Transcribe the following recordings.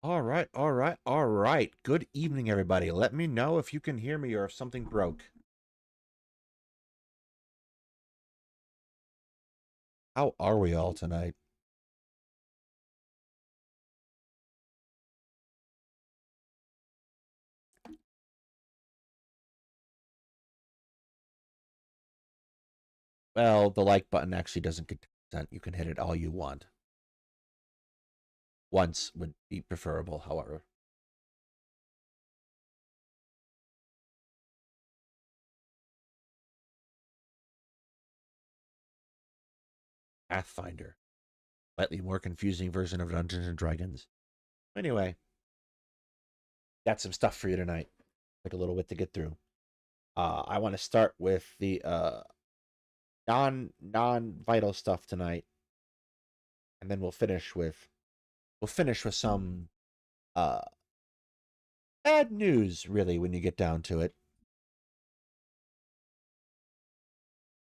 All right, all right, all right. Good evening, everybody. Let me know if you can hear me or if something broke. How are we all tonight? Well, the like button actually doesn't get consent. You can hit it all you want. Once would be preferable, however. Pathfinder. Slightly more confusing version of Dungeons and Dragons. Anyway, got some stuff for you tonight. Like a little bit to get through. I want to start with the non-vital stuff tonight. And then we'll finish with some bad news, really, when you get down to it.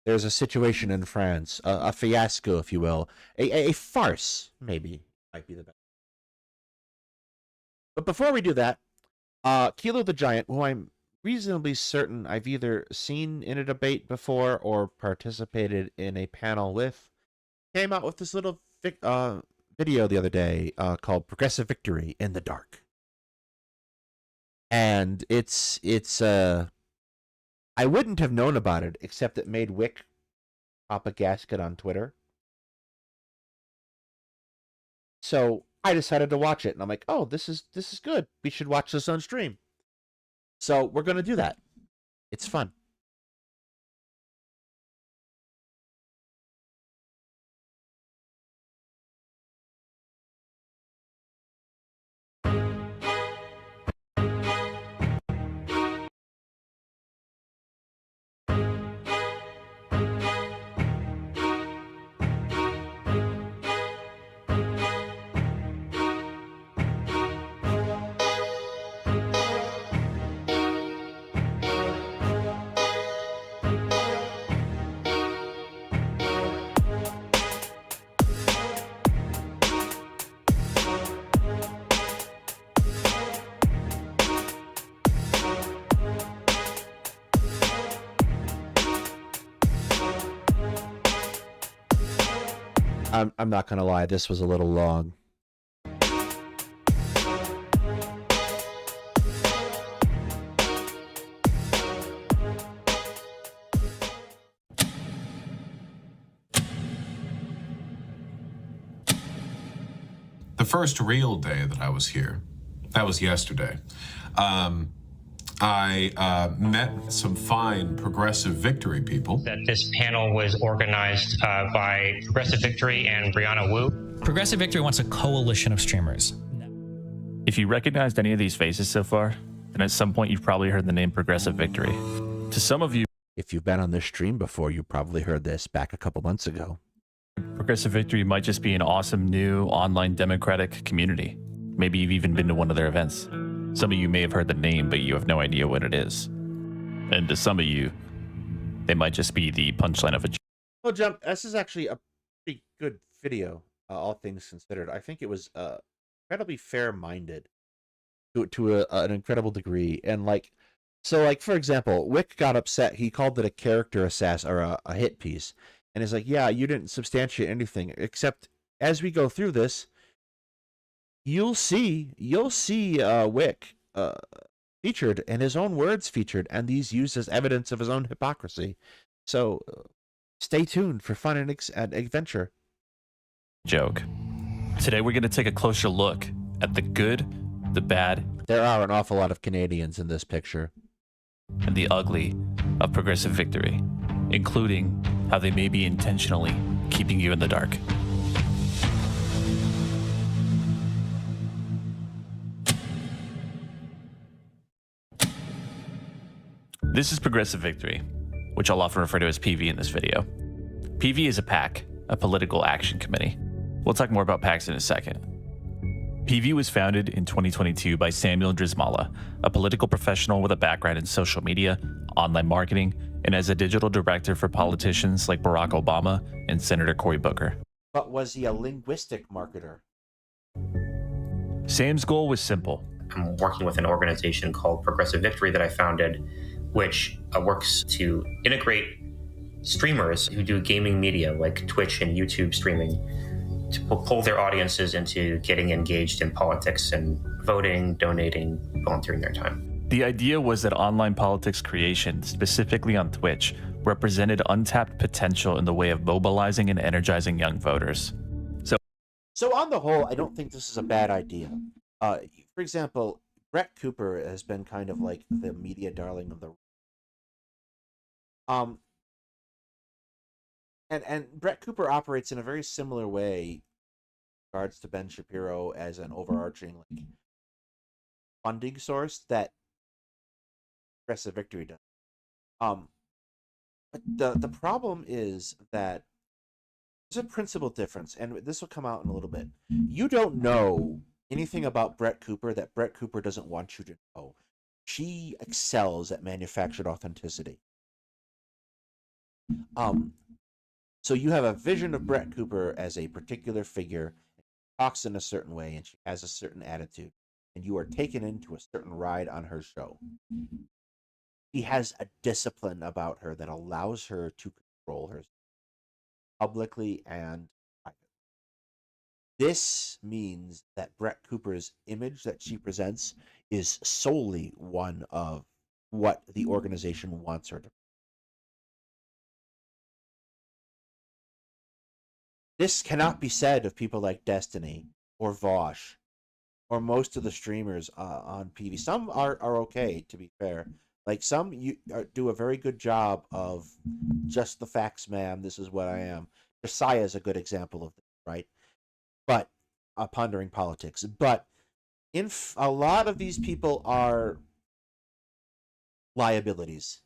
There's a situation in France, a fiasco, if you will, a farce, maybe, might be the best. But before we do that, KilotheGiant, who I'm reasonably certain I've either seen in a debate before or participated in a panel with, came out with this little video the other day called Progressive Victory in the Dark. And it's I wouldn't have known about it except it made Wick pop a gasket on Twitter. So I decided to watch it, and I'm like, oh, this is good. We should watch this on stream. So we're gonna do that. It's fun. I'm not gonna lie, this was a little long. The first real day that I was here, that was yesterday, I met some fine Progressive Victory people. That this panel was organized by Progressive Victory and Brianna Wu. Progressive Victory wants a coalition of streamers. If you recognized any of these faces so far, then at some point you've probably heard the name Progressive Victory. To some of you, if you've been on this stream before, you probably heard this back a couple months ago. Progressive Victory might just be an awesome new online democratic community. Maybe you've even been to one of their events. Some of you may have heard the name, but you have no idea what it is. And to some of you, they might just be the punchline of a joke. Well, Jump, this is actually a pretty good video, all things considered. I think it was incredibly fair-minded to an incredible degree. And so for example, Wick got upset. He called it a character assassin or a hit piece. And he's like, yeah, you didn't substantiate anything, except as we go through this, you'll see Wick featured, and his own words featured, and these used as evidence of his own hypocrisy. So stay tuned for fun and adventure. Joke. Today we're going to take a closer look at the good, the bad. There are an awful lot of Canadians in this picture. And the ugly of Progressive Victory, including how they may be intentionally keeping you in the dark. This is Progressive Victory, which I'll often refer to as PV in this video. PV is a PAC, a political action committee. We'll talk more about PACs in a second. PV was founded in 2022 by Samuel Drismala, a political professional with a background in social media, online marketing, and as a digital director for politicians like Barack Obama and Senator Cory Booker. But was he a linguistic marketer? Sam's goal was simple. I'm working with an organization called Progressive Victory that I founded, which works to integrate streamers who do gaming media like Twitch and YouTube streaming to pull their audiences into getting engaged in politics and voting, donating, volunteering their time. The idea was that online politics creation, specifically on Twitch, represented untapped potential in the way of mobilizing and energizing young voters. So on the whole, I don't think this is a bad idea. For example, Brett Cooper has been kind of like the media darling of the and Brett Cooper operates in a very similar way in regards to Ben Shapiro as an overarching like funding source that Progressive Victory does. But the problem is that there's a principal difference, and this will come out in a little bit. You don't know anything about Brett Cooper that Brett Cooper doesn't want you to know. She excels at manufactured authenticity. So you have a vision of Brett Cooper as a particular figure, talks in a certain way, and she has a certain attitude, and you are taken into a certain ride on her show. She has a discipline about her that allows her to control herself publicly and privately. This means that Brett Cooper's image that she presents is solely one of what the organization wants her to. This cannot be said of people like Destiny or Vosh or most of the streamers on PV. Some are okay, to be fair. Like some do a very good job of just the facts, ma'am. This is what I am. Josiah is a good example of this, right? But pondering politics. But a lot of these people are liabilities.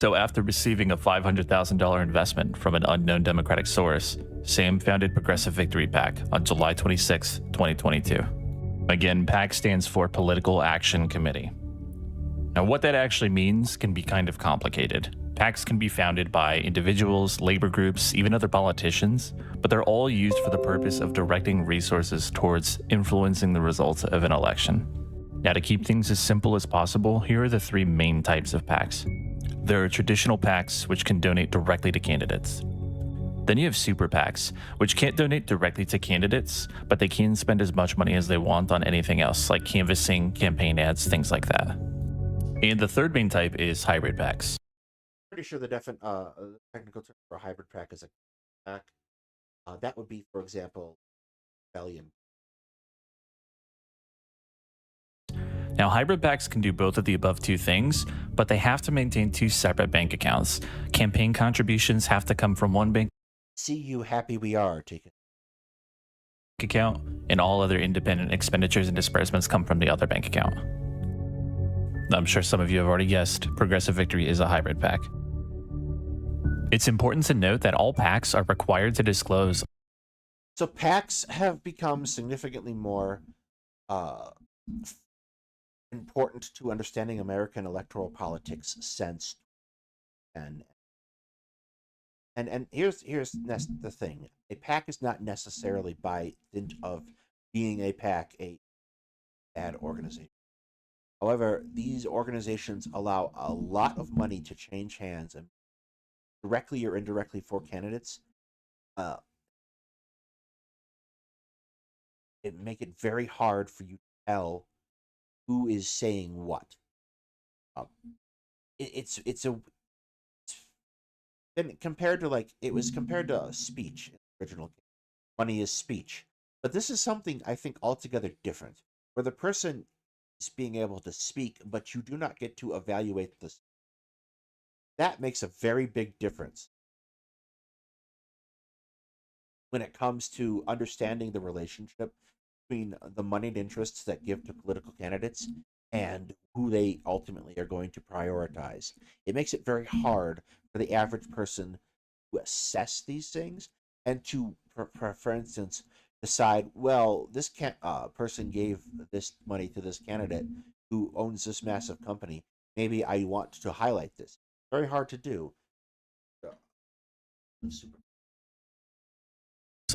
So after receiving a $500,000 investment from an unknown Democratic source, Sam founded Progressive Victory PAC on July 26, 2022. Again, PAC stands for Political Action Committee. Now, what that actually means can be kind of complicated. PACs can be founded by individuals, labor groups, even other politicians, but they're all used for the purpose of directing resources towards influencing the results of an election. Now, to keep things as simple as possible, here are the three main types of PACs. There are traditional PACs, which can donate directly to candidates. Then you have super PACs, which can't donate directly to candidates, but they can spend as much money as they want on anything else, like canvassing, campaign ads, things like that. And the third main type is hybrid PACs. Pretty sure the technical term for a hybrid PAC is a PAC. That would be, for example, rebellion. Now, hybrid PACs can do both of the above two things, but they have to maintain two separate bank accounts. Campaign contributions have to come from one bank See you happy we are taking account, and all other independent expenditures and disbursements come from the other bank account. I'm sure some of you have already guessed, Progressive Victory is a hybrid PAC. It's important to note that all PACs are required to disclose. So PACs have become significantly more important to understanding American electoral politics since and here's the thing. A PAC is not necessarily by dint of being a PAC a bad organization. However, these organizations allow a lot of money to change hands and directly or indirectly for candidates. It make it very hard for you to tell who is saying what. Then compared to it was compared to speech in the original case. Money is speech, but this is something I think altogether different, where the person is being able to speak, but you do not get to evaluate this. That makes a very big difference when it comes to understanding the relationship between the moneyed interests that give to political candidates and who they ultimately are going to prioritize. It makes it very hard for the average person to assess these things and to, for instance, decide, well, this person gave this money to this candidate who owns this massive company. Maybe I want to highlight this. Very hard to do.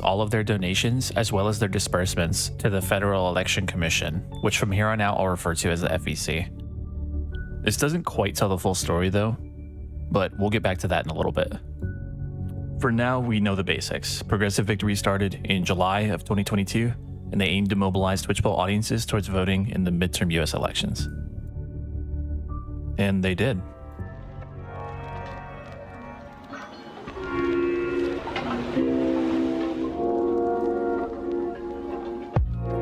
all of their donations as well as their disbursements to the Federal Election Commission, which from here on out I'll refer to as the FEC. This doesn't quite tell the full story though, but we'll get back to that in a little bit. For now, we know the basics. Progressive Victory started in July of 2022, and they aimed to mobilize Twitch-Poll audiences towards voting in the midterm US elections. And they did.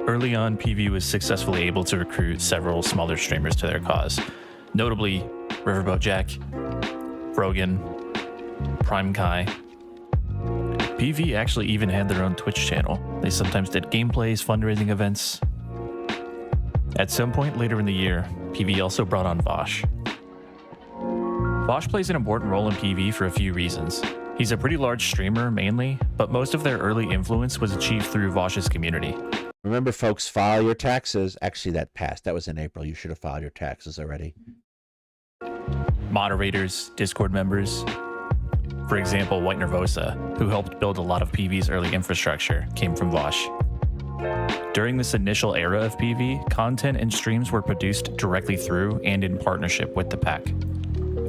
Early on, PV was successfully able to recruit several smaller streamers to their cause, notably Riverboat Jack, Brogan, Prime Kai. PV actually even had their own Twitch channel. They sometimes did gameplays, fundraising events. At some point later in the year, PV also brought on Vosh. Vosh plays an important role in PV for a few reasons. He's a pretty large streamer mainly, but most of their early influence was achieved through Vosh's community. Remember, folks, file your taxes. Actually, that passed. That was in April. You should have filed your taxes already. Moderators, Discord members. For example, White Nervosa, who helped build a lot of PV's early infrastructure, came from Vosh. During this initial era of PV, content and streams were produced directly through and in partnership with the pack.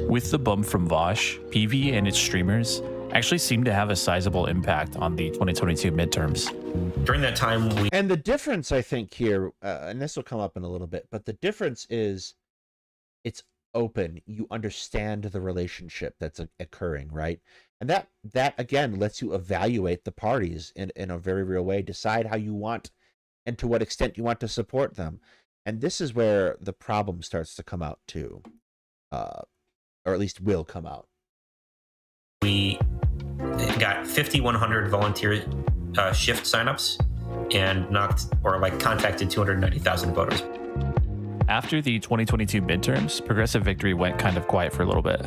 With the bump from Vosh, PV and its streamers actually seemed to have a sizable impact on the 2022 midterms. During that time, And the difference, I think, here, and this will come up in a little bit, but the difference is it's open. You understand the relationship that's occurring, right? And that again lets you evaluate the parties in a very real way, decide how you want and to what extent you want to support them. And this is where the problem starts to come out too, or at least will come out. we got 5,100 volunteer shift signups and contacted 290,000 voters. After the 2022 midterms, Progressive Victory went kind of quiet for a little bit.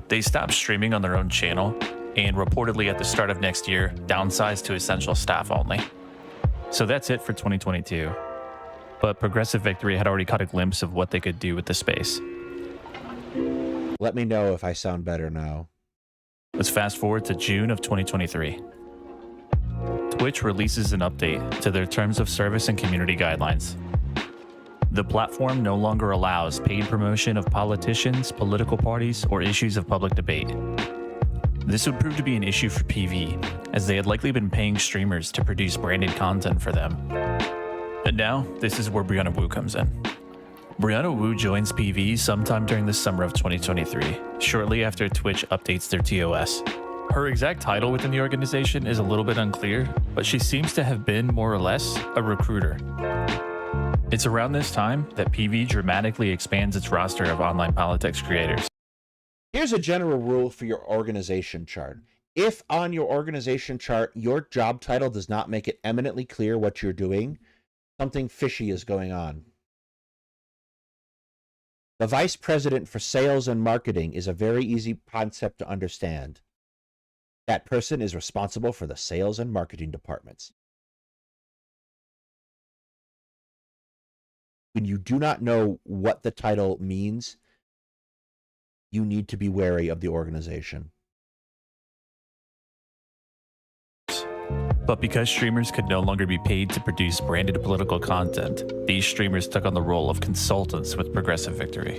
They stopped streaming on their own channel and reportedly at the start of next year, downsized to essential staff only. So that's it for 2022. But Progressive Victory had already caught a glimpse of what they could do with the space. Let me know if I sound better now. Let's fast forward to June of 2023. Twitch releases an update to their terms of service and community guidelines. The platform no longer allows paid promotion of politicians, political parties, or issues of public debate. This would prove to be an issue for PV, as they had likely been paying streamers to produce branded content for them. And now, this is where Brianna Wu comes in. Brianna Wu joins PV sometime during the summer of 2023, shortly after Twitch updates their TOS. Her exact title within the organization is a little bit unclear, but she seems to have been more or less a recruiter. It's around this time that PV dramatically expands its roster of online politics creators. Here's a general rule for your organization chart. If on your organization chart, your job title does not make it eminently clear what you're doing, something fishy is going on. The vice president for sales and marketing is a very easy concept to understand. That person is responsible for the sales and marketing departments. When you do not know what the title means, you need to be wary of the organization. But because streamers could no longer be paid to produce branded political content, these streamers took on the role of consultants with Progressive Victory.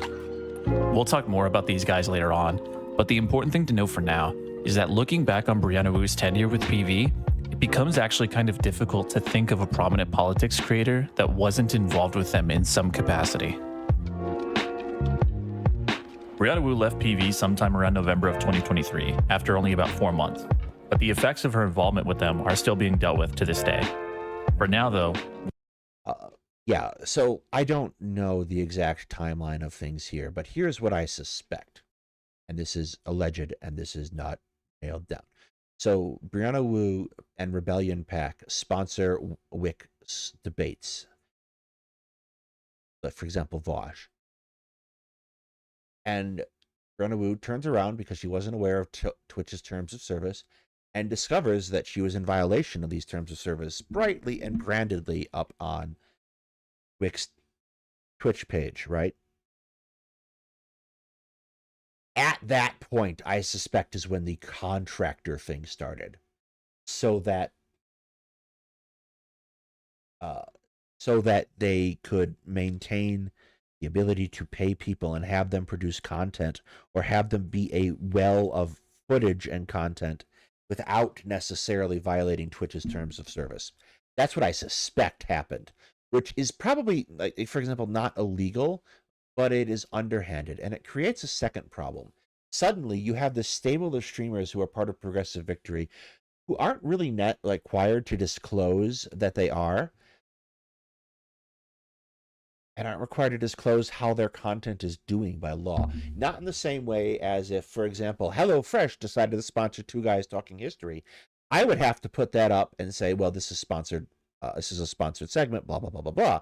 We'll talk more about these guys later on, but the important thing to know for now is that looking back on Brianna Wu's tenure with PV, it becomes actually kind of difficult to think of a prominent politics creator that wasn't involved with them in some capacity. Brianna Wu left PV sometime around November of 2023, after only about 4 months. But the effects of her involvement with them are still being dealt with to this day. For now, though... Yeah, so I don't know the exact timeline of things here, but here's what I suspect. And this is alleged, and this is not nailed down. So Brianna Wu and Rebellion Pack sponsor WIC debates. But for example, Vosh. And Brianna Wu turns around because she wasn't aware of Twitch's terms of service and discovers that she was in violation of these terms of service brightly and brandedly up on WIC's Twitch page, right? At that point, I suspect is when the contractor thing started. so that so that they could maintain the ability to pay people and have them produce content, or have them be a well of footage and content without necessarily violating Twitch's terms of service. That's what I suspect happened, which is probably, like, for example, not illegal, but it is underhanded, and it creates a second problem. Suddenly, you have this stable of streamers who are part of Progressive Victory, who aren't really required to disclose that they are, and aren't required to disclose how their content is doing by law. Not in the same way as if, for example, HelloFresh decided to sponsor Two Guys Talking History. I would have to put that up and say, well, this is sponsored. This is a sponsored segment, blah, blah, blah, blah, blah.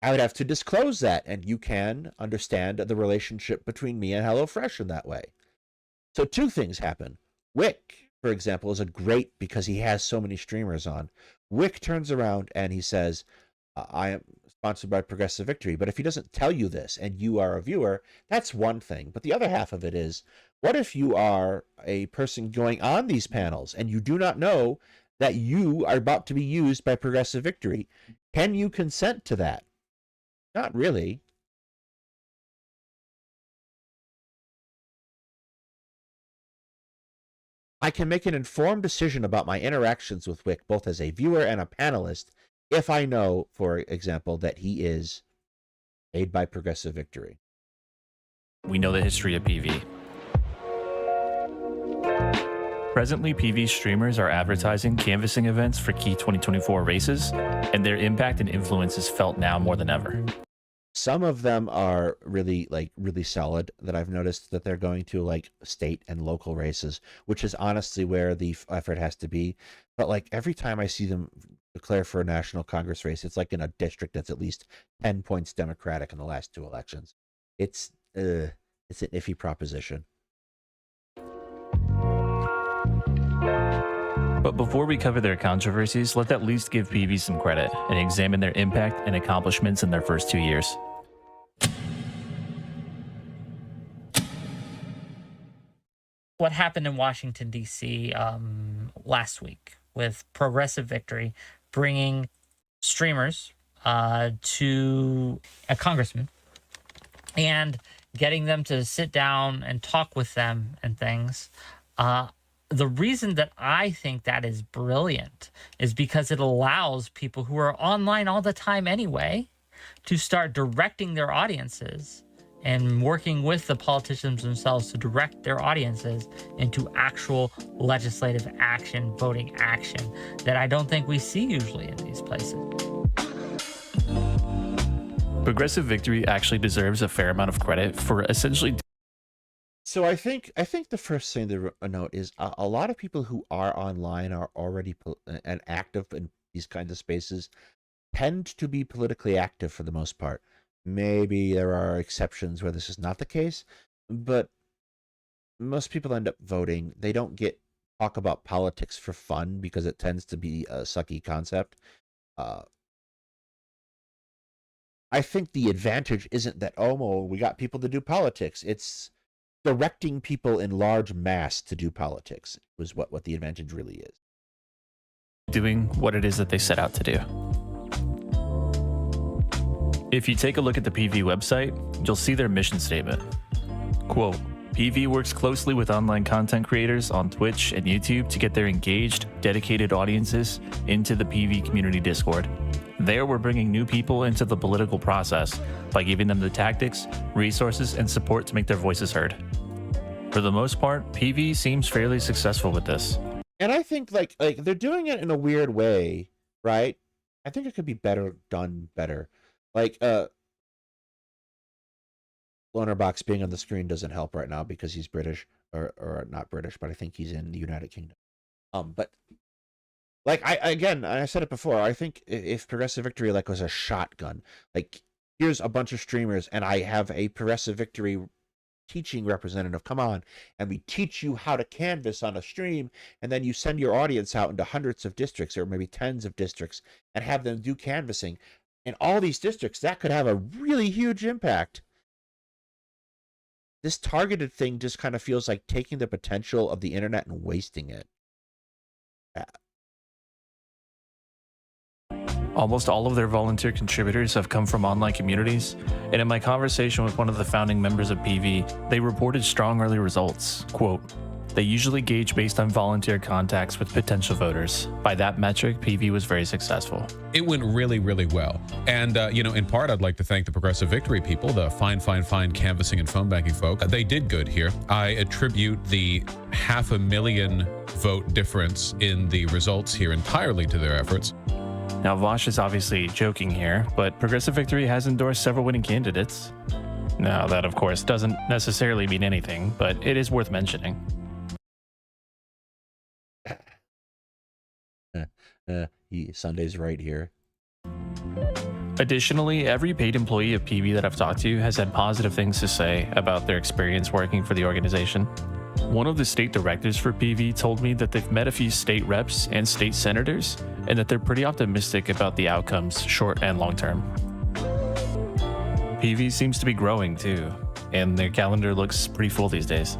I would have to disclose that, and you can understand the relationship between me and HelloFresh in that way. So two things happen. Wick, for example, is a great, because he has so many streamers on. Wick turns around and he says, I am sponsored by Progressive Victory. But if he doesn't tell you this and you are a viewer, that's one thing. But the other half of it is, what if you are a person going on these panels and you do not know that you are about to be used by Progressive Victory? Can you consent to that? Not really. I can make an informed decision about my interactions with Wick, both as a viewer and a panelist, if I know, for example, that he is paid by Progressive Victory. We know the history of PV. Presently, PV streamers are advertising canvassing events for key 2024 races, and their impact and influence is felt now more than ever. Some of them are really solid, that I've noticed that they're going to like state and local races, which is honestly where the effort has to be. But like every time I see them declare for a national Congress race, it's like in a district that's at least 10 points Democratic in the last two elections. It's an iffy proposition. But before we cover their controversies, let's at least give PV some credit and examine their impact and accomplishments in their first 2 years. What happened in Washington, D.C. Last week with Progressive Victory bringing streamers to a congressman and getting them to sit down and talk with them and things. The reason that I think that is brilliant is because it allows people who are online all the time anyway to start directing their audiences and working with the politicians themselves to direct their audiences into actual legislative action, voting action, that I don't think we see usually in these places. Progressive Victory actually deserves a fair amount of credit for essentially... So I think the first thing to note is a lot of people who are online are already and active in these kinds of spaces tend to be politically active for the most part. Maybe there are exceptions where this is not the case, but most people end up voting. They don't talk about politics for fun because it tends to be a sucky concept. I think the advantage isn't that, we got people to do politics. It's directing people in large mass to do politics was what the advantage really is. Doing what it is that they set out to do. If you take a look at the PV website, you'll see their mission statement. Quote, PV works closely with online content creators on Twitch and YouTube to get their engaged, dedicated audiences into the PV community Discord. There, we're bringing new people into the political process by giving them the tactics, resources, and support to make their voices heard. For the most part, PV seems fairly successful with this. And I think like they're doing it in a weird way, right? I think it could be done better. Like Lonerbox being on the screen doesn't help right now because he's British or not British, but I think he's in the United Kingdom. But like I said it before, I think if Progressive Victory like was a shotgun, like here's a bunch of streamers and I have a Progressive Victory teaching representative come on and we teach you how to canvass on a stream, and then you send your audience out into hundreds of districts or maybe tens of districts and have them do canvassing in all these districts, that could have a really huge impact. This targeted thing just kind of feels like taking the potential of the internet and wasting it. Almost all of their volunteer contributors have come from online communities, and in my conversation with one of the founding members of PV, they reported strong early results. Quote, "They usually gauge based on volunteer contacts with potential voters. By that metric, PV was very successful." It went really, really well. And, in part, I'd like to thank the Progressive Victory people, the fine canvassing and phone banking folk. They did good here. I attribute the 500,000 vote difference in the results here entirely to their efforts. Now, Vosh is obviously joking here, but Progressive Victory has endorsed several winning candidates. Now, that, of course, doesn't necessarily mean anything, but it is worth mentioning. Sunday's right here. Additionally, every paid employee of PV that I've talked to has had positive things to say about their experience working for the organization. One of the state directors for PV told me that they've met a few state reps and state senators, and that they're pretty optimistic about the outcomes, short and long term. PV seems to be growing too, and their calendar looks pretty full these days.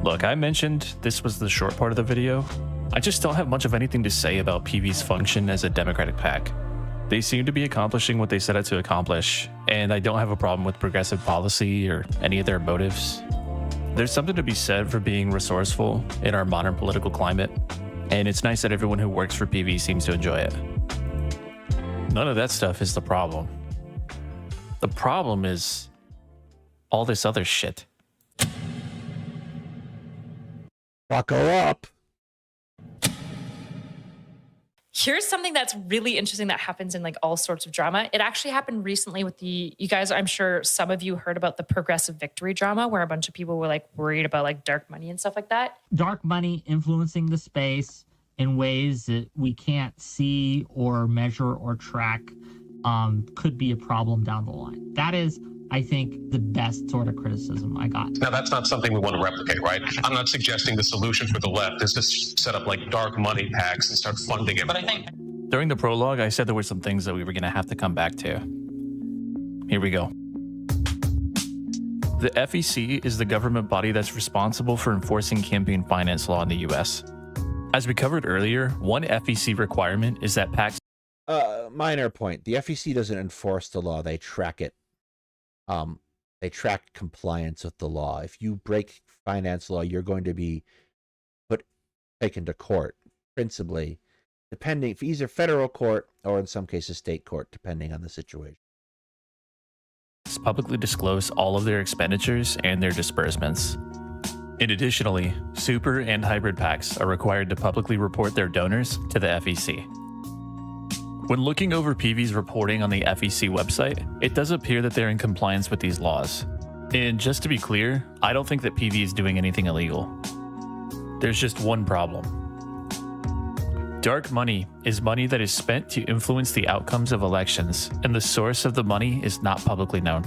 Look, I mentioned this was the short part of the video. I just don't have much of anything to say about PV's function as a Democratic PAC. They seem to be accomplishing what they set out to accomplish, and I don't have a problem with progressive policy or any of their motives. There's something to be said for being resourceful in our modern political climate, and it's nice that everyone who works for PV seems to enjoy it. None of that stuff is the problem. The problem is all this other shit. Buckle up. Here's something that's really interesting that happens in like all sorts of drama. It actually happened recently with you guys, I'm sure some of you heard about the Progressive Victory drama where a bunch of people were like worried about like dark money and stuff like that. Dark money influencing the space in ways that we can't see or measure or track could be a problem down the line. That is, I think, the best sort of criticism I got. Now, that's not something we want to replicate, right? I'm not suggesting the solution for the left is to set up like dark money PACs and start funding it. But I think During the prologue, I said there were some things that we were going to have to come back to. Here we go. The FEC is the government body that's responsible for enforcing campaign finance law in the US. As we covered earlier, one FEC requirement is that PACs... Minor point. The FEC doesn't enforce the law. They track it. They track compliance with the law. If you break finance law, you're going to be taken to court, principally, depending, if either federal court or in some cases state court, depending on the situation. publicly disclose all of their expenditures and their disbursements. And additionally, super and hybrid PACs are required to publicly report their donors to the FEC. When looking over PV's reporting on the FEC website, it does appear that they're in compliance with these laws. And just to be clear, I don't think that PV is doing anything illegal. There's just one problem. Dark money is money that is spent to influence the outcomes of elections, and the source of the money is not publicly known.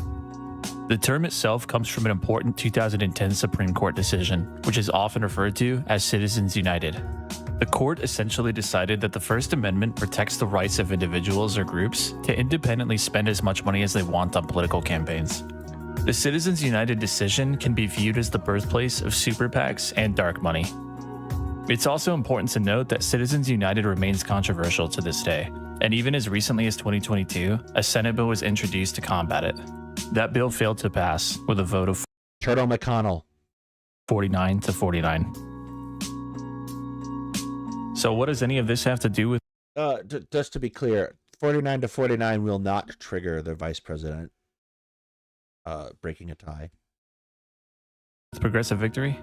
The term itself comes from an important 2010 Supreme Court decision, which is often referred to as Citizens United. The court essentially decided that the First Amendment protects the rights of individuals or groups to independently spend as much money as they want on political campaigns. The Citizens United decision can be viewed as the birthplace of super PACs and dark money. It's also important to note that Citizens United remains controversial to this day, and even as recently as 2022, a Senate bill was introduced to combat it. That bill failed to pass with a vote of Turtle McConnell. 49 to 49. So what does any of this have to do with... Just to be clear, 49 to 49 will not trigger the vice president breaking a tie. Progressive Victory?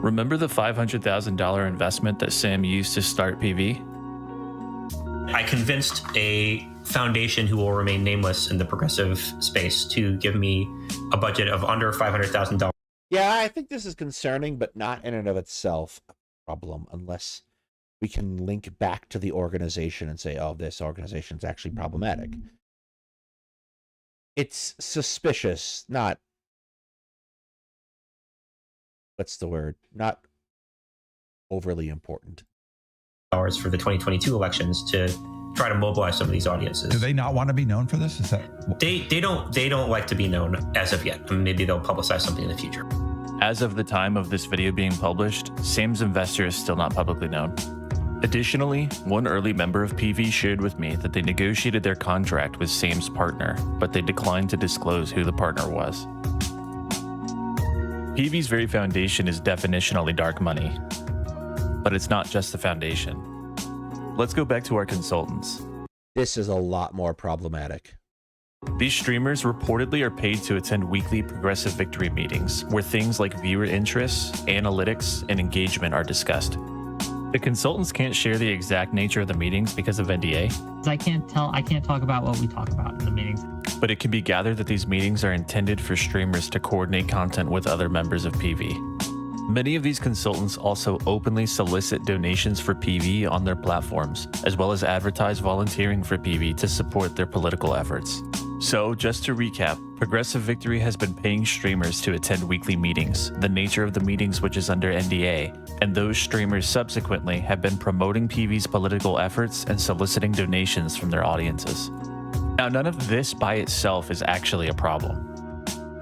Remember the $500,000 investment that Sam used to start PV? I convinced a foundation who will remain nameless in the progressive space to give me a budget of under $500,000. Yeah, I think this is concerning, but not in and of itself a problem, unless we can link back to the organization and say, oh, this organization is actually problematic. It's suspicious, not... what's the word? Not overly important. For the 2022 elections to try to mobilize some of these audiences. Do they not want to be known for this? Is that they don't like to be known as of yet. Maybe they'll publicize something in the future. As of the time of this video being published, Sam's investor is still not publicly known. Additionally, one early member of PV shared with me that they negotiated their contract with Sam's partner, but they declined to disclose who the partner was. PV's very foundation is definitionally dark money, but it's not just the foundation. Let's go back to our consultants. This is a lot more problematic. These streamers reportedly are paid to attend weekly Progressive Victory meetings, where things like viewer interests, analytics, and engagement are discussed. The consultants can't share the exact nature of the meetings because of NDA. I can't talk about what we talk about in the meetings. But it can be gathered that these meetings are intended for streamers to coordinate content with other members of PV. Many of these consultants also openly solicit donations for PV on their platforms, as well as advertise volunteering for PV to support their political efforts. So, just to recap, Progressive Victory has been paying streamers to attend weekly meetings, the nature of the meetings which is under NDA, and those streamers subsequently have been promoting PV's political efforts and soliciting donations from their audiences. Now, none of this by itself is actually a problem.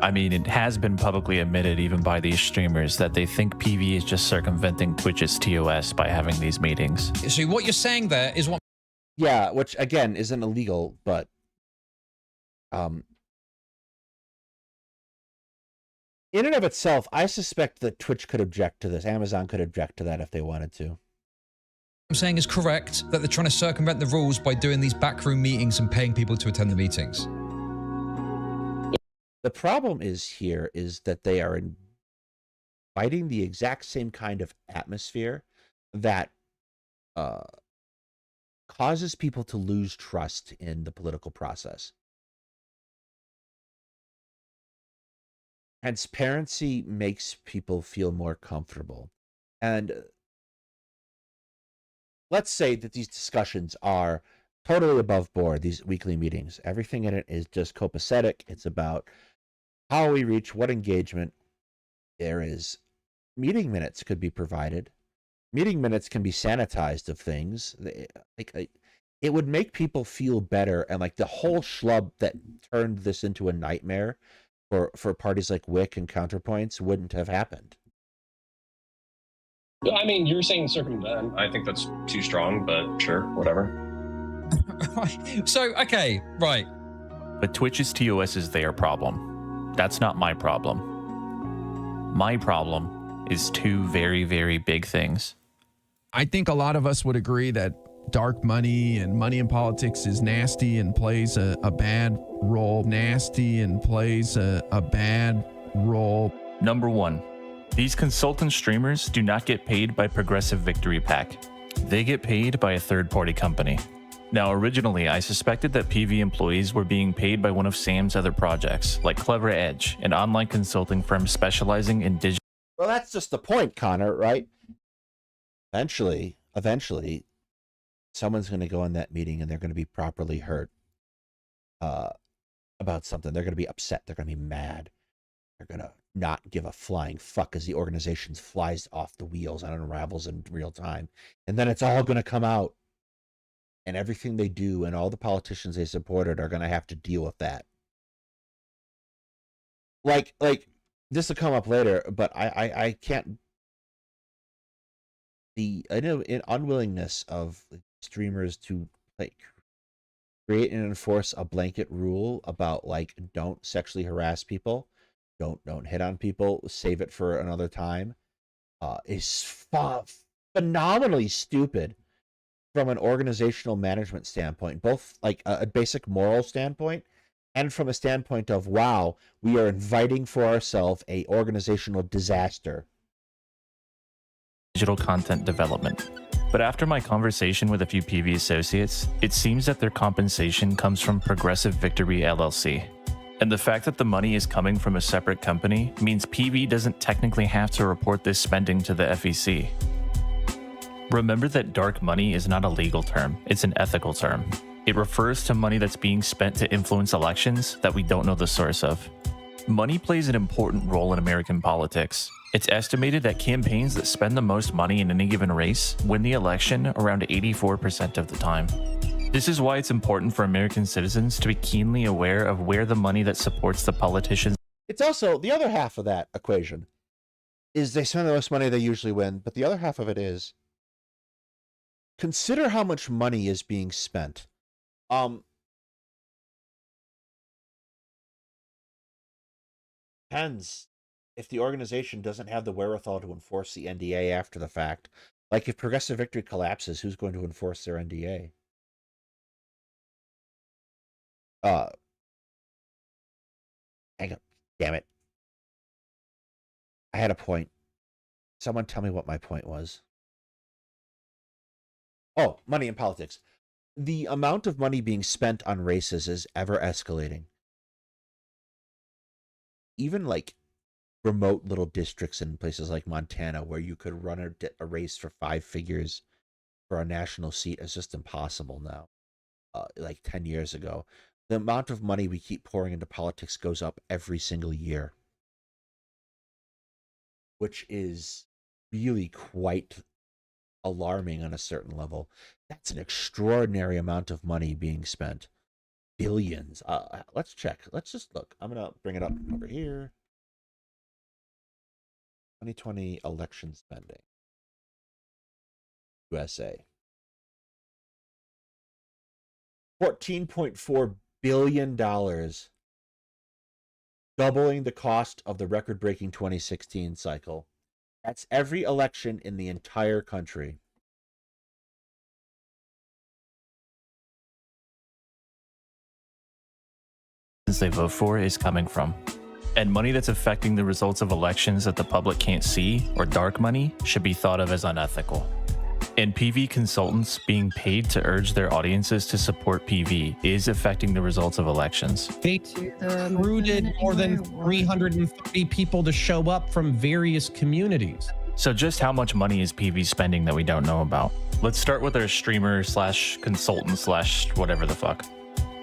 I mean, it has been publicly admitted even by these streamers that they think PV is just circumventing Twitch's TOS by having these meetings. So what you're saying there is what... Yeah, which again isn't illegal, but in and of itself, I suspect that Twitch could object to this. Amazon could object to that if they wanted to. I'm saying is correct, that they're trying to circumvent the rules by doing these backroom meetings and paying people to attend the meetings. The problem is that they are inviting the exact same kind of atmosphere that causes people to lose trust in the political process. Transparency makes people feel more comfortable. And let's say that these discussions are totally above board, these weekly meetings. Everything in it is just copacetic. It's about how we reach what engagement. There is meeting minutes could be provided. Meeting minutes can be sanitized of things. It would make people feel better, and like the whole schlub that turned this into a nightmare for parties like WIC and Counterpoints wouldn't have happened. I mean, you're saying circumvent. I think that's too strong, but sure, whatever. So, okay, right. But Twitch's TOS is their problem. That's not my problem. My problem is two very, very big things. I think a lot of us would agree that dark money and money in politics is nasty and plays a bad role. Nasty and plays a bad role. Number one, these consultant streamers do not get paid by Progressive Victory PAC. They get paid by a third-party company. Now, originally, I suspected that PV employees were being paid by one of Sam's other projects, like Clever Edge, an online consulting firm specializing in digital... Well, that's just the point, Connor, right? Eventually, someone's going to go in that meeting and they're going to be properly hurt about something. They're going to be upset. They're going to be mad. They're going to not give a flying fuck as the organization flies off the wheels and unravels in real time. And then it's all going to come out. And everything they do and all the politicians they supported are going to have to deal with that. Like this will come up later, but I can't. The unwillingness of streamers to create and enforce a blanket rule about don't sexually harass people, don't hit on people, save it for another time, is phenomenally stupid from an organizational management standpoint, both a basic moral standpoint and from a standpoint of, wow, we are inviting for ourselves a organizational disaster. Digital content development. But after my conversation with a few PV associates, it seems that their compensation comes from Progressive Victory LLC. And the fact that the money is coming from a separate company means PV doesn't technically have to report this spending to the FEC. Remember that dark money is not a legal term, it's an ethical term. It refers to money that's being spent to influence elections that we don't know the source of. Money plays an important role in American politics. It's estimated that campaigns that spend the most money in any given race win the election around 84% of the time. This is why it's important for American citizens to be keenly aware of where the money that supports the politicians. It's also the other half of that equation is they spend the most money, they usually win. But the other half of it is, consider how much money is being spent. Depends if the organization doesn't have the wherewithal to enforce the NDA after the fact. Like if Progressive Victory collapses, who's going to enforce their NDA? Hang on. Damn it. I had a point. Someone tell me what my point was. Oh, money in politics. The amount of money being spent on races is ever escalating. Even like remote little districts in places like Montana where you could run a race for 5 figures for a national seat is just impossible now. Like 10 years ago. The amount of money we keep pouring into politics goes up every single year, which is really quite alarming on a certain level. That's an extraordinary amount of money being spent. Billions. Let's check. Let's just look. I'm going to bring it up over here. 2020 election spending. USA. $14.4 billion. Doubling the cost of the record-breaking 2016 cycle. That's every election in the entire country. They vote for is coming from. And money that's affecting the results of elections that the public can't see, or dark money, should be thought of as unethical. And PV consultants being paid to urge their audiences to support PV is affecting the results of elections. They recruited more than 330 people to show up from various communities. So just how much money is PV spending that we don't know about? Let's start with our streamer slash consultant slash whatever the fuck.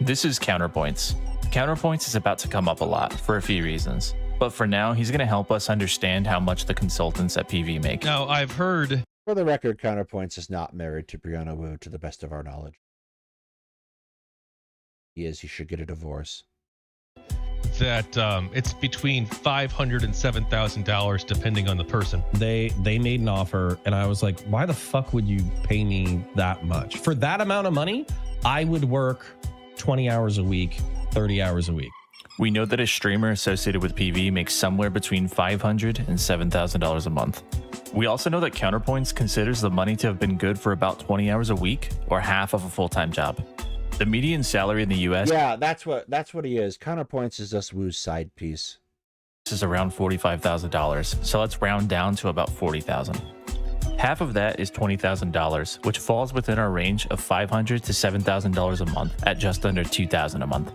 This is Counterpoints. Counterpoints is about to come up a lot for a few reasons. But for now, he's going to help us understand how much the consultants at PV make. Now, I've heard... For the record, Counterpoints is not married to Brianna Wu, to the best of our knowledge. He should get a divorce. That it's between $500 and $7,000 depending on the person. They made an offer, and I was like, why the fuck would you pay me that much? For that amount of money, I would work 20 hours a week, 30 hours a week. We know that a streamer associated with PV makes somewhere between $500 and $7,000 a month. We also know that Counterpoints considers the money to have been good for about 20 hours a week, or half of a full-time job. The median salary in the US... Yeah, that's what he is. Counterpoints is just Wu's side piece. This is around $45,000, so let's round down to about $40,000. Half of that is $20,000, which falls within our range of $500 to $7,000 a month at just under $2,000 a month.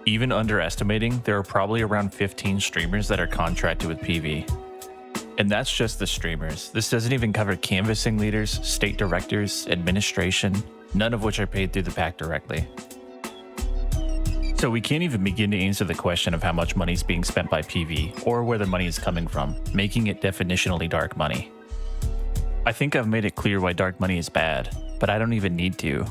Even underestimating, there are probably around 15 streamers that are contracted with PV. And that's just the streamers. This doesn't even cover canvassing leaders, state directors, administration, none of which are paid through the PAC directly. So we can't even begin to answer the question of how much money is being spent by PV, or where the money is coming from, making it definitionally dark money. I think I've made it clear why dark money is bad, but I don't even need to.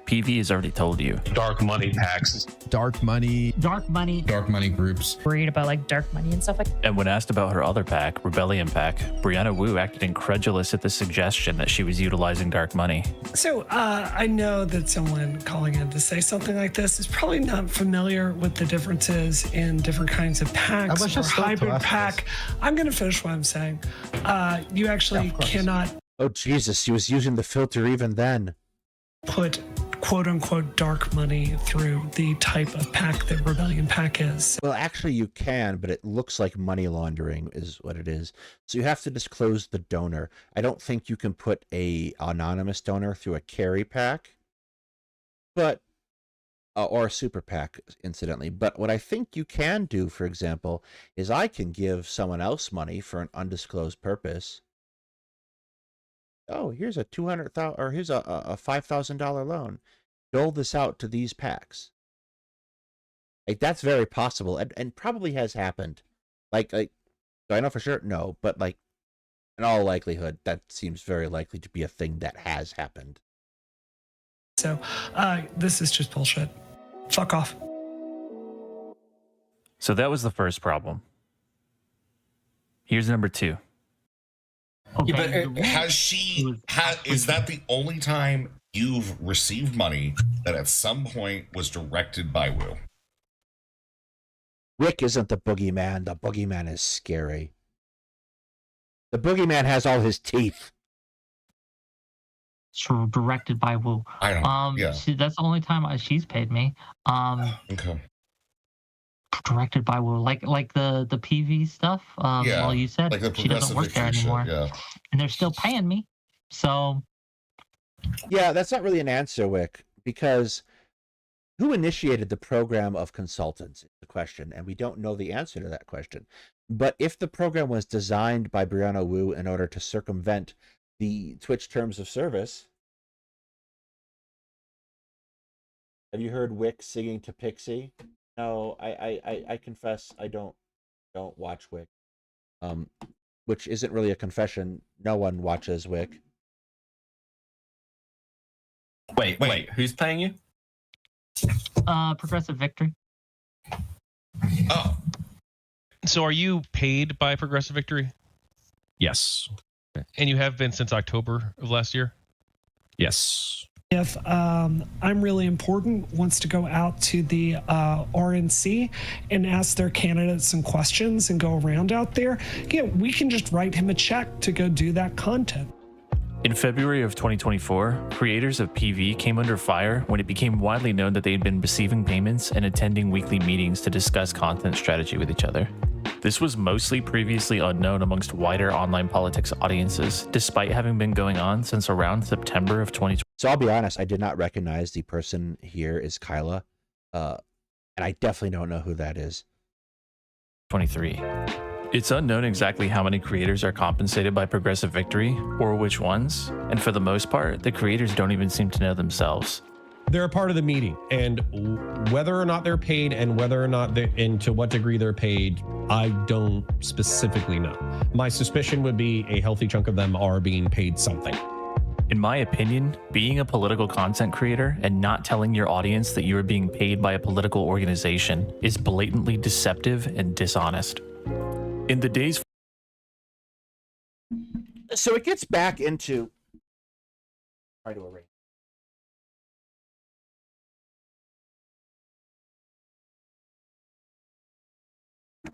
PV has already told you. Dark money packs. Dark money. Dark money. Dark money groups. Worried about like dark money and stuff like that. And when asked about her other pack, Rebellion Pack, Brianna Wu acted incredulous at the suggestion that she was utilizing dark money. So I know that someone calling in to say something like this is probably not familiar with the differences in different kinds of packs or hybrid pack. I'm going to finish what I'm saying. You actually cannot... Oh, Jesus, he was using the filter even then. Put quote-unquote dark money through the type of pack that Rebellion Pack is. Well, actually you can, but it looks like money laundering is what it is. So you have to disclose the donor. I don't think you can put a anonymous donor through a carry pack, but or a super pack, incidentally. But what I think you can do, for example, is I can give someone else money for an undisclosed purpose. Oh, here's a $200,000 or here's a $5,000 loan. Dole this out to these packs. Like that's very possible and probably has happened. Like do I know for sure? No, but like in all likelihood, that seems very likely to be a thing that has happened. So this is just bullshit. Fuck off. So that was the first problem. Here's number 2. Yeah, but is that the only time you've received money that at some point was directed by Wu? Wick isn't the boogeyman. The boogeyman is scary. The boogeyman has all his teeth. So directed by Wu. I don't. That's the only time she's paid me. Okay. Directed by Wu, like the PV stuff. Well, you said like she doesn't work there anymore, and they're still paying me. So. Yeah, that's not really an answer, Wick, because who initiated the program of consultants is the question, and we don't know the answer to that question. But if the program was designed by Brianna Wu in order to circumvent the Twitch terms of service, have you heard Wick singing to Pixie? No, I confess I don't watch Wick, which isn't really a confession. No one watches Wick. Wait, who's paying you? Progressive Victory. Oh. So are you paid by Progressive Victory? Yes. And you have been since October of last year? Yes. If I'm Really Important wants to go out to the RNC and ask their candidates some questions and go around out there, we can just write him a check to go do that content. In February of 2024, creators of PV came under fire when it became widely known that they had been receiving payments and attending weekly meetings to discuss content strategy with each other. This was mostly previously unknown amongst wider online politics audiences, despite having been going on since around September of 2020. So I'll be honest, I did not recognize the person here is Kyla, and I definitely don't know who that is. 23. It's unknown exactly how many creators are compensated by Progressive Victory, or which ones, and for the most part, the creators don't even seem to know themselves. They're a part of the meeting, and whether or not they're paid and whether or not and to what degree they're paid, I don't specifically know. My suspicion would be a healthy chunk of them are being paid something. In my opinion, being a political content creator and not telling your audience that you are being paid by a political organization is blatantly deceptive and dishonest. In the days... So it gets back into... Try to erase.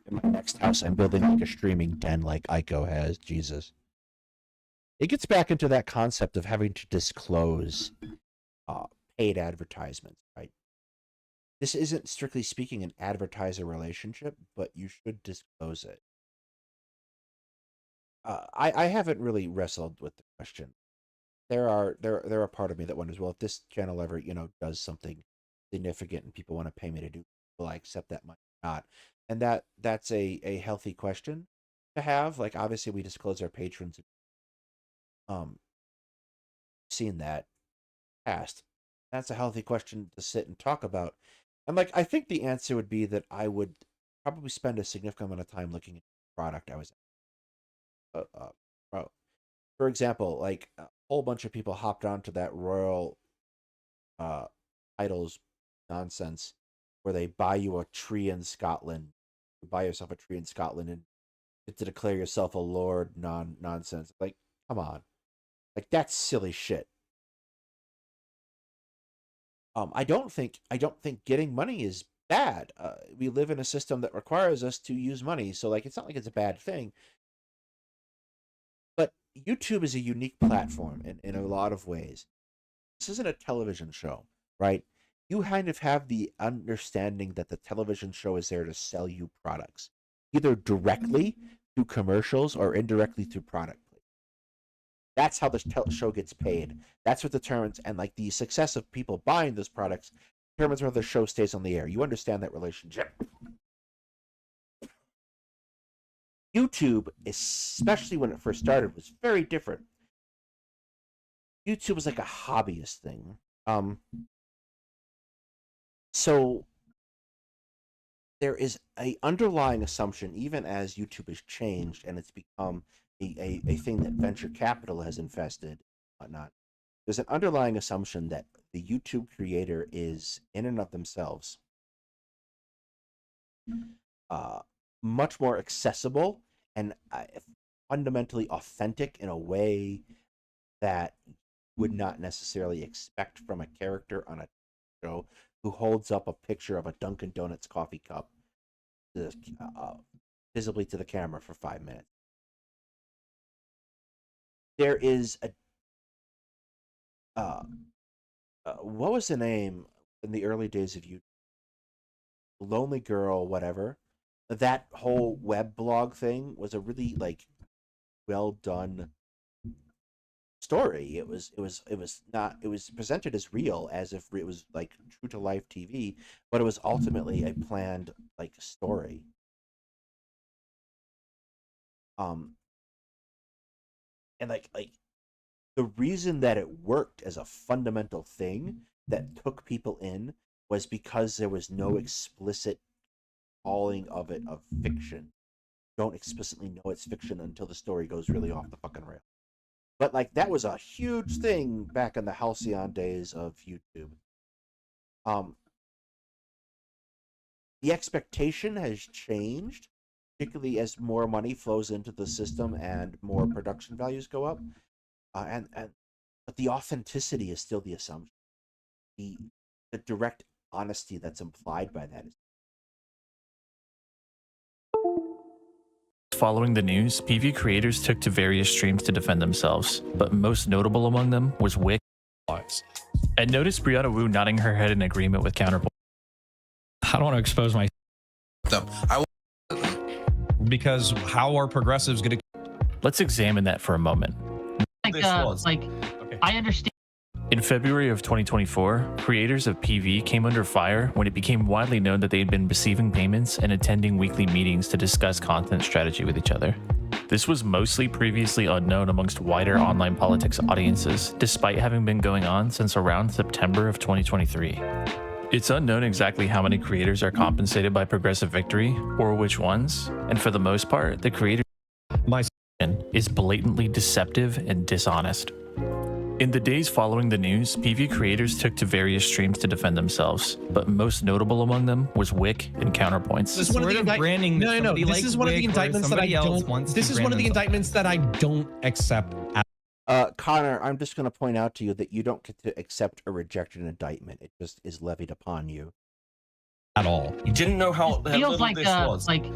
In my next house, I'm building like a streaming den like Ico has. Jesus. It gets back into that concept of having to disclose paid advertisements, right? This isn't strictly speaking an advertiser relationship, but you should disclose it. I haven't really wrestled with the question. There are part of me that wonders, well, if this channel ever, does something significant and people want to pay me to do, will I accept that money or not? And that's a healthy question to have. Like, obviously we disclose our patrons. Seen that past. That's a healthy question to sit and talk about. And like, I think the answer would be that I would probably spend a significant amount of time looking at the product I was for example, like a whole bunch of people hopped onto that royal titles nonsense where they buy you a tree in Scotland. You buy yourself a tree in Scotland and to declare yourself a lord nonsense. Like, come on. Like, that's silly shit. I don't think getting money is bad. We live in a system that requires us to use money, so like it's not like it's a bad thing. But YouTube is a unique platform in a lot of ways. This isn't a television show, right? You kind of have the understanding that the television show is there to sell you products, either directly through commercials or indirectly through product. That's how the show gets paid. That's what determines, and like the success of people buying those products determines whether the show stays on the air. You understand that relationship. YouTube, especially when it first started, was very different. YouTube was like a hobbyist thing. So there is a underlying assumption, even as YouTube has changed and it's become a thing that venture capital has infested, whatnot. There's an underlying assumption that the YouTube creator is, in and of themselves, much more accessible and fundamentally authentic in a way that you would not necessarily expect from a character on a show who holds up a picture of a Dunkin' Donuts coffee cup visibly to the camera for 5 minutes. There is a what was the name in the early days of YouTube? Lonely Girl, whatever. That whole web blog thing was a really like well done story. It was presented as real, as if it was like true to life TV, but it was ultimately a planned like story. And like the reason that it worked as a fundamental thing that took people in was because there was no explicit calling of it of fiction. Don't explicitly know it's fiction until the story goes really off the fucking rail. But like that was a huge thing back in the halcyon days of YouTube. The expectation has changed, particularly as more money flows into the system and more production values go up. But the authenticity is still the assumption. The direct honesty that's implied by that is. Following the news, PV creators took to various streams to defend themselves, but most notable among them was Wick. And notice Brianna Wu nodding her head in agreement with counterpoint. I don't want to expose my. Because how are progressives going to? Let's examine that for a moment. I understand. In February of 2024, creators of PV came under fire when it became widely known that they had been receiving payments and attending weekly meetings to discuss content strategy with each other. This was mostly previously unknown amongst wider online politics audiences, despite having been going on since around September of 2023. It's unknown exactly how many creators are compensated by Progressive Victory, or which ones, and for the most part, the creator is blatantly deceptive and dishonest. In the days following the news, PV creators took to various streams to defend themselves, but most notable among them was Wick and Counterpoints. This is one of the branding. No. This is one of the indictments that I don't. This is one of the indictments that I don't accept. Connor, I'm just going to point out to you that you don't get to accept or reject an indictment. It just is levied upon you. At all. You didn't know how it feels like this was. Okay.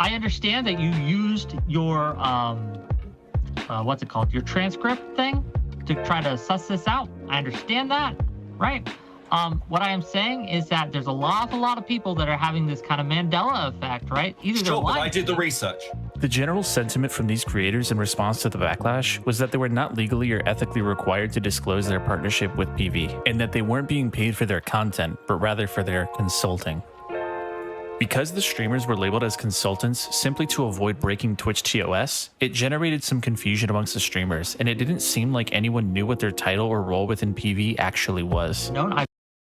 I understand that you used your what's it called? Your transcript thing to try to suss this out. I understand that, right? What I am saying is that there's a lot of people that are having this kind of Mandela effect, right? Sure, but I did the research. The general sentiment from these creators in response to the backlash was that they were not legally or ethically required to disclose their partnership with PV, and that they weren't being paid for their content, but rather for their consulting. Because the streamers were labeled as consultants simply to avoid breaking Twitch TOS, it generated some confusion amongst the streamers, and it didn't seem like anyone knew what their title or role within PV actually was.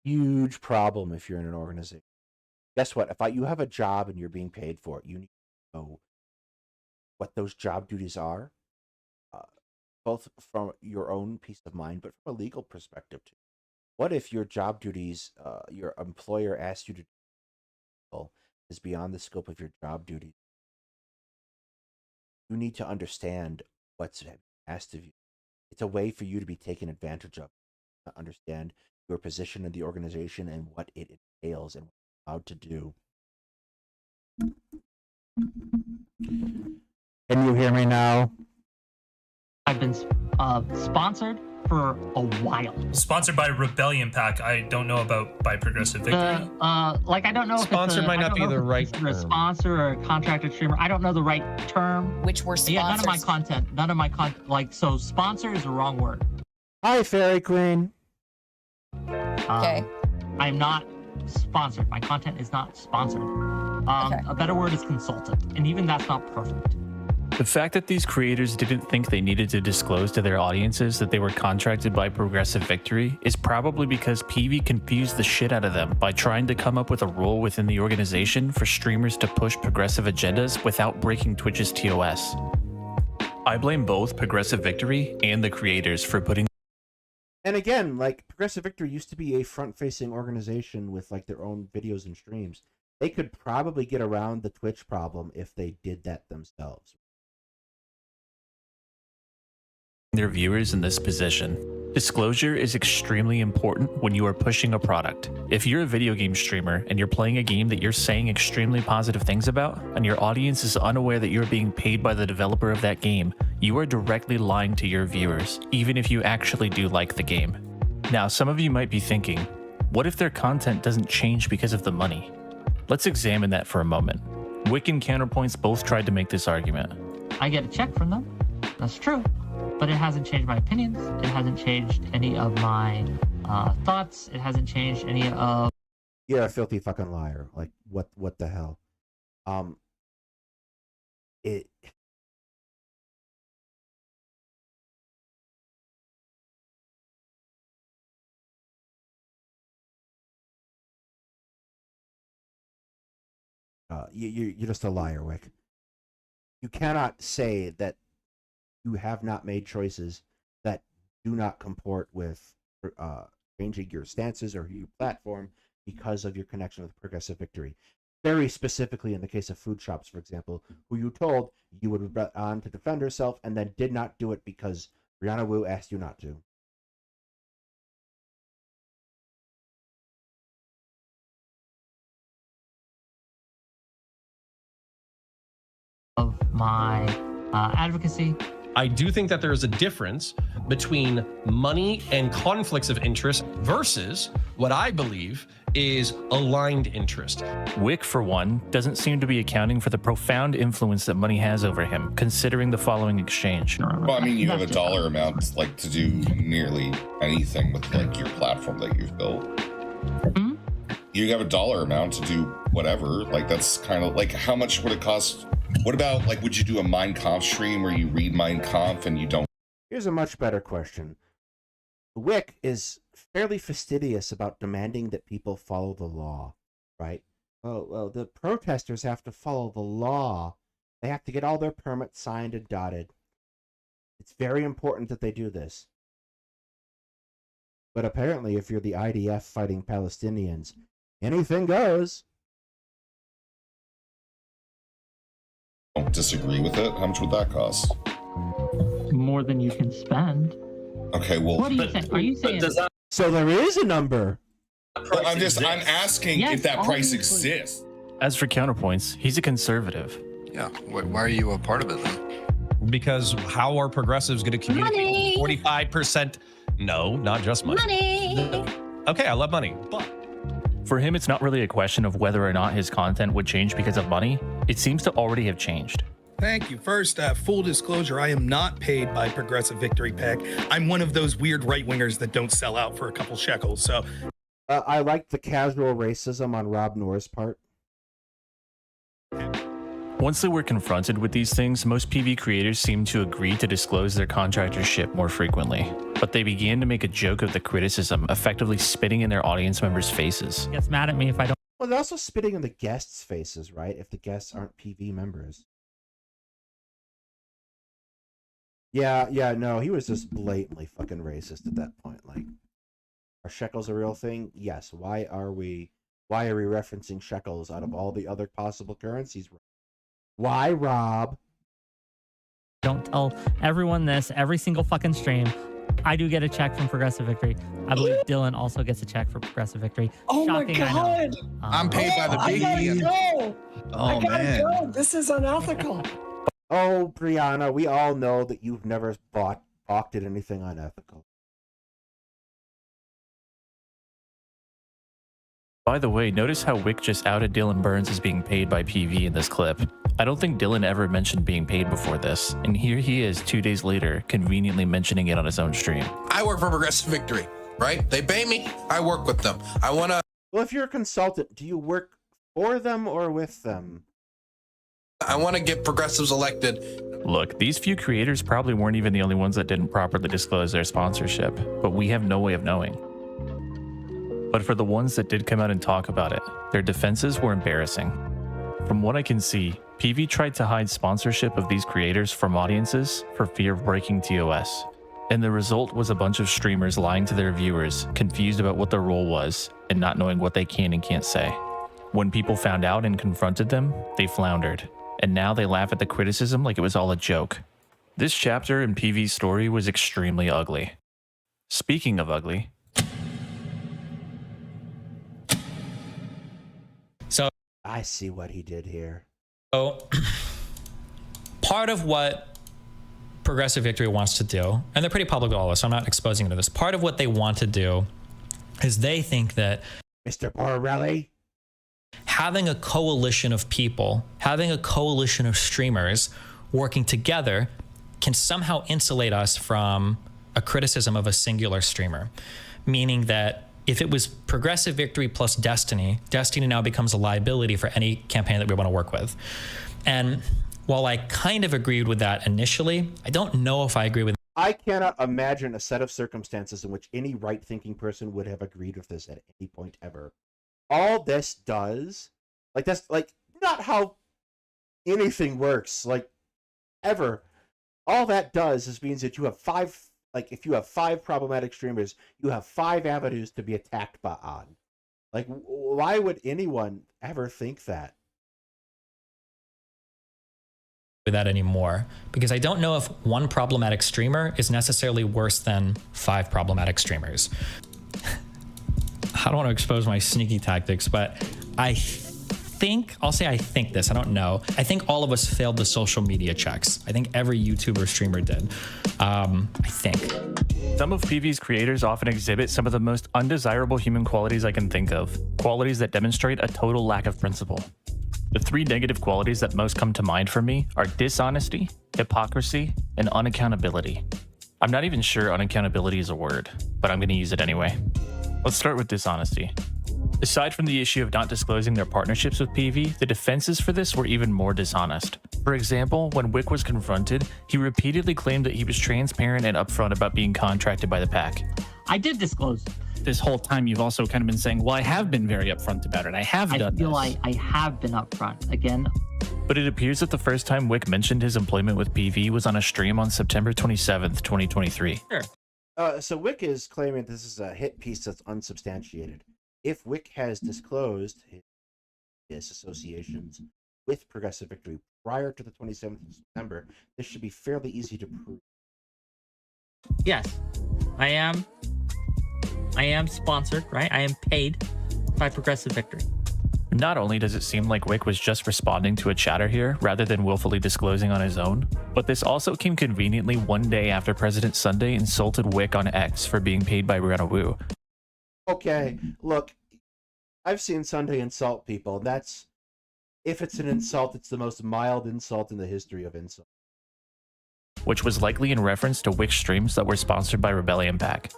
Huge problem if you're in an organization. Guess what? If you have a job and you're being paid for it, you need to know what those job duties are, both from your own peace of mind, but from a legal perspective too. What if your job duties, your employer asks you to do is beyond the scope of your job duties? You need to understand what's asked of you. It's a way for you to be taken advantage of. Understand your position in the organization and what it entails and what you're allowed to do. Can you hear me now? I've been sponsored for a while. Sponsored by Rebellion Pack. I don't know about by Progressive Victory. I don't know if sponsor might not be the right term. A sponsor or a contracted streamer. I don't know the right term. Which were sponsors. Yeah, none of my content. So sponsor is the wrong word. Hi, Fairy Queen. Okay. I'm not sponsored. My content is not sponsored. Okay. A better word is consultant, and even that's not perfect. The fact that these creators didn't think they needed to disclose to their audiences that they were contracted by Progressive Victory is probably because PV confused the shit out of them by trying to come up with a rule within the organization for streamers to push progressive agendas without breaking Twitch's TOS. I blame both Progressive Victory and the creators for putting. And again, like, Progressive Victory used to be a front-facing organization with like their own videos and streams. They could probably get around the Twitch problem if they did that themselves. their viewers in this position. Disclosure is extremely important when you are pushing a product. If you're a video game streamer and you're playing a game that you're saying extremely positive things about, and your audience is unaware that you're being paid by the developer of that game, you are directly lying to your viewers, even if you actually do like the game. Now, some of you might be thinking, what if their content doesn't change because of the money? Let's examine that for a moment. Wick and Counterpoints both tried to make this argument. I get a check from them. That's true. But it hasn't changed my opinions. It hasn't changed any of my thoughts. It hasn't changed any of... You're a filthy fucking liar. Like, what the hell? It... You're just a liar, Wick. You cannot say that you have not made choices that do not comport with changing your stances or your platform because of your connection with Progressive Victory. Very specifically in the case of food shops, for example, who you told you would bet on to defend herself and then did not do it because Brianna Wu asked you not to. Of my advocacy. I do think that there is a difference between money and conflicts of interest versus what I believe is aligned interest. Wick, for one, doesn't seem to be accounting for the profound influence that money has over him, considering the following exchange. Well, I mean, you have a dollar amount like to do nearly anything with like your platform that you've built. Mm-hmm. You have a dollar amount to do whatever. Like that's kind of like how much would it cost? What about like would you do a Mein Kampf stream where you read Mein Kampf and you don't? Here's a much better question. Wick is fairly fastidious about demanding that people follow the law, right? Well, the protesters have to follow the law. They have to get all their permits signed and dotted. It's very important that they do this. But apparently, if you're the IDF fighting Palestinians, anything goes. Don't disagree with it. How much would that cost? More than you can spend. Okay, well, What are you saying? Are you saying? So there is a number. Well, I'm asking Yes, if that price obviously. exists. As for counterpoints, he's a conservative. Yeah. Why are you a part of it then? Because how are progressives going to communicate 45%? No, not just money. Money. Okay, I love money, but For him, it's not really a question of whether or not his content would change because of money. It seems to already have changed. Thank you. First, full disclosure, I am not paid by Progressive Victory PAC. I'm one of those weird right-wingers that don't sell out for a couple shekels, so... I like the casual racism on Rob Noor's part. Once they were confronted with these things, most PV creators seemed to agree to disclose their contractorship more frequently. But they began to make a joke of the criticism, effectively spitting in their audience members' faces. Gets mad at me if I don't. Well, they're also spitting in the guests' faces, right? If the guests aren't PV members. Yeah, no, he was just blatantly fucking racist at that point. Like, are shekels a real thing? Yes. Why are we referencing shekels out of all the other possible currencies? Why, Rob? Don't tell everyone this every single fucking stream. I do get a check from Progressive Victory. I believe Dylan also gets a check for Progressive Victory. Oh Shocking, my I know. god! I'm paid by the I gotta big. go. Oh I gotta man. go. This is unethical. Oh, Brianna, we all know that you've never balked at anything unethical. By the way, notice how Wick just outed Dylan Burns as being paid by PV in this clip. I don't think Dylan ever mentioned being paid before this, and here he is 2 days later, conveniently mentioning it on his own stream. I work for Progressive Victory, right? They pay me. I work with them. I want to. Well, if you're a consultant, do you work for them or with them? I want to get progressives elected. Look, these few creators probably weren't even the only ones that didn't properly disclose their sponsorship, but we have no way of knowing. But for the ones that did come out and talk about it, their defenses were embarrassing. From what I can see, PV tried to hide sponsorship of these creators from audiences for fear of breaking TOS. And the result was a bunch of streamers lying to their viewers, confused about what their role was, and not knowing what they can and can't say. When people found out and confronted them, they floundered. And now they laugh at the criticism like it was all a joke. This chapter in PV's story was extremely ugly. Speaking of ugly, So I see what he did here. So part of what Progressive Victory wants to do, and they're pretty public with all this, so I'm not exposing into this. Part of what they want to do is they think that Mr. Borrelli, having a coalition of people, having a coalition of streamers working together can somehow insulate us from a criticism of a singular streamer. Meaning that if it was Progressive Victory plus Destiny, Destiny now becomes a liability for any campaign that we want to work with. And while I kind of agreed with that initially, I don't know if I agree with. I cannot imagine a set of circumstances in which any right-thinking person would have agreed with this at any point ever. All this does, like, that's like not how anything works, like, ever. All that does is means that you have five, like, if you have 5 problematic streamers, you have 5 avenues to be attacked by on. Like, why would anyone ever think that? With that anymore, because I don't know if one problematic streamer is necessarily worse than 5 problematic streamers. I don't want to expose my sneaky tactics, but I think this, I don't know. I think all of us failed the social media checks. I think every YouTuber streamer did. I think. some of PV's creators often exhibit some of the most undesirable human qualities I can think of, qualities that demonstrate a total lack of principle. The 3 negative qualities that most come to mind for me are dishonesty, hypocrisy, and unaccountability. I'm not even sure unaccountability is a word, but I'm going to use it anyway. Let's start with dishonesty. Aside from the issue of not disclosing their partnerships with PV, the defenses for this were even more dishonest. For example, when Wick was confronted, he repeatedly claimed that he was transparent and upfront about being contracted by the pack. I did disclose. This whole time you've also kind of been saying, well, I have been very upfront about it. I feel like I have been upfront again. But it appears that the first time Wick mentioned his employment with PV was on a stream on September 27th, 2023. Sure. So Wick is claiming this is a hit piece that's unsubstantiated. If Wick has disclosed his associations with Progressive Victory prior to the 27th of September, this should be fairly easy to prove. Yes, I am sponsored, right? I am paid by Progressive Victory. Not only does it seem like Wick was just responding to a chatter here rather than willfully disclosing on his own, but this also came conveniently one day after President Sunday insulted Wick on X for being paid by Brianna Wu. Okay, look, I've seen Sunday insult people. That's, if it's an insult, it's the most mild insult in the history of insult. Which was likely in reference to Wick's streams that were sponsored by Rebellion Pack.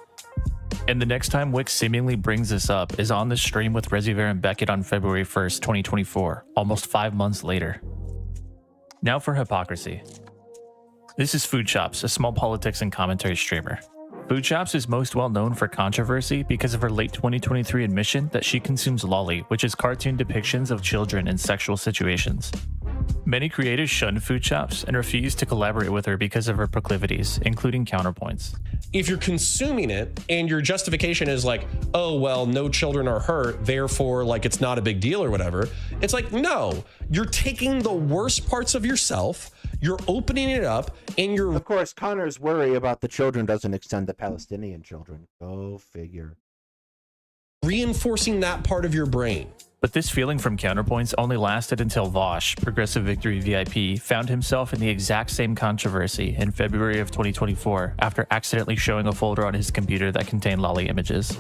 And the next time Wick seemingly brings this up is on the stream with Resiver and Beckett on February 1st, 2024, almost 5 months later. Now for hypocrisy. This is Food Chops, a small politics and commentary streamer. Food Chops is most well known for controversy because of her late 2023 admission that she consumes lolly, which is cartoon depictions of children in sexual situations. Many creators shun Food Chops and refuse to collaborate with her because of her proclivities, including counterpoints. If you're consuming it and your justification is like, oh, well, no children are hurt, therefore, like, it's not a big deal or whatever, it's like, no, you're taking the worst parts of yourself, you're opening it up, and you're... Of course, Connor's worry about the children doesn't extend to Palestinian children. Go figure. Reinforcing that part of your brain. But this feeling from counterpoints only lasted until Vosh, Progressive Victory VIP, found himself in the exact same controversy in February of 2024 after accidentally showing a folder on his computer that contained lolly images.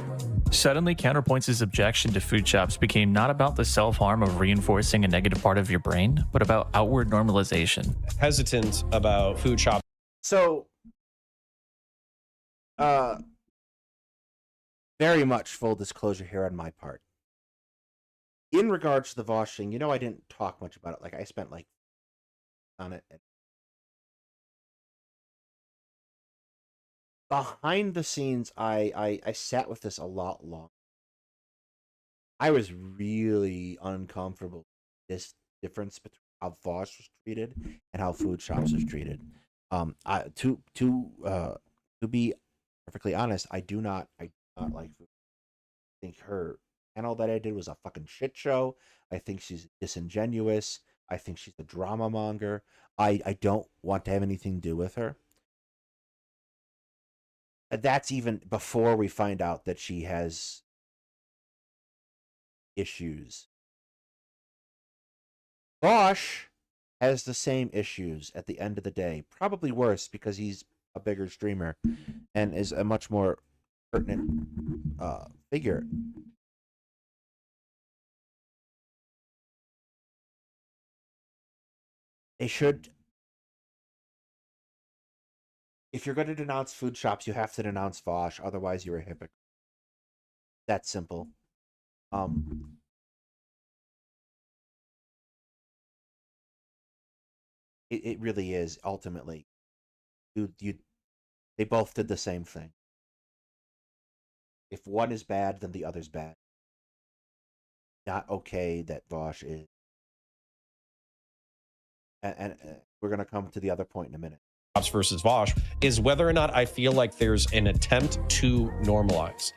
Suddenly, Counterpoints' objection to Food Chops became not about the self-harm of reinforcing a negative part of your brain, but about outward normalization. Hesitant about Food Chops. So, very much full disclosure here on my part. In regards to the Vosh thing, I didn't talk much about it. Like, I spent on it. Behind the scenes, I sat with this a lot longer. I was really uncomfortable with this difference between how Vosh was treated and how Food Chops was treated. To be perfectly honest, I do not like Food. I think her panel that I did was a fucking shit show. I think she's disingenuous. I think she's a drama monger. I don't want to have anything to do with her. That's even before we find out that she has issues. Vosh has the same issues at the end of the day. Probably worse because he's a bigger streamer and is a much more pertinent figure. They should... If you're going to denounce food shops, you have to denounce Vosh. Otherwise, you're a hypocrite. That's simple. It really is, ultimately. They both did the same thing. If one is bad, then the other's bad. Not okay that Vosh is. And we're going to come to the other point in a minute. Versus Vosh is whether or not I feel like there's an attempt to normalize.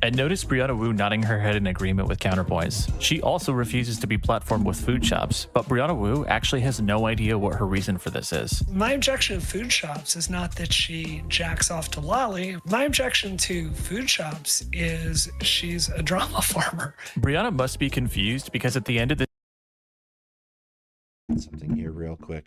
And notice Brianna Wu nodding her head in agreement with counterpoints. She also refuses to be platformed with food shops, but Brianna Wu actually has no idea what her reason for this is. My objection to food shops is not that she jacks off to Lolly. My objection to food shops is she's a drama farmer. Brianna must be confused because at the end of the... Something here real quick.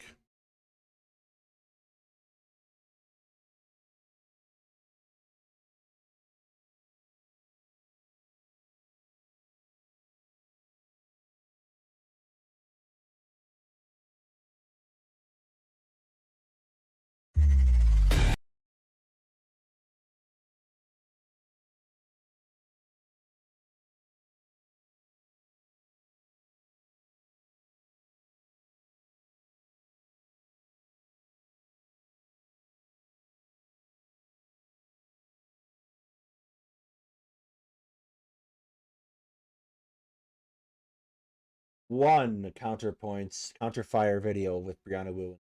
One counterfire video with Brianna Wu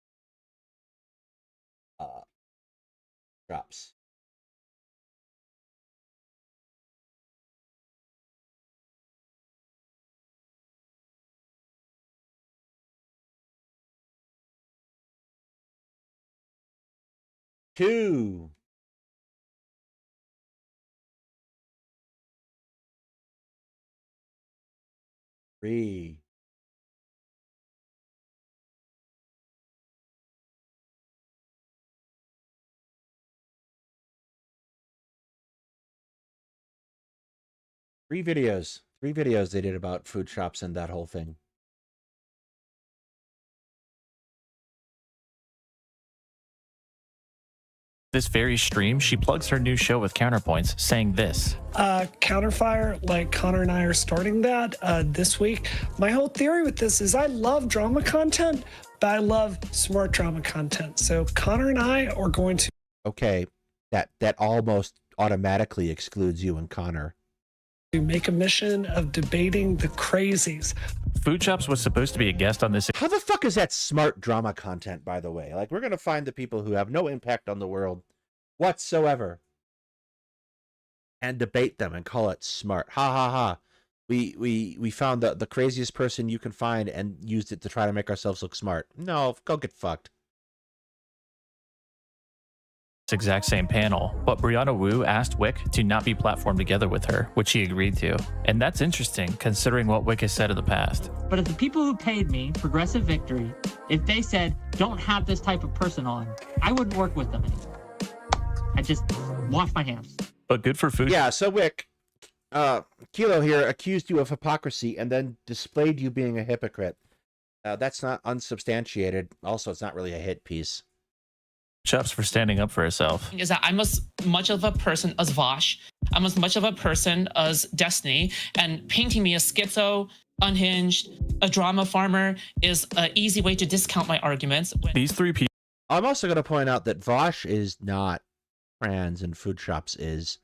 drops. Two. Three. Three videos they did about food shops and that whole thing. This very stream, she plugs her new show with counterpoints, saying this. Counterfire, like Connor and I are starting that this week. My whole theory with this is I love drama content, but I love smart drama content. So Connor and I are going to... Okay, that almost automatically excludes you and Connor. To make a mission of debating the crazies. Food Shops was supposed to be a guest on this. How the fuck is that smart drama content, by the way? Like, we're going to find the people who have no impact on the world whatsoever and debate them and call it smart. Ha ha ha. We found the craziest person you can find and used it to try to make ourselves look smart. No, go get fucked. Exact same panel, but Brianna Wu asked Wick to not be platformed together with her, which he agreed to. And that's interesting, considering what Wick has said in the past. But if the people who paid me, Progressive Victory, if they said, don't have this type of person on, I wouldn't work with them anymore. I just wash my hands. But good for food. Yeah, so Wick, Kilo here accused you of hypocrisy and then displayed you being a hypocrite. That's not unsubstantiated. Also, it's not really a hit piece. Chops for standing up for herself. Is that I'm as much of a person as Vosh. I'm as much of a person as Destiny, and painting me as schizo, unhinged, a drama farmer is an easy way to discount my arguments. These three people. I'm also going to point out that Vosh is not trans and Food Shops is.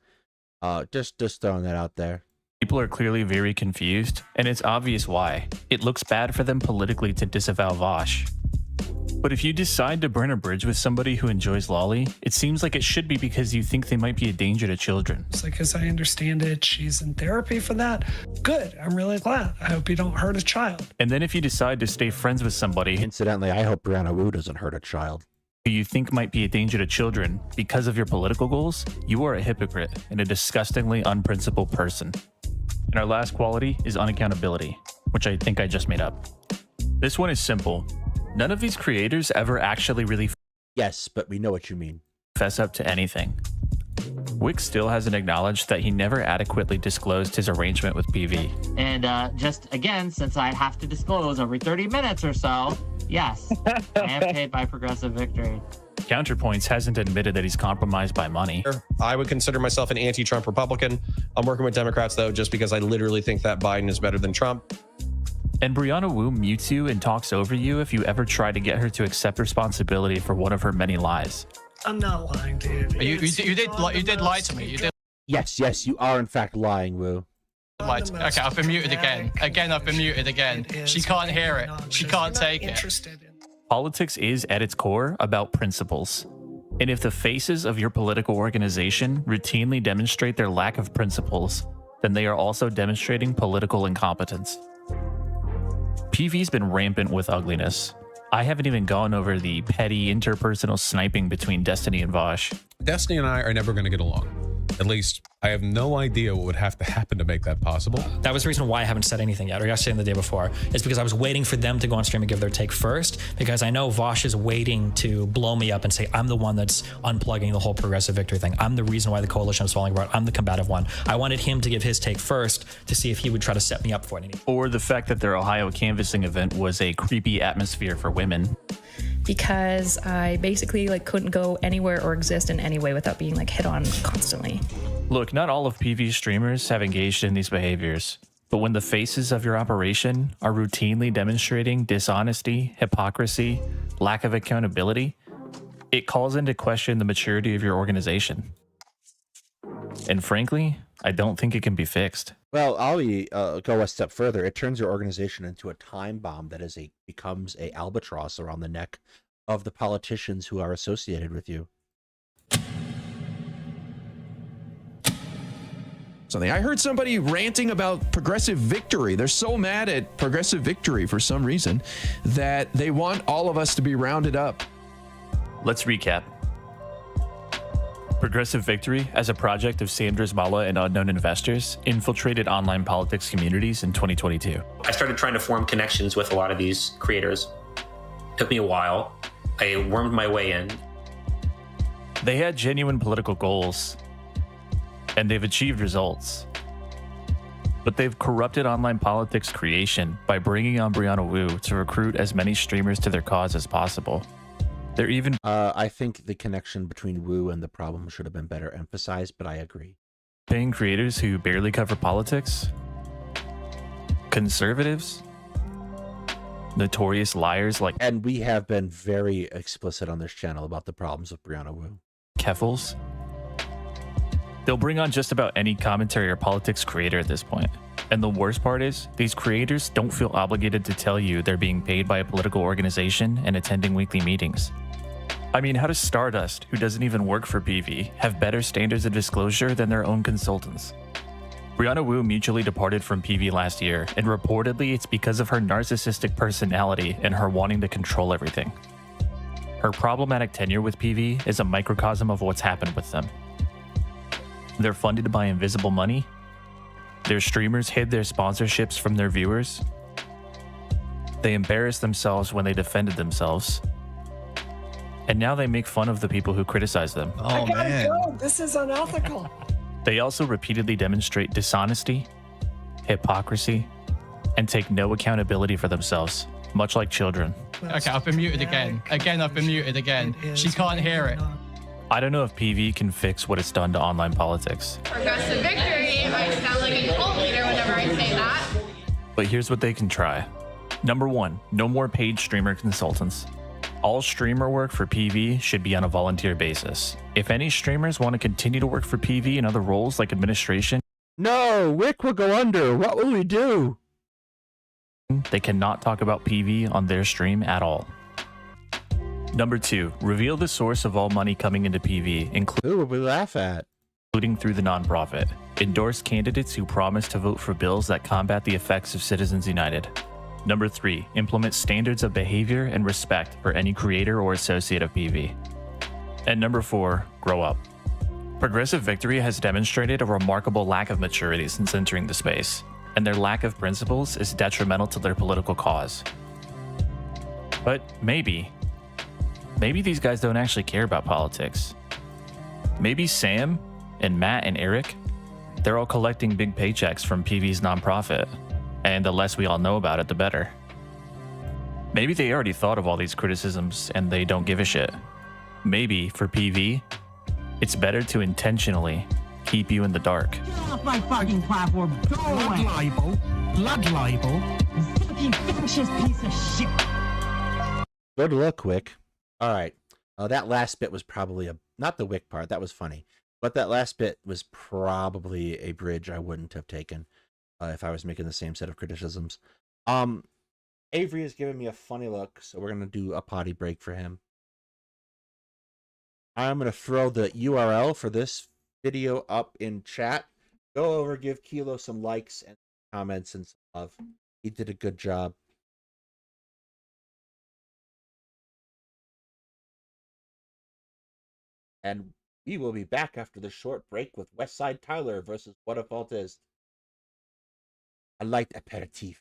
Just throwing that out there. People are clearly very confused, and it's obvious why. It looks bad for them politically to disavow Vosh. But if you decide to burn a bridge with somebody who enjoys lolly, it seems like it should be because you think they might be a danger to children. It's like, as I understand it, she's in therapy for that. Good. I'm really glad. I hope you don't hurt a child. And then if you decide to stay friends with somebody, incidentally, I hope Brianna Wu doesn't hurt a child, who you think might be a danger to children because of your political goals, you are a hypocrite and a disgustingly unprincipled person. And our last quality is unaccountability, which I think I just made up. This one is simple. None of these creators ever actually really yes, but we know what you mean. Fess up to anything. Wick still hasn't acknowledged that he never adequately disclosed his arrangement with PV. And just again, since I have to disclose every 30 minutes or so, yes, I am paid by Progressive Victory. Counterpoints hasn't admitted that he's compromised by money. I would consider myself an anti-Trump Republican. I'm working with Democrats, though, just because I literally think that Biden is better than Trump. And Brianna Wu mutes you and talks over you if you ever try to get her to accept responsibility for one of her many lies. I'm not lying, dude. You did lie to me. You did. Yes, you are in fact lying, Wu. Lied to me. Okay, I've been muted again. I've been muted again. She can't hear it. She can't take it. Politics is, at its core, about principles. And if the faces of your political organization routinely demonstrate their lack of principles, then they are also demonstrating political incompetence. PV's been rampant with ugliness. I haven't even gone over the petty interpersonal sniping between Destiny and Vosh. Destiny and I are never going to get along. At least, I have no idea what would have to happen to make that possible. That was the reason why I haven't said anything yet, or yesterday and the day before, is because I was waiting for them to go on stream and give their take first, because I know Vosh is waiting to blow me up and say, I'm the one that's unplugging the whole Progressive Victory thing. I'm the reason why the coalition is falling apart. I'm the combative one. I wanted him to give his take first to see if he would try to set me up for it. Or the fact that their Ohio canvassing event was a creepy atmosphere for women. Because I basically couldn't go anywhere or exist in any way without being hit on constantly. Look, not all of PV's streamers have engaged in these behaviors, but when the faces of your operation are routinely demonstrating dishonesty, hypocrisy, lack of accountability, it calls into question the maturity of your organization. And frankly, I don't think it can be fixed. Well, I'll go a step further. It turns your organization into a time bomb that becomes a albatross around the neck of the politicians who are associated with you. Something. I heard somebody ranting about Progressive Victory. They're so mad at Progressive Victory for some reason that they want all of us to be rounded up. Let's recap. Progressive Victory, as a project of Sandra's Mala and unknown investors, infiltrated online politics communities in 2022. I started trying to form connections with a lot of these creators. Took me a while. I wormed my way in. They had genuine political goals, and they've achieved results. But they've corrupted online politics creation by bringing on Brianna Wu to recruit as many streamers to their cause as possible. They're even... I think the connection between Wu and the problem should have been better emphasized, but I agree. Paying creators who barely cover politics, conservatives, notorious liars like... And we have been very explicit on this channel about the problems of Brianna Wu. Keffels. They'll bring on just about any commentary or politics creator at this point. And the worst part is, these creators don't feel obligated to tell you they're being paid by a political organization and attending weekly meetings. I mean, how does Stardust, who doesn't even work for PV, have better standards of disclosure than their own consultants? Brianna Wu mutually departed from PV last year, and reportedly it's because of her narcissistic personality and her wanting to control everything. Her problematic tenure with PV is a microcosm of what's happened with them. They're funded by invisible money. Their streamers hid their sponsorships from their viewers. They embarrassed themselves when they defended themselves. And now they make fun of the people who criticize them. I gotta go. This is unethical. They also repeatedly demonstrate dishonesty, hypocrisy, and take no accountability for themselves, much like children. Okay, I've been muted again. I've been muted again. She can't hear it. I don't know if PV can fix what it's done to online politics. Progressive Victory might sound like a cult leader whenever I say that. But here's what they can try. Number 1, no more paid streamer consultants. All streamer work for PV should be on a volunteer basis. If any streamers want to continue to work for PV in other roles like administration, no, Wick will go under. What will we do? They cannot talk about PV on their stream at all. Number 2, reveal the source of all money coming into PV, Who would we laugh at? including through the nonprofit. Endorse candidates who promise to vote for bills that combat the effects of Citizens United. Number 3, implement standards of behavior and respect for any creator or associate of PV. And number 4, grow up. Progressive Victory has demonstrated a remarkable lack of maturity since entering the space, and their lack of principles is detrimental to their political cause. But maybe these guys don't actually care about politics. Maybe Sam and Matt and Eric, they're all collecting big paychecks from PV's nonprofit, and the less we all know about it, the better. Maybe they already thought of all these criticisms and they don't give a shit. Maybe for PV, it's better to intentionally keep you in the dark. Get off my fucking platform. Go away. Blood libel. Fucking fascist piece of shit. Good luck, Wick. All right. That last bit was probably not the Wick part. That was funny. But that last bit was probably a bridge I wouldn't have taken if I was making the same set of criticisms. Avery has given me a funny look, so we're going to do a potty break for him. I'm going to throw the URL for this video up in chat. Go over, give Kilo some likes and comments and some love. He did a good job. And we will be back after the short break with Westsidetyler versus Whatifalthist. A light aperitif.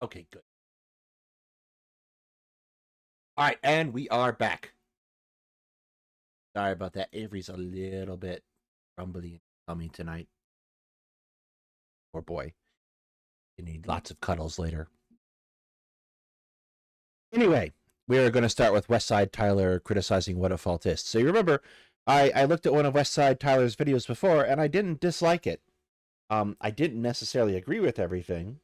Okay, good. All right, and we are back. Sorry about that. Avery's a little bit rumbly and tummy tonight. Poor boy. You need lots of cuddles later. Anyway, we are going to start with Westsidetyler criticizing Whatifalthist. So you remember, I looked at one of Westsidetyler's videos before, and I didn't dislike it. I didn't necessarily agree with everything.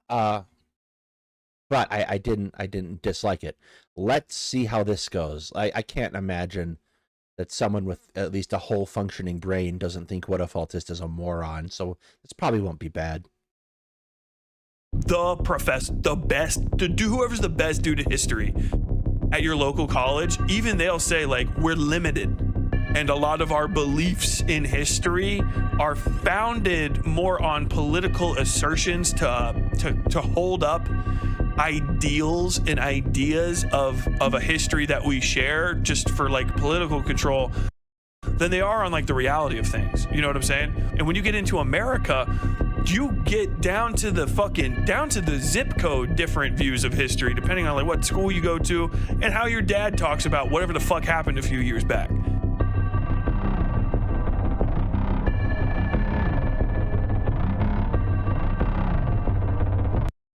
But I didn't dislike it. Let's see how this goes. I can't imagine that someone with at least a whole functioning brain doesn't think Whatifalthist is a moron, so this probably won't be bad. The professor, the best, whoever's the best dude in history at your local college, even they'll say, like, we're limited. And a lot of our beliefs in history are founded more on political assertions to hold up ideals and ideas of a history that we share just for like political control than they are on like the reality of things. You know what I'm saying? And when you get into America, you get down to the zip code different views of history depending on like what school you go to and how your dad talks about whatever the fuck happened a few years back.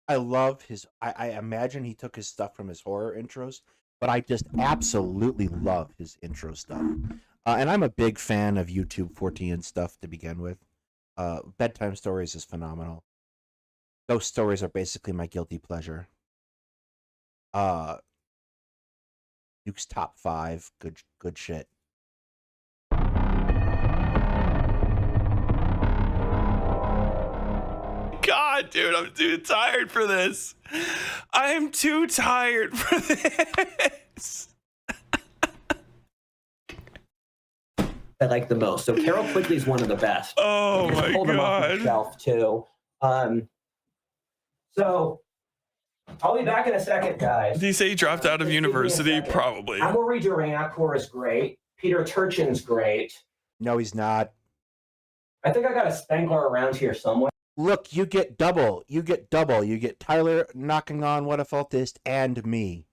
I love his. I imagine he took his stuff from his horror intros, but I just absolutely love his intro stuff. And I'm a big fan of YouTube 14 and stuff to begin with. Bedtime Stories is phenomenal. Ghost stories are basically my guilty pleasure. Duke's top 5, good shit. God, dude, I'm too tired for this. I am too tired for this. I like the most. So Carol Quigley is one of the best. Oh my pulled him off the God. shelf too. So I'll be back in a second, guys. Did he say he dropped out of university? Probably. Amory Durancourt is great. Peter Turchin's great. No, he's not. I think I got a Spengler around here somewhere. Look, you get double. You get double. You get Tyler knocking on Whatifalthist and me.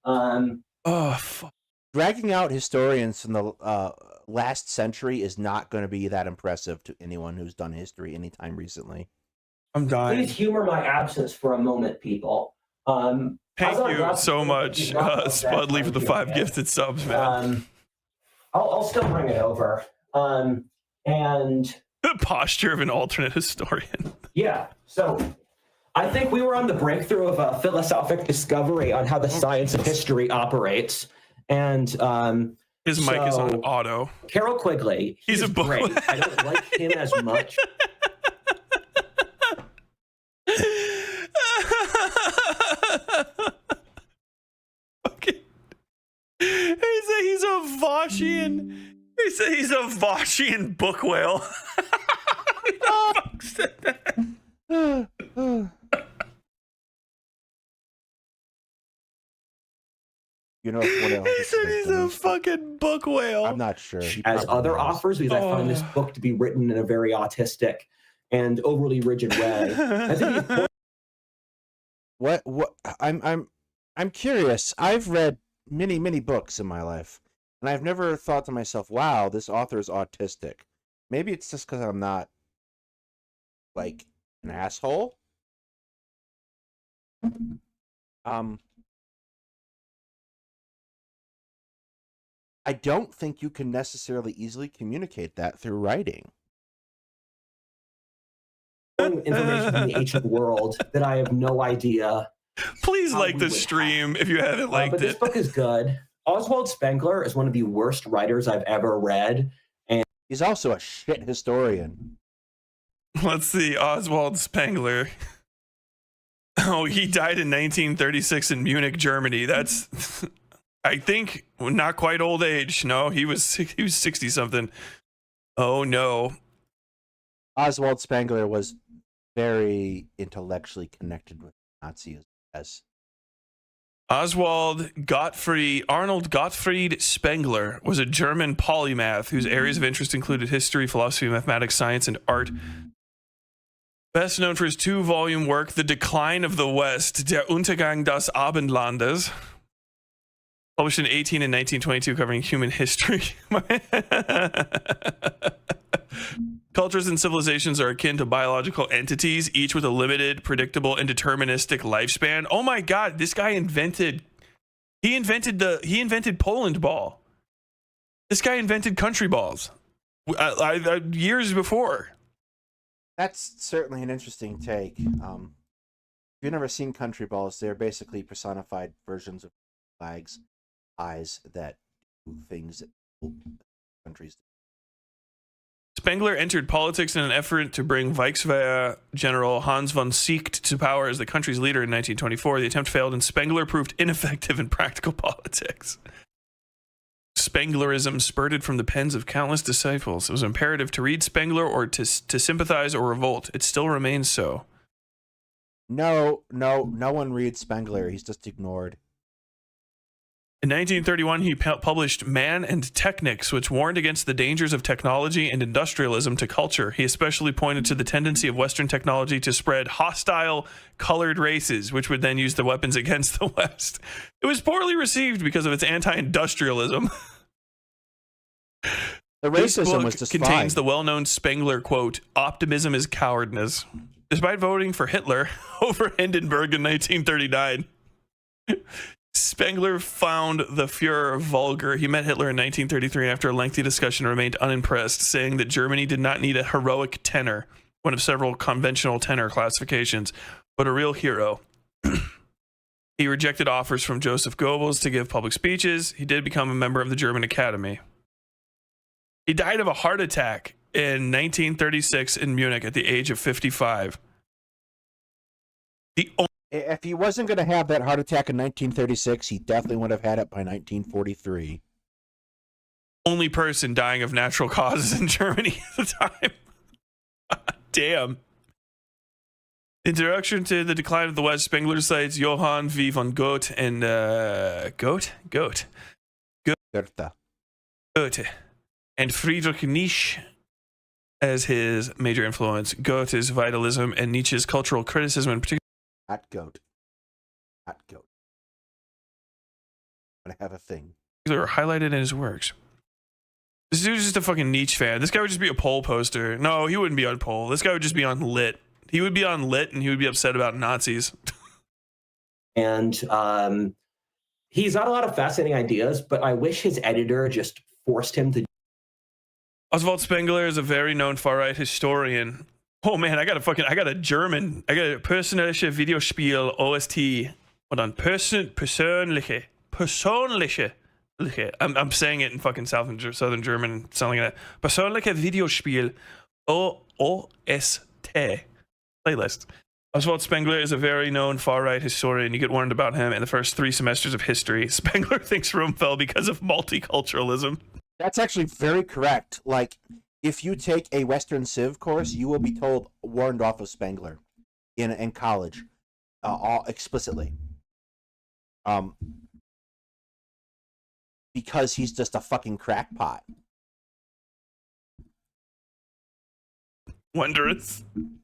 Oh, fuck. Dragging out historians from the last century is not going to be that impressive to anyone who's done history anytime recently. I'm dying. Please humor my absence for a moment, people. Thank you so much, Spudley, for the 5 gifted subs, man. I'll still bring it over. And the posture of an alternate historian. Yeah. So I think we were on the breakthrough of a philosophic discovery on how the science of history operates. And his mic is on auto. Carol Quigley. He's a book. Great. I don't like him as much. Okay. He said he's a Voshian. He said he's a Voshian book whale. Who the fuck said that? You know what else? He said he's a fucking book whale. I'm not sure. As other offers, because I find this book to be written in a very autistic and overly rigid way. I think he's What I'm curious. I've read many books in my life, and I've never thought to myself, wow, this author is autistic. Maybe it's just because I'm not like an asshole. I don't think you can necessarily easily communicate that through writing. information from the ancient world that I have no idea. Please like the stream if you haven't liked but it. this book is good. Oswald Spengler is one of the worst writers I've ever read. And he's also a shit historian. Let's see, Oswald Spengler. Oh, he died in 1936 in Munich, Germany. That's, I think, not quite old age. No, he was 60 something. Oh no. Oswald Spengler was very intellectually connected with Nazis. Arnold Gottfried Spengler was a German polymath whose areas of interest included history, philosophy, mathematics, science, and art. Best known for his 2-volume work, The Decline of the West, Der Untergang des Abendlandes, published in 18 and 1922, covering human history. Cultures and civilizations are akin to biological entities, each with a limited, predictable, and deterministic lifespan. Oh my God, this guy invented Poland ball. This guy invented country balls years before. That's certainly an interesting take. If you've never seen country balls, they're basically personified versions of flags, eyes that do things that countries do. Spengler entered politics in an effort to bring Reichswehr General Hans von Seeckt to power as the country's leader in 1924. The attempt failed, and Spengler proved ineffective in practical politics. Spenglerism spurted from the pens of countless disciples. It was imperative to read Spengler or to sympathize or revolt. It still remains so. No one reads Spengler. He's just ignored. In 1931, he published Man and Technics, which warned against the dangers of technology and industrialism to culture. He especially pointed to the tendency of Western technology to spread hostile colored races, which would then use the weapons against the West. It was poorly received because of its anti-industrialism. The racism was just contains fine. the well-known Spengler quote, "Optimism is cowardice." Despite voting for Hitler over Hindenburg in 1939, Spengler found the Führer vulgar. He met Hitler in 1933 and after a lengthy discussion remained unimpressed, saying that Germany did not need a heroic tenor, one of several conventional tenor classifications, but a real hero. He rejected offers from Joseph Goebbels to give public speeches. He did become a member of the German Academy. He died of a heart attack in 1936 in Munich at the age of 55. If he wasn't going to have that heart attack in 1936, he definitely would have had it by 1943. Only person dying of natural causes in Germany at the time. Damn. Introduction to the Decline of the West, Spengler cites Johann V. von Goethe and Goethe and Friedrich Nietzsche as his major influence. Goethe's vitalism and Nietzsche's cultural criticism in particular. Not goat. But I have a thing. Are highlighted in his works. This dude's just a fucking Nietzsche fan. This guy would just be a poll poster. No, he wouldn't be on poll. This guy would just be on lit. He would be on lit and he would be upset about Nazis. And he's got a lot of fascinating ideas, but I wish his editor just forced him to. Oswald Spengler is a very known far-right historian. Oh man, I got a persönliche Videospiel OST. Hold on, persönliche. I'm saying it in fucking southern German, sounding like that. Persönliche Videospiel OST playlist. Oswald Spengler is a very known far-right historian. You get warned about him in the first 3 semesters of history. Spengler thinks Rome fell because of multiculturalism. That's actually very correct. Like, if you take a Western Civ course, you will be warned off of Spengler in college, all explicitly. Because he's just a fucking crackpot. Wondrous.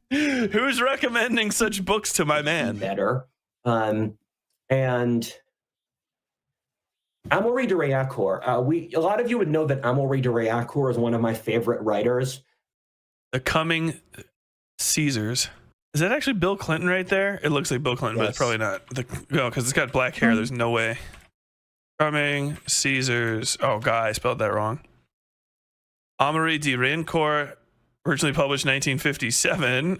Who's recommending such books to my man? Better. And Amaury de Réaucourt. A lot of you would know that Amaury de Réaucourt is one of my favorite writers. The Coming Caesars. Is that actually Bill Clinton right there? It looks like Bill Clinton, but it's probably not. No, because it's got black hair. There's no way. Coming Caesars. Oh, God, I spelled that wrong. Amaury de Réaucourt, originally published 1957.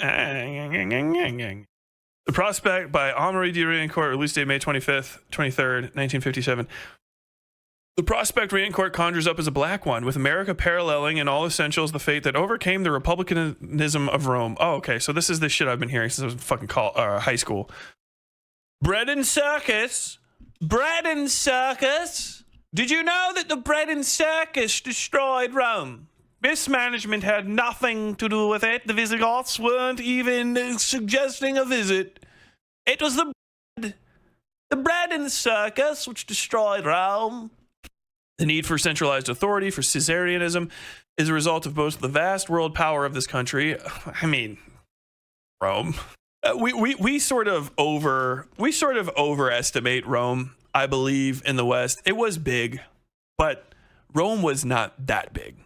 The Prospect by Amaury de Réaucourt, release date May 23rd, 1957. The prospect Réaucourt conjures up as a black one, with America paralleling in all essentials the fate that overcame the republicanism of Rome. Oh, okay, so this is the shit I've been hearing since I was in fucking high school. Bread and circus. Bread and circus. Did you know that the bread and circus destroyed Rome? Mismanagement had nothing to do with it. The Visigoths weren't even suggesting a visit. It was the bread The bread in the circus, which destroyed Rome. The need for centralized authority, for Caesarianism, is a result of both the vast world power of this country. I mean, Rome. We sort of overestimate Rome, I believe, in the West. It was big, but Rome was not that big.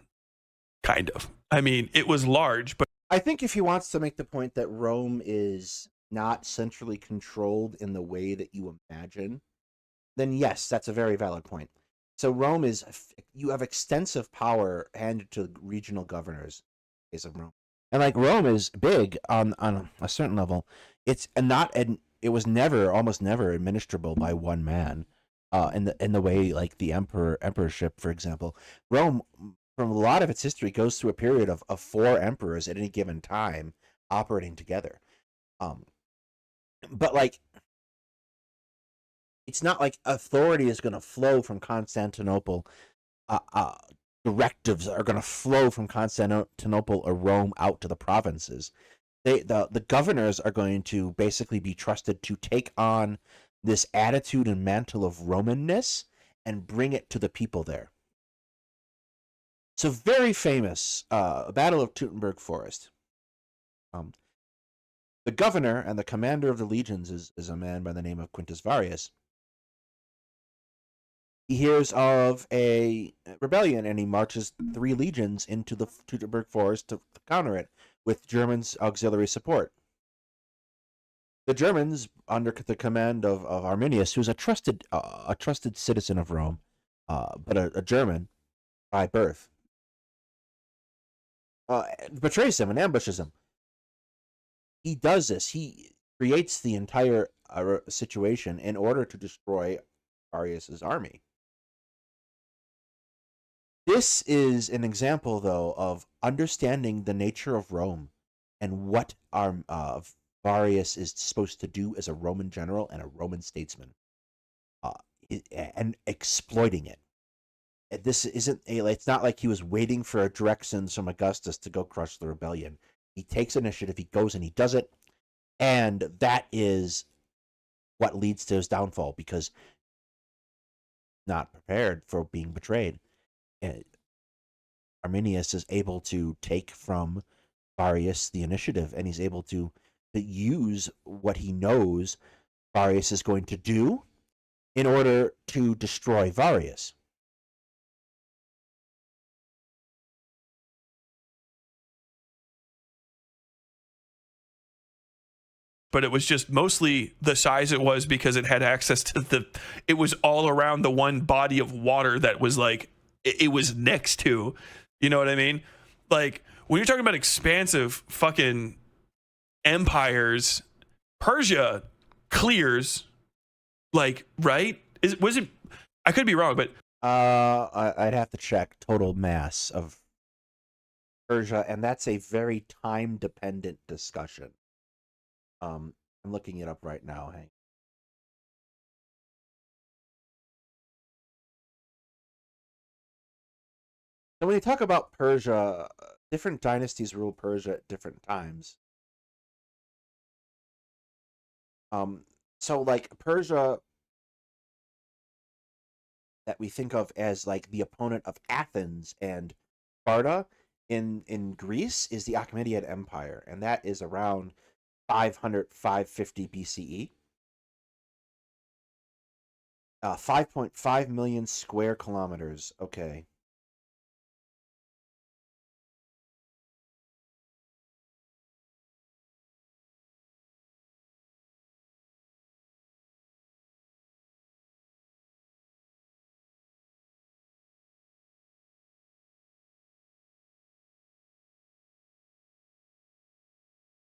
Kind of. I mean, it was large, but I think if he wants to make the point that Rome is not centrally controlled in the way that you imagine, then yes, that's a very valid point. So Rome is, you have extensive power handed to regional governors. Case of Rome, and like Rome is big on a certain level. It's it was almost never administrable by one man. In the way like the emperorship, for example, Rome, from a lot of its history, goes through a period of 4 emperors at any given time operating together. But like, it's not like authority is going to flow from Constantinople. Directives are going to flow from Constantinople or Rome out to the provinces. The governors are going to basically be trusted to take on this attitude and mantle of Romanness and bring it to the people there. So very famous, Battle of Teutoburg Forest. The governor and the commander of the legions is a man by the name of Quintus Varius. He hears of a rebellion and he marches 3 legions into the Teutoburg Forest to counter it with Germans' auxiliary support. The Germans, under the command of Arminius, who's a trusted citizen of Rome, but a German by birth, betrays him and ambushes him. He does this. He creates the entire situation in order to destroy Arius's army. This is an example, though, of understanding the nature of Rome and what Varius is supposed to do as a Roman general and a Roman statesman, and exploiting it. This isn't it's not like he was waiting for a directions from Augustus to go crush the rebellion. He takes initiative, he goes and he does it, and that is what leads to his downfall, because not prepared for being betrayed. Arminius is able to take from Varius the initiative, and he's able to use what he knows Varius is going to do in order to destroy Varius. but it was just mostly the size it was because it had access to it was all around the one body of water that was like, it was next to, you know what I mean? Like, when you're talking about expansive fucking empires, Persia clears, like, right? Was it, I could be wrong, but I'd have to check total mass of Persia, and that's a very time dependent discussion. I'm looking it up right now. Hank. So when you talk about Persia, different dynasties rule Persia at different times. So like Persia that we think of as like the opponent of Athens and Sparta in Greece is the Achaemenid Empire, and that is around 550 BCE. 5.5 million square kilometers. Okay.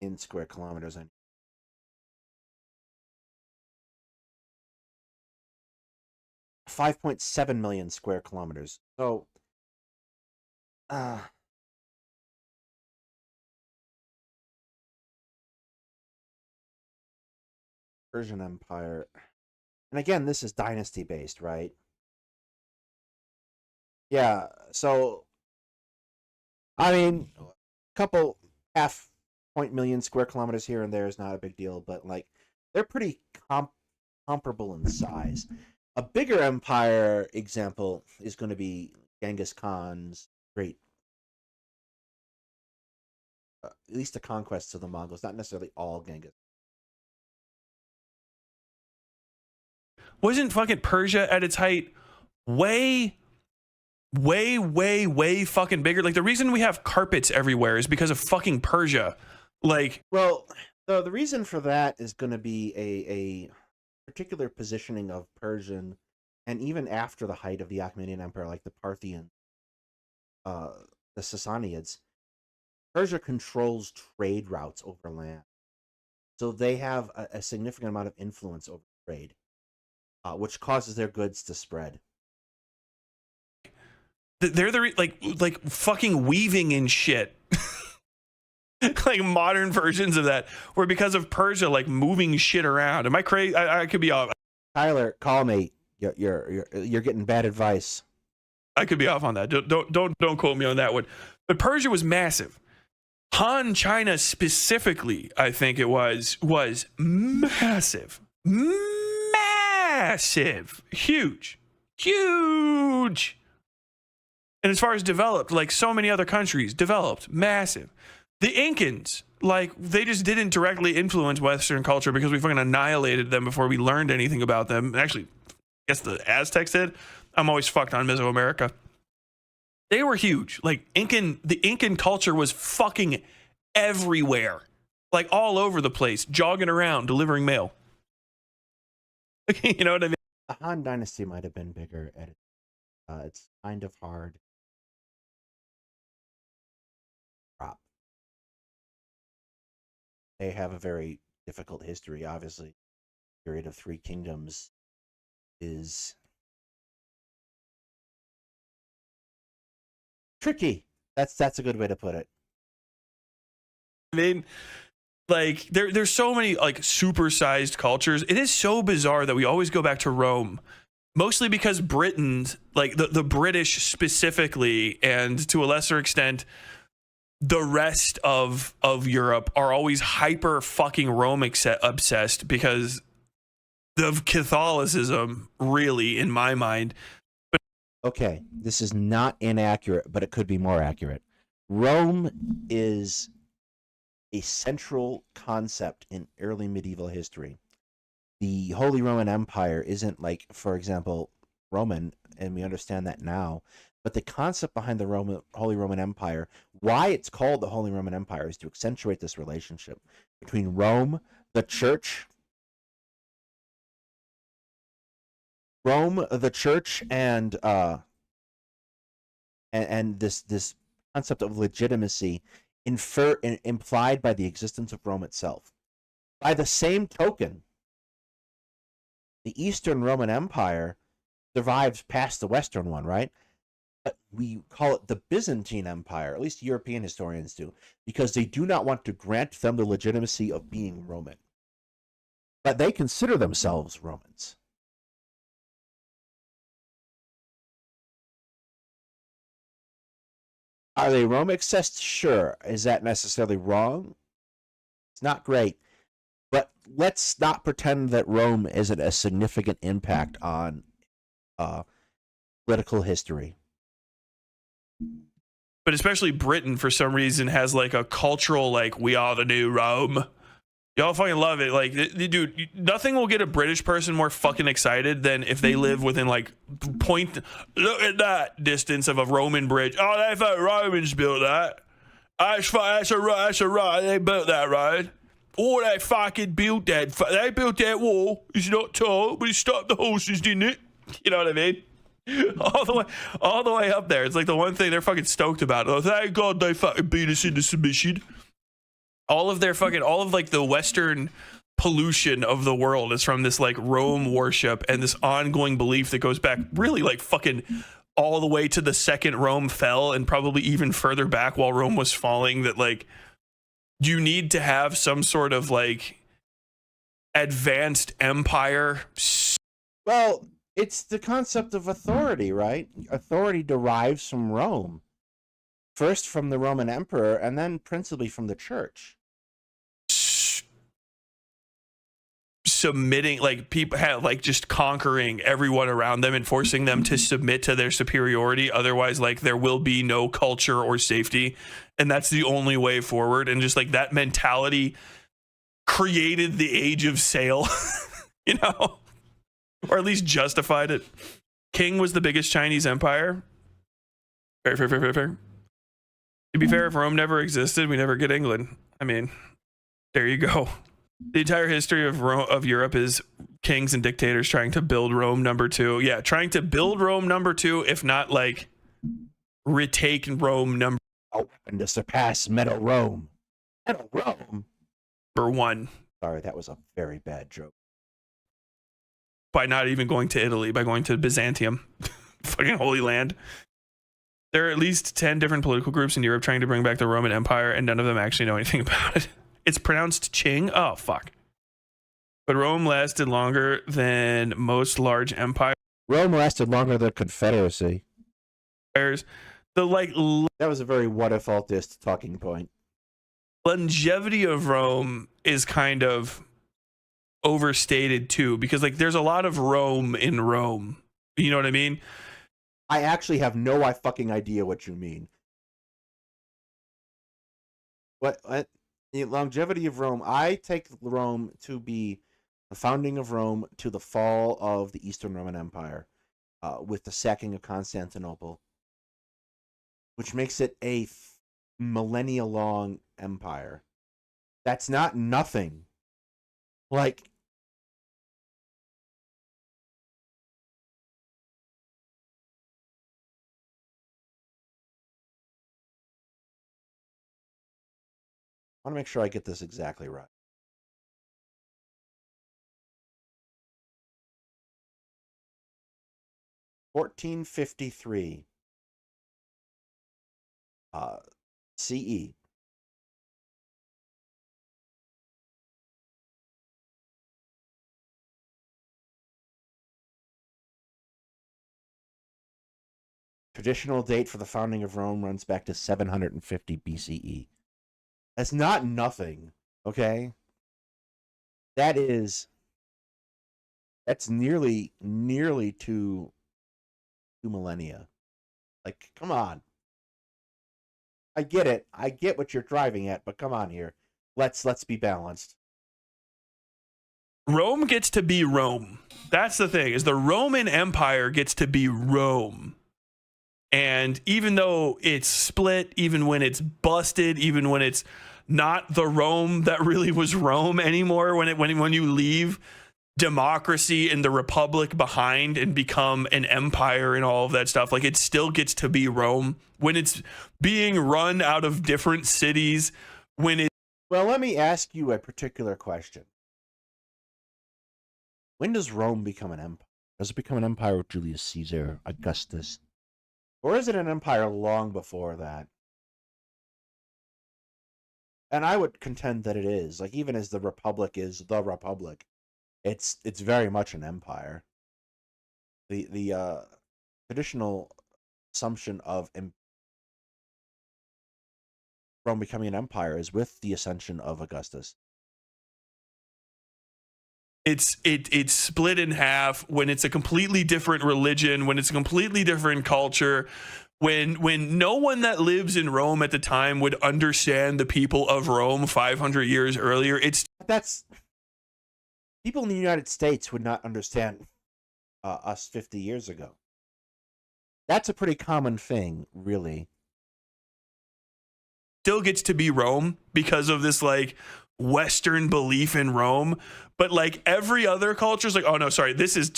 In square kilometers. 5.7 million square kilometers. So, Persian Empire. And again, this is dynasty based, right? Yeah, so, I mean, a couple half point million square kilometers here and there is not a big deal, but like they're pretty comparable in size. A bigger empire example is going to be Genghis Khan's great, at least the conquests of the Mongols, not necessarily all Genghis. Wasn't fucking Persia at its height way fucking bigger? Like, the reason we have carpets everywhere is because of fucking Persia. Like, well, the reason for that is going to be a particular positioning of Persian, and even after the height of the Achaemenid Empire, like the Parthians, the Sassanids, Persia controls trade routes over land. So they have a significant amount of influence over trade, which causes their goods to spread. they're the like fucking weaving and shit. Like modern versions of that, where because of Persia, like moving shit around. Am I crazy? I could be off. Tyler, call me. You're getting bad advice. I could be off on that. Don't quote me on that one. But Persia was massive. Han China specifically, I think it was massive, huge. And as far as developed, like so many other countries, developed, massive. The Incans, like, they just didn't directly influence Western culture because we fucking annihilated them before we learned anything about them. And actually, I guess the Aztecs did. I'm always fucked on Mesoamerica. They were huge. Like, the Incan culture was fucking everywhere. Like, all over the place, jogging around, delivering mail. You know what I mean? The Han Dynasty might have been bigger at it. It's kind of hard. They have a very difficult history, obviously. The period of 3 kingdoms is tricky. That's a good way to put it. I mean, like, there's so many like supersized cultures. It is so bizarre that we always go back to Rome, mostly because Britons, like the British specifically, and to a lesser extent the rest of Europe, are always hyper fucking Rome obsessed because of Catholicism, really, in my mind. But okay, this is not inaccurate, but it could be more accurate. Rome is a central concept in early medieval history. The Holy Roman Empire isn't like, for example, Roman, and we understand that now. But the concept behind the Holy Roman Empire, why it's called the Holy Roman Empire, is to accentuate this relationship between Rome, the Church, and this concept of legitimacy implied by the existence of Rome itself. By the same token, the Eastern Roman Empire survives past the Western one, right? But we call it the Byzantine Empire, at least European historians do, because they do not want to grant them the legitimacy of being Roman. But they consider themselves Romans. Are they Rome obsessed? Sure. Is that necessarily wrong? It's not great. But let's not pretend that Rome isn't a significant impact on political history. But especially Britain, for some reason, has like a cultural, like, we are the new Rome. Y'all fucking love it. Like, dude, nothing will get a British person more fucking excited than if they live within like look at that distance of a Roman bridge. Oh, they thought Romans built that. That's right. They built that road. Oh, they fucking built that. They built that wall. It's not tall, but it stopped the horses, didn't it? You know what I mean? All the way up there. It's like the one thing they're fucking stoked about. Oh, thank God they fucking beat us into submission. All of like the Western pollution of the world is from this like Rome worship and this ongoing belief that goes back really like fucking all the way to the second Rome fell, and probably even further back while Rome was falling, that like you need to have some sort of like advanced empire. Well, it's the concept of authority, right? Authority derives from Rome. First from the Roman emperor, and then principally from the church. submitting, like people had like just conquering everyone around them and forcing them to submit to their superiority. Otherwise, like there will be no culture or safety, and that's the only way forward. And just like that mentality created the age of sail, you know, or at least justified it. Qing was the biggest Chinese empire. Fair. To be fair, if Rome never existed, we never get England. I mean, there you go. The entire history of Europe is kings and dictators trying to build Rome number 2. Yeah, trying to build Rome number 2, if not like retake Rome number. Oh, and to surpass Metal Rome. Metal Rome. Number 1. Sorry, that was a very bad joke. By not even going to Italy, by going to Byzantium, fucking Holy Land. There are at least 10 different political groups in Europe trying to bring back the Roman Empire, and none of them actually know anything about it. It's pronounced Qing. Oh, fuck. But Rome lasted longer than most large empires. Rome lasted longer than Confederacy. The like that was a very Whatifalthist talking point. Longevity of Rome is kind of overstated too, because like there's a lot of Rome in Rome. You know what I mean? I actually have no fucking idea what you mean. What? The longevity of Rome. I take Rome to be the founding of Rome to the fall of the Eastern Roman Empire, with the sacking of Constantinople, which makes it a millennia-long empire. That's not nothing. Like, I want to make sure I get this exactly right. (1453) CE. Traditional date for the founding of Rome runs back to 750 BCE. That's not nothing, okay? That's nearly 2 millennia. Like, come on. I get it. I get what you're driving at, but come on here. Let's be balanced. Rome gets to be Rome. That's the thing, is the Roman Empire gets to be Rome. And even though it's split, even when it's busted, even when it's not the Rome that really was Rome anymore, when you leave democracy and the republic behind and become an empire and all of that stuff, like it still gets to be Rome when it's being run out of different cities. Well, let me ask you a particular question. When does Rome become an empire? Does it become an empire with Julius Caesar, Augustus? Or is it an empire long before that? And I would contend that it is. Like, even as the Republic is the Republic, it's very much an empire. The traditional assumption of Rome becoming an empire is with the ascension of Augustus. It's split in half when it's a completely different religion, when it's a completely different culture, when no one that lives in Rome at the time would understand the people of Rome 500 years earlier. That's people in the United States would not understand us 50 years ago. That's a pretty common thing, really. Still gets to be Rome because of this like Western belief in Rome, but like every other culture is like, oh no, sorry, this is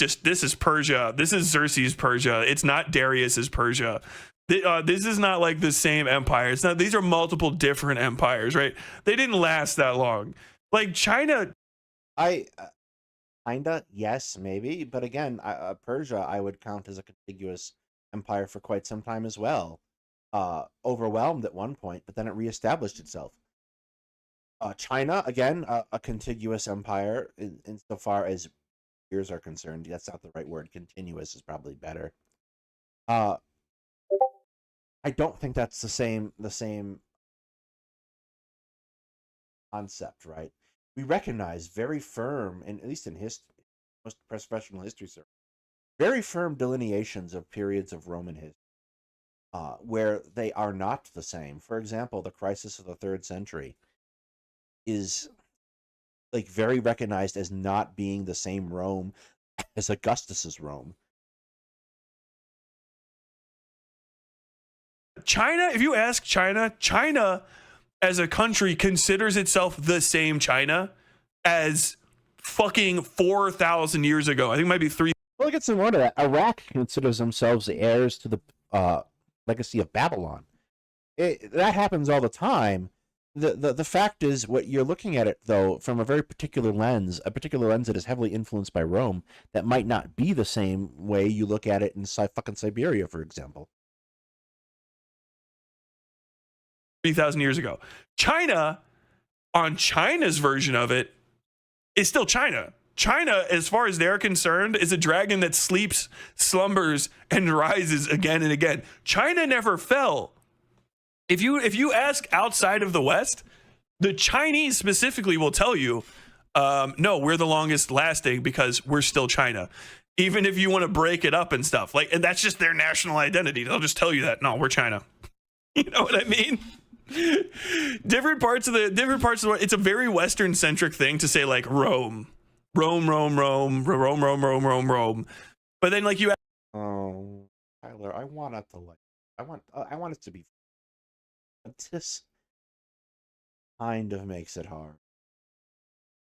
Persia. This is Xerxes' Persia. It's not Darius's Persia. This is not like the same empire. It's not. These are multiple different empires, right? They didn't last that long. Like China, kinda, yes, maybe, but again, Persia I would count as a contiguous empire for quite some time as well. Overwhelmed at one point, but then it reestablished itself. China, again, a contiguous empire insofar as years are concerned. That's not the right word. Continuous is probably better. I don't think that's the same concept, right? we recognize very firm, and at least in history, most professional history circles, very firm delineations of periods of Roman history where they are not the same. For example, the crisis of the 3rd century is like very recognized as not being the same Rome as Augustus's Rome. China, if you ask China, China as a country considers itself the same China as fucking 4,000 years ago. I think it might be 3. Well, it gets more to that. Iraq considers themselves the heirs to the legacy of Babylon. That happens all the time. The fact is, what you're looking at it, though, from a very particular lens, a particular lens that is heavily influenced by Rome, that might not be the same way you look at it in fucking Siberia, for example. 3,000 years ago. China, on China's version of it, is still China. China, as far as they're concerned, is a dragon that sleeps, slumbers, and rises again and again. China never fell. If you ask outside of the West, the Chinese specifically will tell you, no, we're the longest lasting because we're still China. Even if you want to break it up and stuff, like, and that's just their national identity. They'll just tell you that, no, we're China. You know what I mean? different parts of the world. It's a very Western centric thing to say, like, Rome. But then, like, you. Oh, Tyler, I want it to I want it to be. This kind of makes it hard.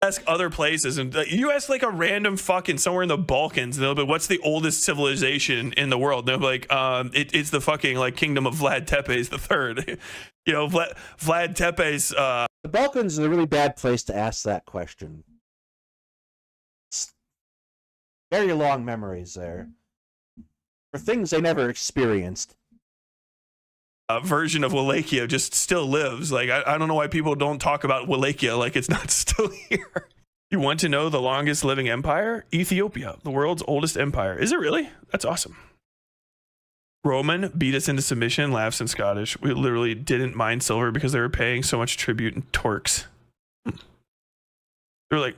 Ask other places, and you ask like a random fucking somewhere in the Balkans, and they'll be, what's the oldest civilization in the world? And they'll be like, it's the fucking like kingdom of Vlad Tepes the Third. You know, Vlad Tepes. The Balkans is a really bad place to ask that question. Very long memories there for things they never experienced. Version of Wallachia just still lives. Like, I don't know why people don't talk about Wallachia like it's not still here. You want to know the longest living empire? Ethiopia, the world's oldest empire. Is it really? That's awesome. Roman beat us into submission, laughs in Scottish. We literally didn't mine silver because they were paying so much tribute in torques. They're like,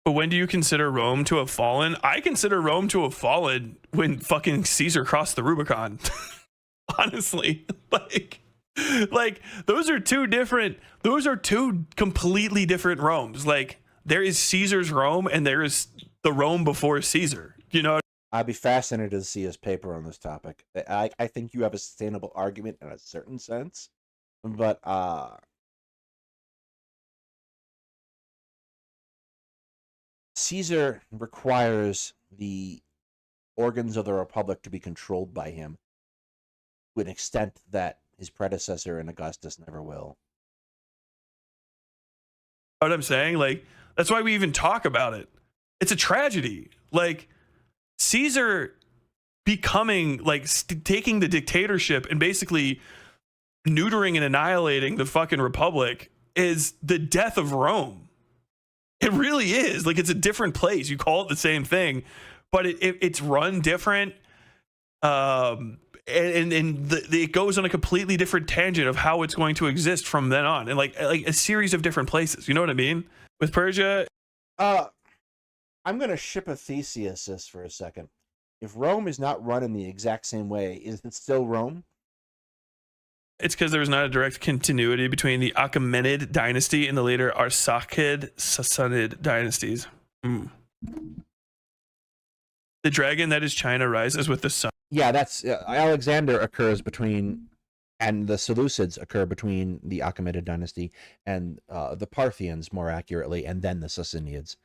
but when do you consider Rome to have fallen? I consider Rome to have fallen when fucking Caesar crossed the Rubicon. Honestly, like those are two completely different Romes. Like, there is Caesar's Rome and there is the Rome before Caesar, you know? I'd be fascinated to see his paper on this topic. I think you have a sustainable argument in a certain sense, but Caesar requires the organs of the Republic to be controlled by him to an extent that his predecessor in Augustus never will. What I'm saying, like, that's why we even talk about it. It's a tragedy. Like, Caesar becoming, like, taking the dictatorship and basically neutering and annihilating the fucking Republic is the death of Rome. It really is. Like, it's a different place. You call it the same thing, but it's run different. And it goes on a completely different tangent of how it's going to exist from then on, and like a series of different places. You know what I mean? With Persia, I'm gonna ship a Theseus this for a second. If Rome is not run in the exact same way, is it still Rome? It's because there was not a direct continuity between the Achaemenid dynasty and the later Arsacid Sassanid dynasties. The dragon that is China rises with the sun. Yeah, that's Alexander occurs between, and the Seleucids occur between the Achaemenid dynasty and the Parthians, more accurately, and then the Sassanids.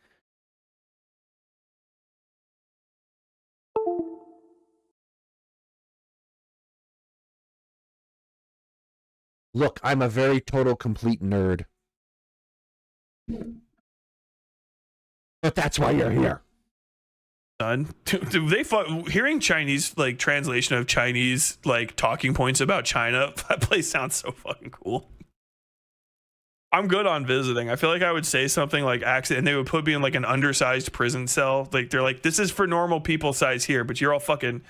Look, I'm a very total, complete nerd. But that's why you're here. Do they hearing Chinese, like, translation of Chinese, like, talking points about China? That place sounds so fucking cool. I'm good on visiting. I feel like I would say something like accident, and they would put me in like an undersized prison cell. Like, they're like, this is for normal people size here, but you're all fucking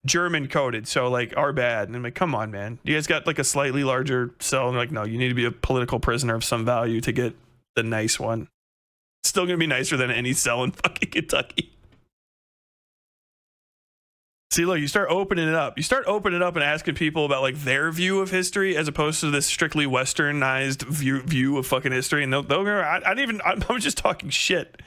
German coded, so like our bad. And I'm like, come on, man. You guys got like a slightly larger cell, and they're like, no, you need to be a political prisoner of some value to get the nice one. Still gonna be nicer than any cell in fucking Kentucky. See, look, you start opening it up. You start opening it up and asking people about like their view of history as opposed to this strictly westernized view of fucking history. And they'll go, I'm just talking shit.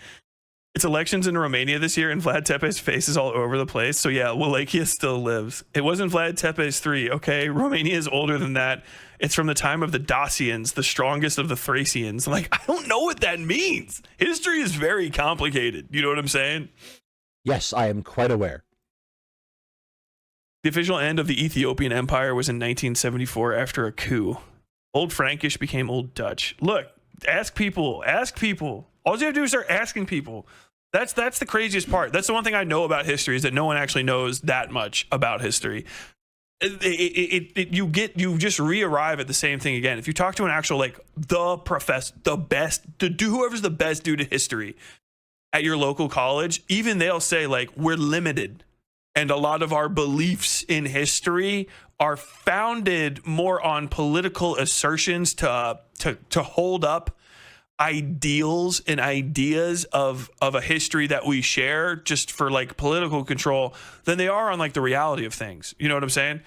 It's elections in Romania this year, and Vlad Tepe's face is all over the place. So yeah, Wallachia still lives. It wasn't Vlad Tepe's 3, okay? Romania is older than that. It's from the time of the Dacians, the strongest of the Thracians. Like, I don't know what that means. History is very complicated. You know what I'm saying? Yes, I am quite aware. The official end of the Ethiopian Empire was in 1974 after a coup. Old Frankish became Old Dutch. Look, ask people. Ask people. All you have to do is start asking people. That's the craziest part. That's the one thing I know about history is that no one actually knows that much about history. You just re-arrive at the same thing again. If you talk to an actual like whoever's the best dude at history at your local college, even they'll say like we're limited. And a lot of our beliefs in history are founded more on political assertions to hold up ideals and ideas of a history that we share just for like political control than they are on like the reality of things. You know what I'm saying?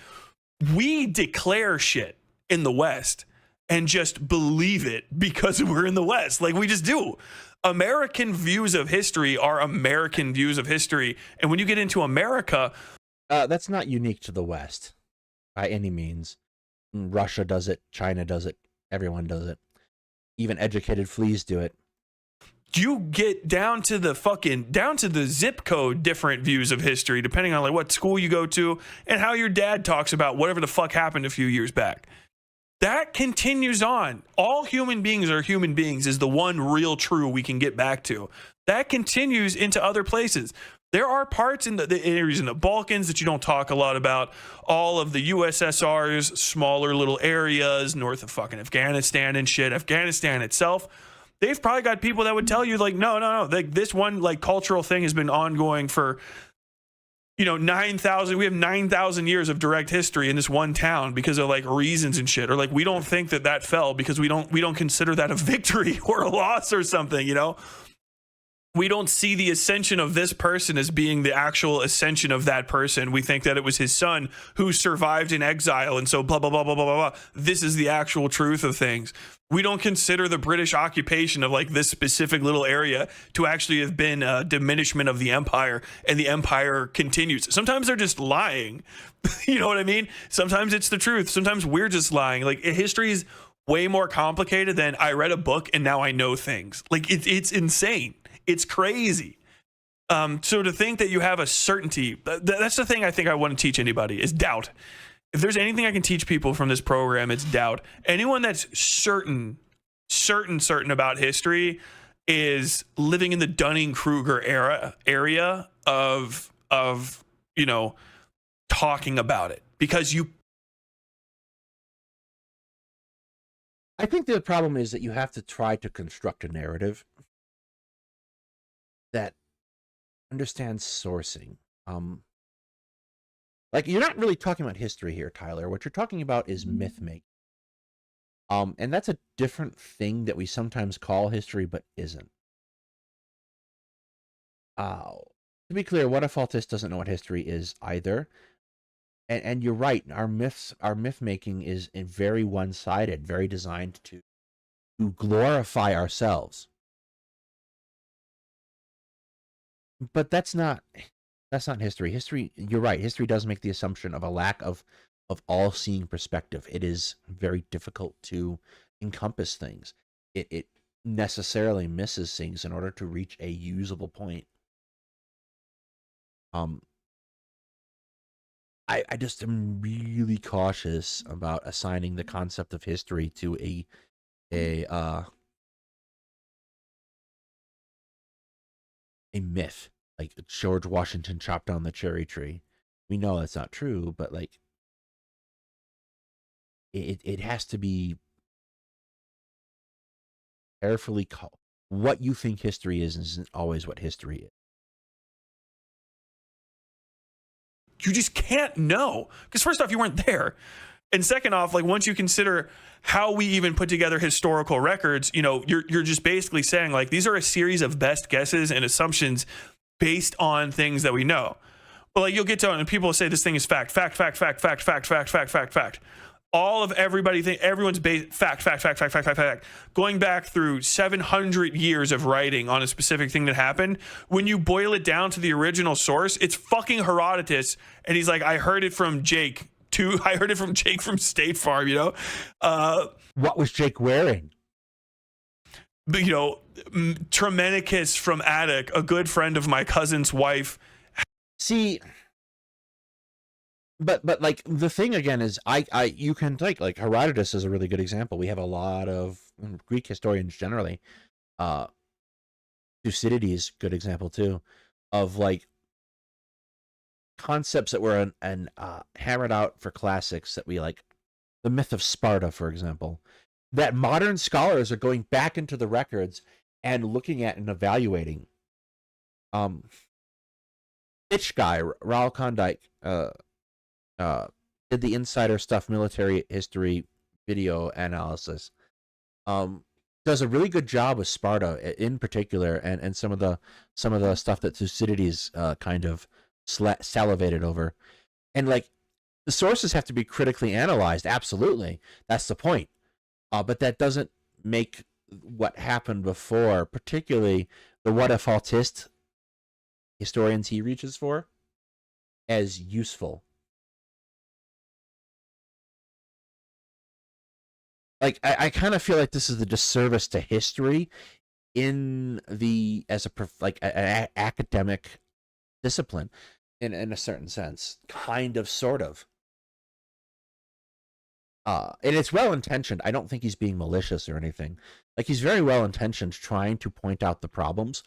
We declare shit in the West and just believe it because we're in the West. Like we just do. American views of history are American views of history. And when you get into America, that's not unique to the West by any means. Russia does it. China does it. Everyone does it. Even educated fleas do it. You get down to the zip code different views of history, depending on like what school you go to and how your dad talks about whatever the fuck happened a few years back. That continues on. All human beings are human beings is the one real true we can get back to. That continues into other places. There are parts in the areas in the Balkans that you don't talk a lot about. All of the USSR's smaller little areas north of fucking Afghanistan and shit. Afghanistan itself, they've probably got people that would tell you like, no. Like this one like cultural thing has been ongoing for 9,000. We have 9,000 years of direct history in this one town because of like reasons and shit. Or like we don't think that fell because we don't consider that a victory or a loss or something. We don't see the ascension of this person as being the actual ascension of that person. We think that it was his son who survived in exile. And so blah, blah, blah, blah, blah, blah, blah. This is the actual truth of things. We don't consider the British occupation of like this specific little area to actually have been a diminishment of the empire, and the empire continues. Sometimes they're just lying. You know what I mean? Sometimes it's the truth. Sometimes we're just lying. Like history is way more complicated than I read a book and now I know things. Like it's insane. It's crazy. So to think that you have a certainty, that's the thing I think I want to teach anybody is doubt. If there's anything I can teach people from this program, it's doubt. Anyone that's certain about history is living in the Dunning-Kruger area of talking about it because I think the problem is that you have to try to construct a narrative that understands sourcing. Like you're not really talking about history here, Tyler. What you're talking about is myth making. And that's a different thing that we sometimes call history, but isn't. To be clear, Whatifalthist doesn't know what history is either. And you're right. Our myth making is very one-sided, very designed to glorify ourselves. But that's not history. History, you're right. History does make the assumption of a lack of all-seeing perspective. It is very difficult to encompass things. It necessarily misses things in order to reach a usable point. I just am really cautious about assigning the concept of history to a myth, like George Washington chopped down the cherry tree. We know that's not true, but like it has to be carefully called. What you think history is isn't always what history is. You just can't know because first off, you weren't there. And second off, like once you consider how we even put together historical records, you know, you're just basically saying like these are a series of best guesses and assumptions based on things that we know. But like you'll get to it and people will say this thing is fact. All of everybody think everyone's fact. Going back through 700 years of writing on a specific thing that happened, when you boil it down to the original source, it's fucking Herodotus, and he's like, I heard it from Jake. I heard it from Jake from State Farm. You know, what was Jake wearing? But, you know, Tremenicus from Attic, a good friend of my cousin's wife. See. But like the thing again is you can take like Herodotus is a really good example. We have a lot of Greek historians generally. Thucydides, good example too, of like concepts that were hammered out for classics that we like, the myth of Sparta, for example, that modern scholars are going back into the records and looking at and evaluating. Pitch guy Raoul Klondike did the Insider Stuff military history video analysis. Does a really good job with Sparta in particular, and some of the stuff that Thucydides kind of salivated over. And like the sources have to be critically analyzed, absolutely, that's the point, but that doesn't make what happened before, particularly the Whatifalthist historians he reaches for, as useful. Like I kind of feel like this is a disservice to history in the an academic discipline in a certain sense, kind of, sort of. And it's well intentioned. I don't think he's being malicious or anything. Like he's very well intentioned, trying to point out the problems.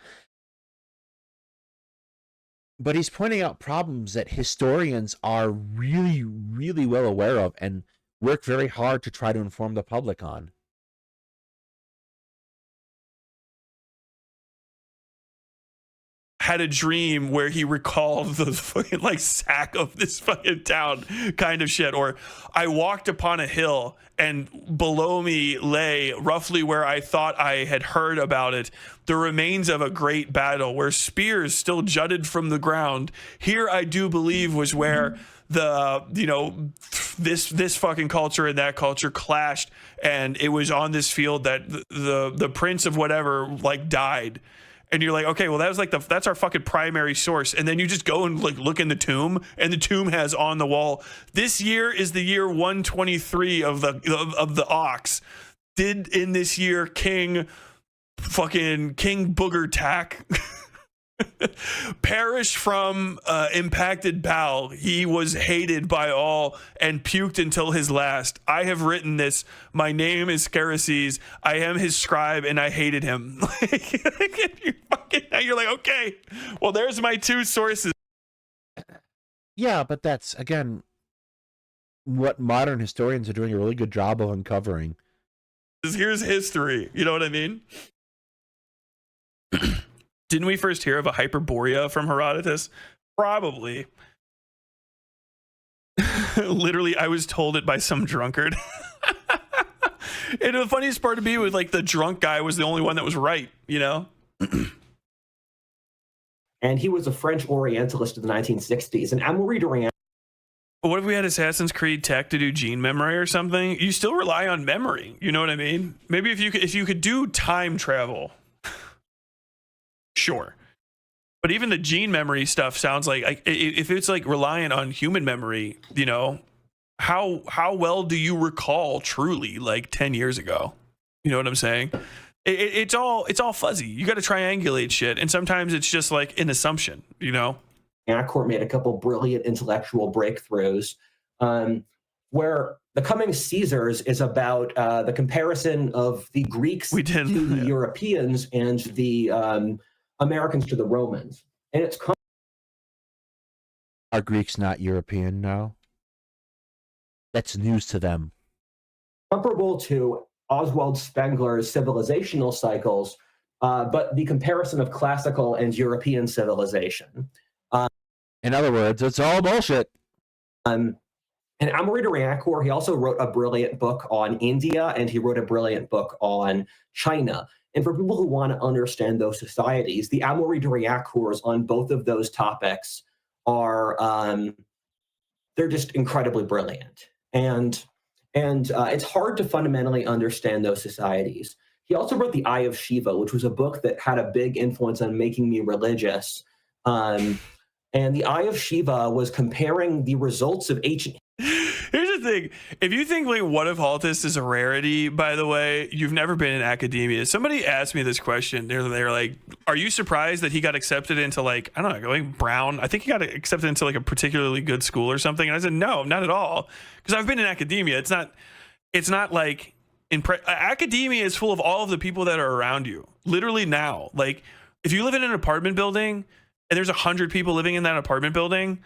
But he's pointing out problems that historians are really, really well aware of and work very hard to try to inform the public on. Had a dream where he recalled the fucking like sack of this fucking town kind of shit. Or I walked upon a hill and below me lay, roughly where I thought I had heard about it, the remains of a great battle where spears still jutted from the ground. Here I do believe was where the, you know, this fucking culture and that culture clashed, and it was on this field that the prince of whatever like died. And you're like, okay, well, that was like that's our fucking primary source. And then you just go and like look in the tomb, and the tomb has on the wall, this year is the year 123 of the ox. Did in this year King Booger Tack perish from impacted bowel. He was hated by all and puked until his last. I have written this. My name is Scaraces. I am his scribe, and I hated him. You're like, okay, well, there's my two sources. Yeah, but that's, again, what modern historians are doing a really good job of uncovering. Here's history. You know what I mean? Didn't we first hear of a Hyperborea from Herodotus? Probably. Literally, I was told it by some drunkard. And the funniest part to me was like the drunk guy was the only one that was right, you know? And he was a French Orientalist in the 1960s. And Amory Durand. What if we had Assassin's Creed tech to do gene memory or something? You still rely on memory. You know what I mean? Maybe if you could do time travel. Sure. But even the gene memory stuff sounds like if it's like reliant on human memory, you know, how well do you recall truly like 10 years ago? You know what I'm saying? It's all fuzzy. You got to triangulate shit. And sometimes it's just like an assumption, you know? Anacourt made a couple brilliant intellectual breakthroughs where The Coming Caesars is about the comparison of the Greeks to the Europeans and the Americans to the Romans. And it's Are Greeks not European now? That's news to them. Comparable to Oswald Spengler's civilizational cycles, but the comparison of classical and European civilization. In other words, it's all bullshit. And And Amaury de Riancourt, he also wrote a brilliant book on India, and he wrote a brilliant book on China. And for people who want to understand those societies, the Amaury de Riancourts on both of those topics are they're just incredibly brilliant. And it's hard to fundamentally understand those societies. He also wrote The Eye of Shiva, which was a book that had a big influence on making me religious. And The Eye of Shiva was comparing the results of ancient. Here's the thing. If you think like Whatifalthist is a rarity, by the way, you've never been in academia. Somebody asked me this question. They're like, are you surprised that he got accepted into like, I don't know, like Brown? I think he got accepted into like a particularly good school or something. And I said, no, not at all. Because I've been in academia. It's not like academia is full of all of the people that are around you. Literally now. Like if you live in an apartment building and there's 100 people living in that apartment building.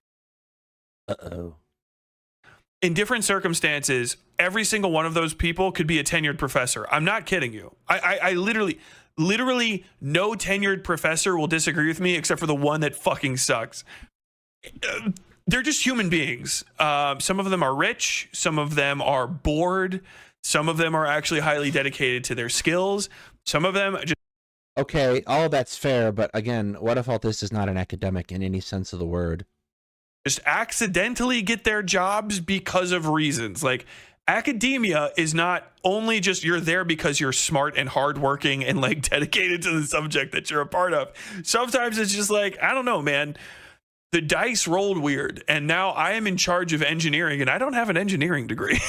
Uh-oh. In different circumstances, every single one of those people could be a tenured professor. I'm not kidding you. I literally no tenured professor will disagree with me except for the one that fucking sucks. They're just human beings. Some of them are rich. Some of them are bored. Some of them are actually highly dedicated to their skills. Some of them just... Okay, all that's fair, but again, Whatifalthist is not an academic in any sense of the word. Just accidentally get their jobs because of reasons. Like academia is not only just you're there because you're smart and hardworking and like dedicated to the subject that you're a part of. Sometimes it's just like, I don't know, man, the dice rolled weird. And now I am in charge of engineering and I don't have an engineering degree.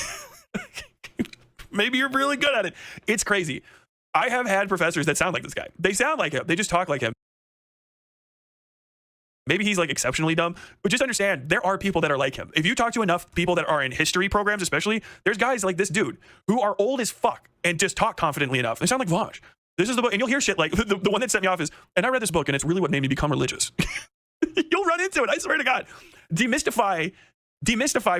Maybe you're really good at it. It's crazy. I have had professors that sound like this guy. They sound like him. They just talk like him. Maybe he's like exceptionally dumb, but just understand there are people that are like him. If you talk to enough people that are in history programs, especially, there's guys like this dude who are old as fuck and just talk confidently enough. They sound like Vosh. This is the book, and you'll hear shit like the one that set me off is, and I read this book and it's really what made me become religious. You'll run into it. I swear to God. Demystify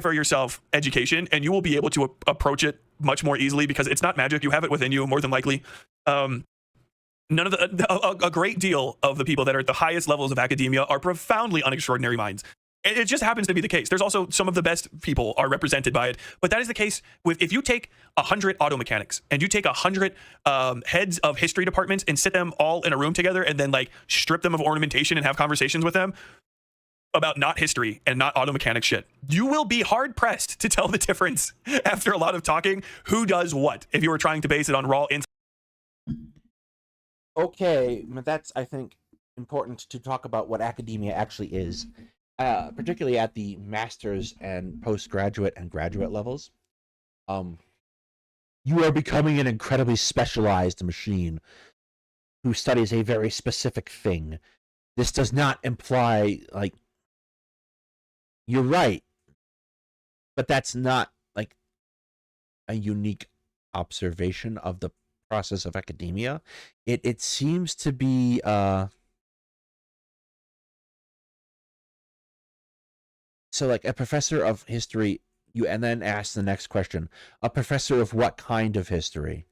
for yourself education and you will be able to approach it much more easily because it's not magic. You have it within you more than likely. None of a great deal of the people that are at the highest levels of academia are profoundly unextraordinary minds. It just happens to be the case. There's also some of the best people are represented by it, but that is the case with if you take 100 auto mechanics and you take 100 heads of history departments and sit them all in a room together and then like strip them of ornamentation and have conversations with them about not history and not auto mechanic shit. You will be hard pressed to tell the difference after a lot of talking who does what if you were trying to base it on raw insight. Okay, but that's, I think, important to talk about what academia actually is, particularly at the master's and postgraduate and graduate levels. You are becoming an incredibly specialized machine who studies a very specific thing. This does not imply, like, you're right, but that's not, like, a unique observation of the process of academia. It seems to be so like a professor of history, you and then ask the next question, a professor of what kind of history?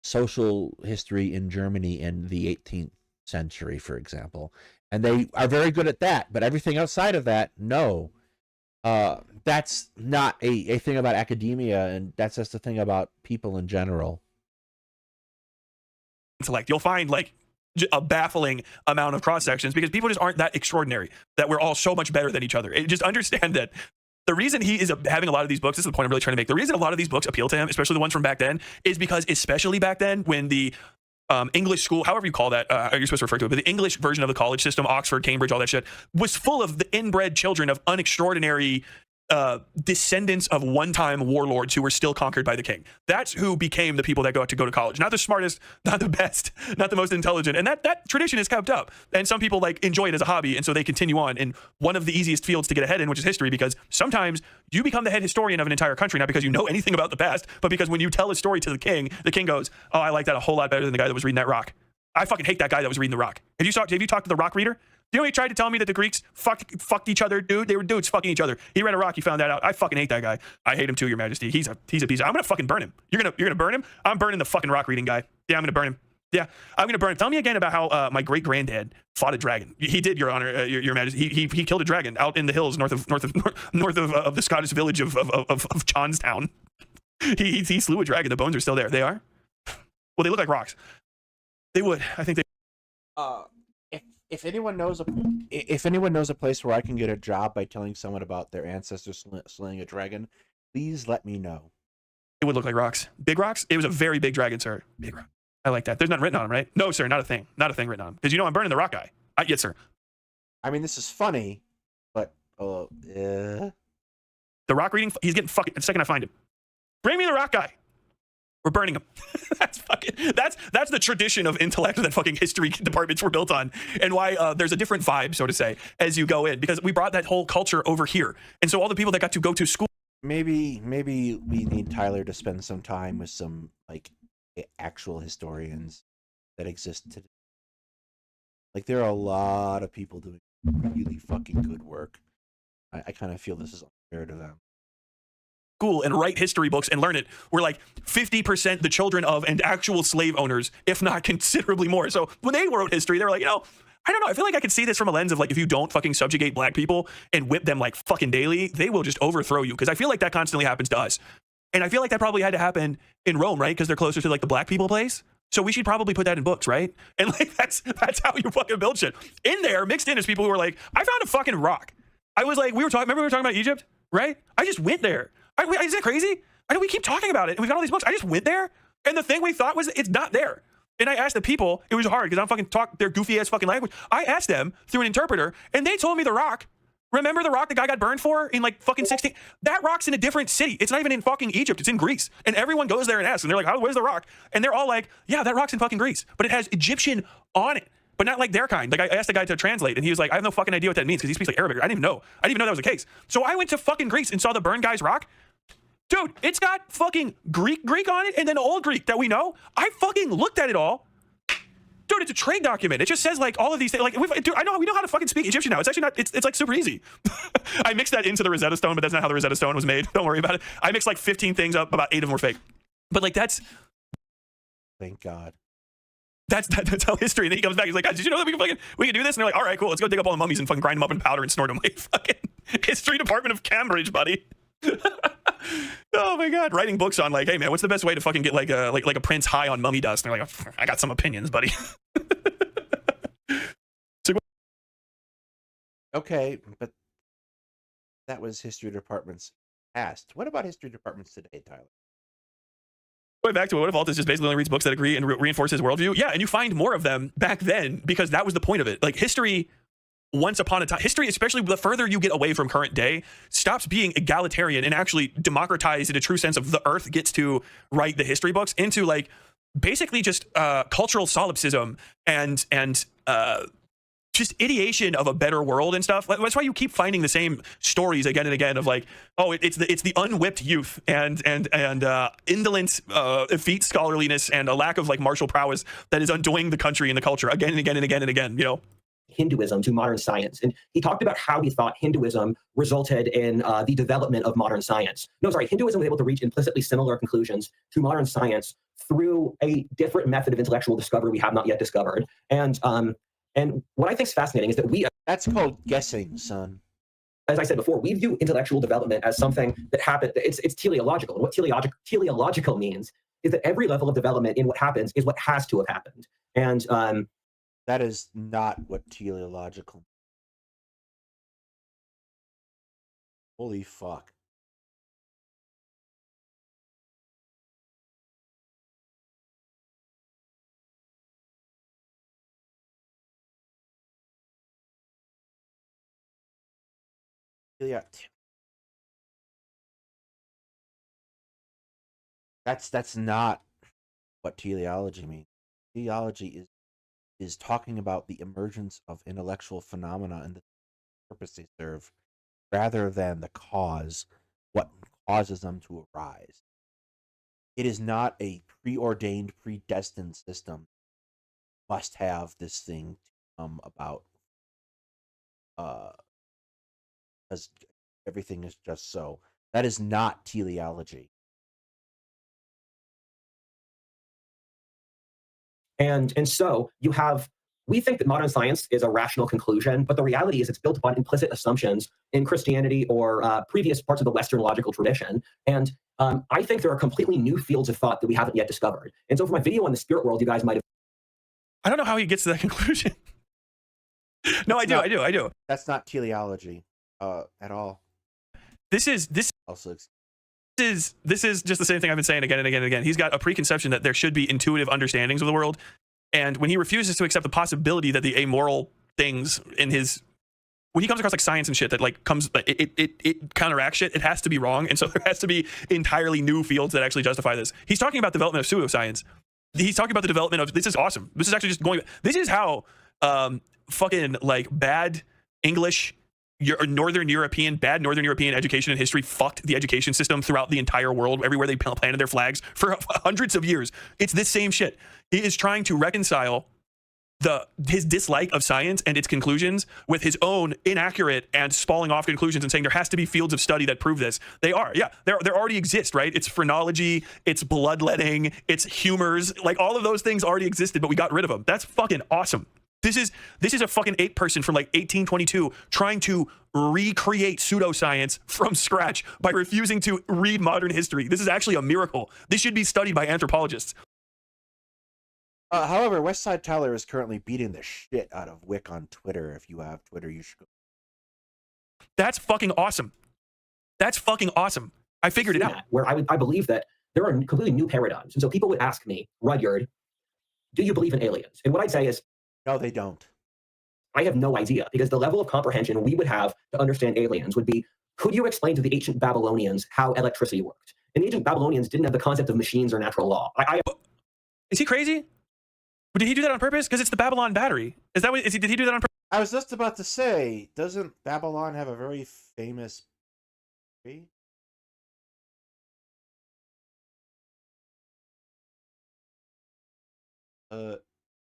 Social history in Germany in the 18th century, for example, and they are very good at that, but everything outside of that, no. That's not a thing about academia, and that's just the thing about people in general. Intellect. You'll find like a baffling amount of cross sections because people just aren't that extraordinary, that we're all so much better than each other. And just understand that the reason he is having a lot of these books, this is the point I'm really trying to make. The reason a lot of these books appeal to him, especially the ones from back then, is because especially back then when the English school, however you call that, you're supposed to refer to it, but the English version of the college system, Oxford, Cambridge, all that shit, was full of the inbred children of unextraordinary descendants of one-time warlords who were still conquered by the king. That's who became the people that go to college. Not the smartest, not the best, not the most intelligent. And that tradition is kept up. And some people like enjoy it as a hobby, and so they continue on in one of the easiest fields to get ahead in, which is history, because sometimes you become the head historian of an entire country, not because you know anything about the past, but because when you tell a story to the king goes, oh, I like that a whole lot better than the guy that was reading that rock. I fucking hate that guy that was reading the rock. Have you talked to the rock reader? You know, he tried to tell me that the Greeks fucked each other, dude. They were dudes fucking each other. He read a rock. He found that out. I fucking hate that guy. I hate him too, Your Majesty. He's a piece. I'm gonna fucking burn him. You're gonna burn him. I'm burning the fucking rock reading guy. Yeah, I'm gonna burn him. Yeah, I'm gonna burn. Tell me again about how my great granddad fought a dragon. He did, Your Honor, Your Majesty. He killed a dragon out in the hills north of the Scottish village of Johnstown. He slew a dragon. The bones are still there. They are. Well, they look like rocks. They would. I think they. If anyone knows a place where I can get a job by telling someone about their ancestors slaying a dragon, please let me know. It would look like rocks. Big rocks. It was a very big dragon, sir. Big rock. I like that. There's nothing written on him, right? No, sir. Not a thing. Not a thing written on him. Because you know I'm burning the rock guy. Yes, sir. I mean, this is funny, but the rock reading. He's getting fucking. The second I find him, bring me the rock guy. We're burning him. That's the tradition of intellect that fucking history departments were built on, and why there's a different vibe, so to say, as you go in, because we brought that whole culture over here, and so all the people that got to go to school. Maybe we need Tyler to spend some time with some like actual historians that exist today. Like there are a lot of people doing really fucking good work. I kind of feel this is unfair to them. School and write history books and learn it. We're like 50% the children of and actual slave owners, if not considerably more. So when they wrote history, they were like, I don't know. I feel like I could see this from a lens of like, if you don't fucking subjugate black people and whip them like fucking daily, they will just overthrow you. Because I feel like that constantly happens to us. And I feel like that probably had to happen in Rome, right? Because they're closer to like the black people place. So we should probably put that in books, right? And like that's how you fucking build shit. In there, mixed in is people who were like, I found a fucking rock. I was like, remember we were talking about Egypt, right? I just went there. Is that crazy? I know we keep talking about it. And we've got all these books. I just went there. And the thing we thought was it's not there. And I asked the people, it was hard because I don't fucking talk their goofy ass fucking language. I asked them through an interpreter and they told me the rock. Remember the rock the guy got burned for in like fucking 16? That rock's in a different city. It's not even in fucking Egypt. It's in Greece. And everyone goes there and asks. And they're like, where's the rock? And they're all like, yeah, that rock's in fucking Greece. But it has Egyptian on it. But not like their kind. Like I asked the guy to translate and he was like, I have no fucking idea what that means because he speaks like Arabic. I didn't even know. I didn't even know that was the case. So I went to fucking Greece and saw the burned guy's rock. Dude, it's got fucking Greek on it and then Old Greek that we know. I fucking looked at it all. Dude, it's a trade document. It just says like all of these things. Like, dude, we know how to fucking speak Egyptian now. It's actually not. It's like super easy. I mixed that into the Rosetta Stone, but that's not how the Rosetta Stone was made. Don't worry about it. I mixed like 15 things up. About 8 of them were fake. But like that's. Thank God. That's how history. And then he comes back. He's like, guys, did you know that we can do this? And they're like, all right, cool. Let's go dig up all the mummies and fucking grind them up in powder and snort them. Like fucking history department of Cambridge, buddy. Oh my God, writing books on like, hey man, what's the best way to fucking get like a prince high on mummy dust? And they're like, I got some opinions, buddy. Okay, but that was history departments past. What about history departments today, Tyler? Going back to Whatifalthist just basically only reads books that agree and reinforce his worldview. Yeah, and you find more of them back then because that was the point of it. Like history. Once upon a time, history, especially the further you get away from current day, stops being egalitarian and actually democratized in a true sense of the earth gets to write the history books into like basically just cultural solipsism and just ideation of a better world and stuff. That's why you keep finding the same stories again and again of like, oh, it's the unwhipped youth and indolent effete scholarliness and a lack of like martial prowess that is undoing the country and the culture again and again and again and again, you know. Hinduism to modern science. And he talked about how he thought Hinduism resulted in the development of modern science. No, sorry, Hinduism was able to reach implicitly similar conclusions to modern science through a different method of intellectual discovery we have not yet discovered. And what I think is fascinating is that that's called guessing, son. As I said before, we view intellectual development as something that happened. It's teleological. And what teleological means is that every level of development in what happens is what has to have happened. And that is not what teleological. Holy fuck. Yeah. That's not what teleology means. Teleology is talking about the emergence of intellectual phenomena and the purpose they serve, rather than the cause, what causes them to arise. It is not a preordained, predestined system. Must have this thing to come about. Because everything is just so. That is not teleology. And so you have, we think that modern science is a rational conclusion, but the reality is it's built upon implicit assumptions in Christianity or previous parts of the Western logical tradition. And I think there are completely new fields of thought that we haven't yet discovered. And so for my video on the spirit world, you guys might have. I don't know how he gets to that conclusion. No, I do. That's not teleology at all. This is just the same thing I've been saying again and again and again. He's got a preconception that there should be intuitive understandings of the world. And when he refuses to accept the possibility that the amoral things in his, when he comes across like science and shit that like comes, it counteracts shit, it has to be wrong. And so there has to be entirely new fields that actually justify this. He's talking about development of pseudoscience. He's talking about the development of, this is awesome. This is actually just going, this is how fucking like bad English, Northern European education and history fucked the education system throughout the entire world, everywhere they planted their flags for hundreds of years. It's this same shit. He is trying to reconcile his dislike of science and its conclusions with his own inaccurate and spalling off conclusions and saying there has to be fields of study that prove this. They are, yeah, there already exist, right? It's phrenology, it's bloodletting, it's humors, like all of those things already existed, but we got rid of them. That's fucking awesome. This is a fucking ape person from like 1822 trying to recreate pseudoscience from scratch by refusing to read modern history. This is actually a miracle. This should be studied by anthropologists. However, Westsidetyler is currently beating the shit out of Wick on Twitter. If you have Twitter, you should go. That's fucking awesome. That's fucking awesome. I figured it out. Where I believe that there are completely new paradigms. And so people would ask me, Rudyard, do you believe in aliens? And what I'd say is, no, they don't. I have no idea, because the level of comprehension we would have to understand aliens would be, could you explain to the ancient Babylonians how electricity worked? And the ancient Babylonians didn't have the concept of machines or natural law. Is he crazy? Did he do that on purpose? Because it's the Babylon battery. Is that what? Did he do that on purpose? I was just about to say, doesn't Babylon have a very famous tree?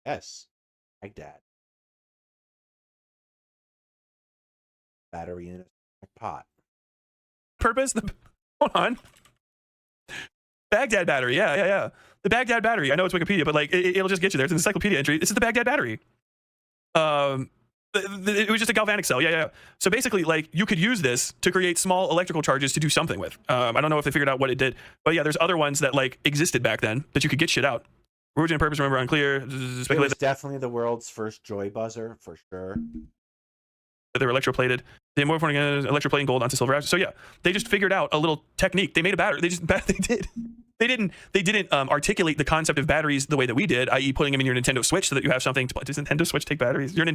Yes. Baghdad. Battery in a pot. Purpose? Hold on. Baghdad battery. Yeah. The Baghdad battery. I know it's Wikipedia, but like it'll just get you there. It's an encyclopedia entry. This is the Baghdad battery. It was just a galvanic cell. Yeah. So basically, like you could use this to create small electrical charges to do something with. I don't know if they figured out what it did, but yeah, there's other ones that like existed back then that you could get shit out. Origin and purpose, remember, unclear. It was definitely the world's first joy buzzer, for sure. They were electroplated. They more electroplating gold onto silver. So yeah, they just figured out a little technique. They made a battery. They didn't articulate the concept of batteries the way that we did, i.e. putting them in your Nintendo Switch so that you have something to, does Nintendo Switch take batteries? Your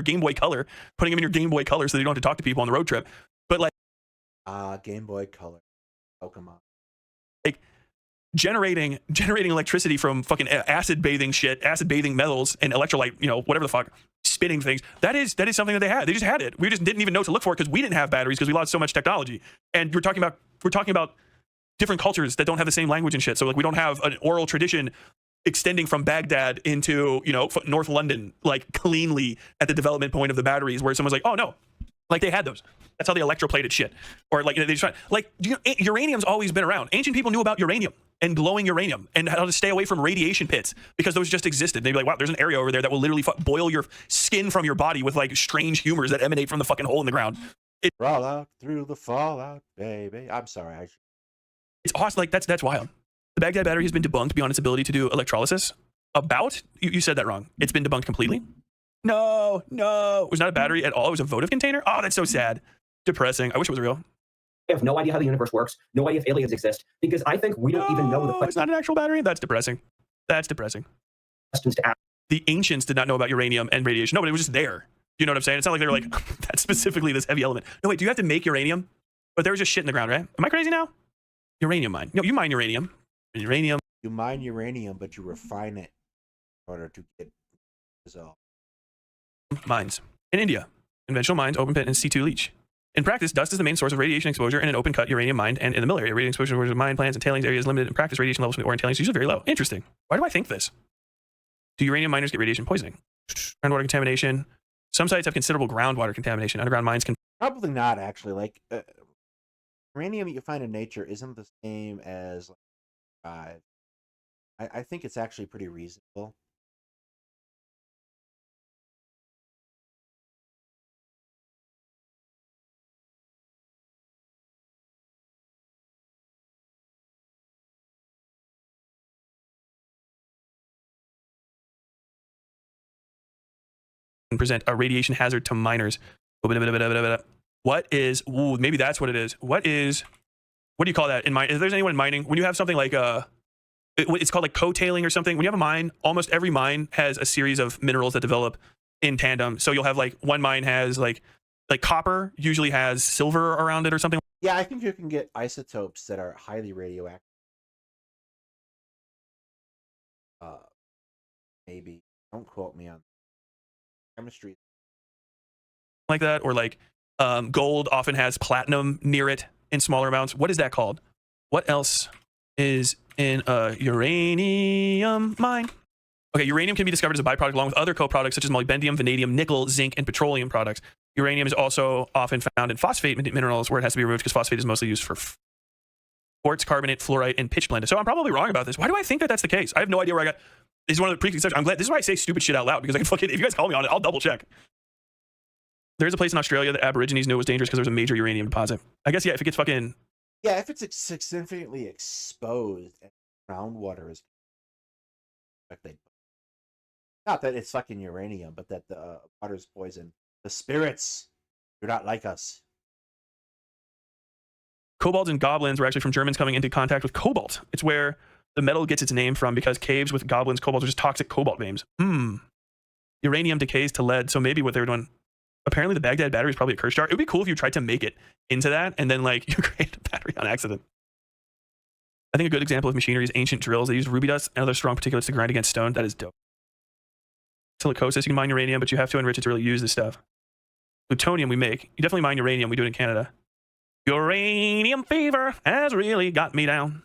Game Boy Color, putting them in your Game Boy Color so that you don't have to talk to people on the road trip. But like Game Boy Color. Pokemon. Like generating electricity from fucking acid bathing metals and electrolyte, whatever the fuck, spinning things. That is something that they had. They just had it. We just didn't even know to look for it because we didn't have batteries because we lost so much technology. And we're talking about different cultures that don't have the same language and shit. So like we don't have an oral tradition extending from Baghdad into, North London, like cleanly at the development point of the batteries where someone's like, oh no, like they had those. That's how they electroplated shit. Or like they just like uranium's always been around. Ancient people knew about uranium and glowing uranium and how to stay away from radiation pits because those just existed. They'd be like, wow, there's an area over there that will literally boil your skin from your body with like strange humors that emanate from the fucking hole in the ground. Roll out through the fallout, baby. I'm sorry. It's awesome. Like that's wild. The Baghdad battery has been debunked beyond its ability to do electrolysis. You said that wrong. It's been debunked completely. No. It was not a battery at all. It was a votive container. Oh, that's so sad. Depressing. I wish it was real. I have no idea how the universe works. No idea if aliens exist because I think we don't even know the questions. It's not an actual battery. That's depressing. Questions to ask. The ancients did not know about uranium and radiation. No, but it was just there. You know what I'm saying? It's not like they were like, that's specifically this heavy element. No, wait, do you have to make uranium? But there was just shit in the ground, right? Am I crazy now? Uranium mine. No, you mine uranium. You mine uranium, but you refine it in order to get dissolved. Mines. In India. Conventional mines, open pit, and C2 leach. In practice, dust is the main source of radiation exposure in an open cut uranium mine and in the mill area. Radiation exposure to mine plants and tailings areas limited. In practice, radiation levels from the ore and tailings are usually very low. Interesting. Why do I think this? Do uranium miners get radiation poisoning? Groundwater contamination. Some sites have considerable groundwater contamination. Underground mines can... Probably not, actually. Like, uranium you find in nature isn't the same as... I think it's actually pretty reasonable. present a radiation hazard to miners. What is, ooh, maybe that's what it is. What do you call that in mine? If there's anyone in mining, when you have something like it's called like co-tailing or something. When you have a mine, almost every mine has a series of minerals that develop in tandem. So you'll have like one mine has like copper usually has silver around it or something. Yeah, I think you can get isotopes that are highly radioactive. Maybe. Don't quote me on chemistry. Like that, or like gold often has platinum near it in smaller amounts. What is that called? What else is in a uranium mine? Okay, uranium can be discovered as a byproduct along with other co-products such as molybdenum, vanadium, nickel, zinc, and petroleum products. Uranium is also often found in phosphate minerals where it has to be removed because phosphate is mostly used for quartz, carbonate, fluorite, and pitch blende. So I'm probably wrong about this. Why do I think that that's the case? I have no idea where I got. This is one of the preconceptions. I'm glad. This is why I say stupid shit out loud, because I can fucking, if you guys call me on it, I'll double check. There's a place in Australia that Aborigines knew was dangerous because there was a major uranium deposit. I guess, yeah, if it gets fucking... Yeah, if it's significantly exposed and groundwater is... Not that it's fucking uranium, but that the water's poison. The spirits do not like us. Kobolds and goblins were actually from Germans coming into contact with cobalt. It's where the metal gets its name from, because caves with goblins, kobolds are just toxic cobalt veins. Uranium decays to lead, so maybe what they were doing... Apparently the Baghdad battery is probably a curse jar. It would be cool if you tried to make it into that and then like you create a battery on accident. I think a good example of machinery is ancient drills. They use ruby dust and other strong particulates to grind against stone. That is dope. Silicosis, you can mine uranium, but you have to enrich it to really use this stuff. Plutonium we make. You definitely mine uranium. We do it in Canada. Uranium fever has really got me down.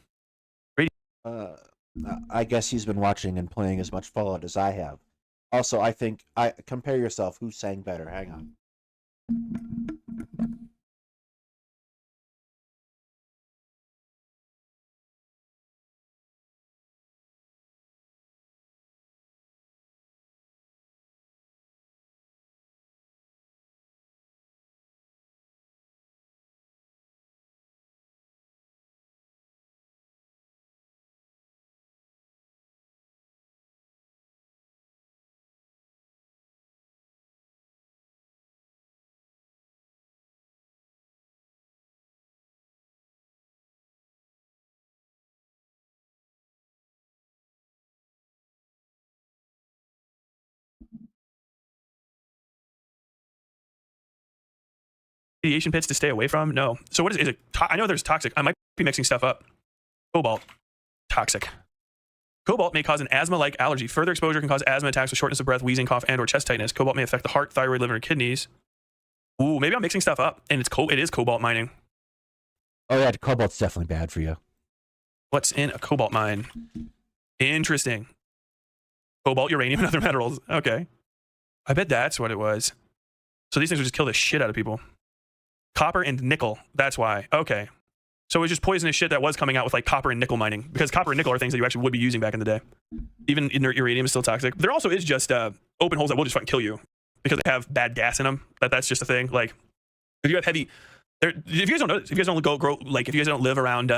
I guess he's been watching and playing as much Fallout as I have. Also, I think compare yourself. Who sang better? Hang on. Radiation pits to stay away from? No. So what is it? I know there's toxic. I might be mixing stuff up. Cobalt. Toxic. Cobalt may cause an asthma-like allergy. Further exposure can cause asthma attacks with shortness of breath, wheezing, cough, and or chest tightness. Cobalt may affect the heart, thyroid, liver, and kidneys. Ooh, maybe I'm mixing stuff up, and it is cobalt mining. Oh yeah, cobalt's definitely bad for you. What's in a cobalt mine? Interesting. Cobalt, uranium, and other metals. Okay. I bet that's what it was. So these things would just kill the shit out of people. Copper and nickel. That's why. Okay. So it was just poisonous shit that was coming out with like copper and nickel mining, because copper and nickel are things that you actually would be using back in the day. Even inert uranium is still toxic. There also is just open holes that will just fucking kill you because they have bad gas in them. That's just a thing. Like if you have heavy, if you guys don't know, if you guys don't if you guys don't live around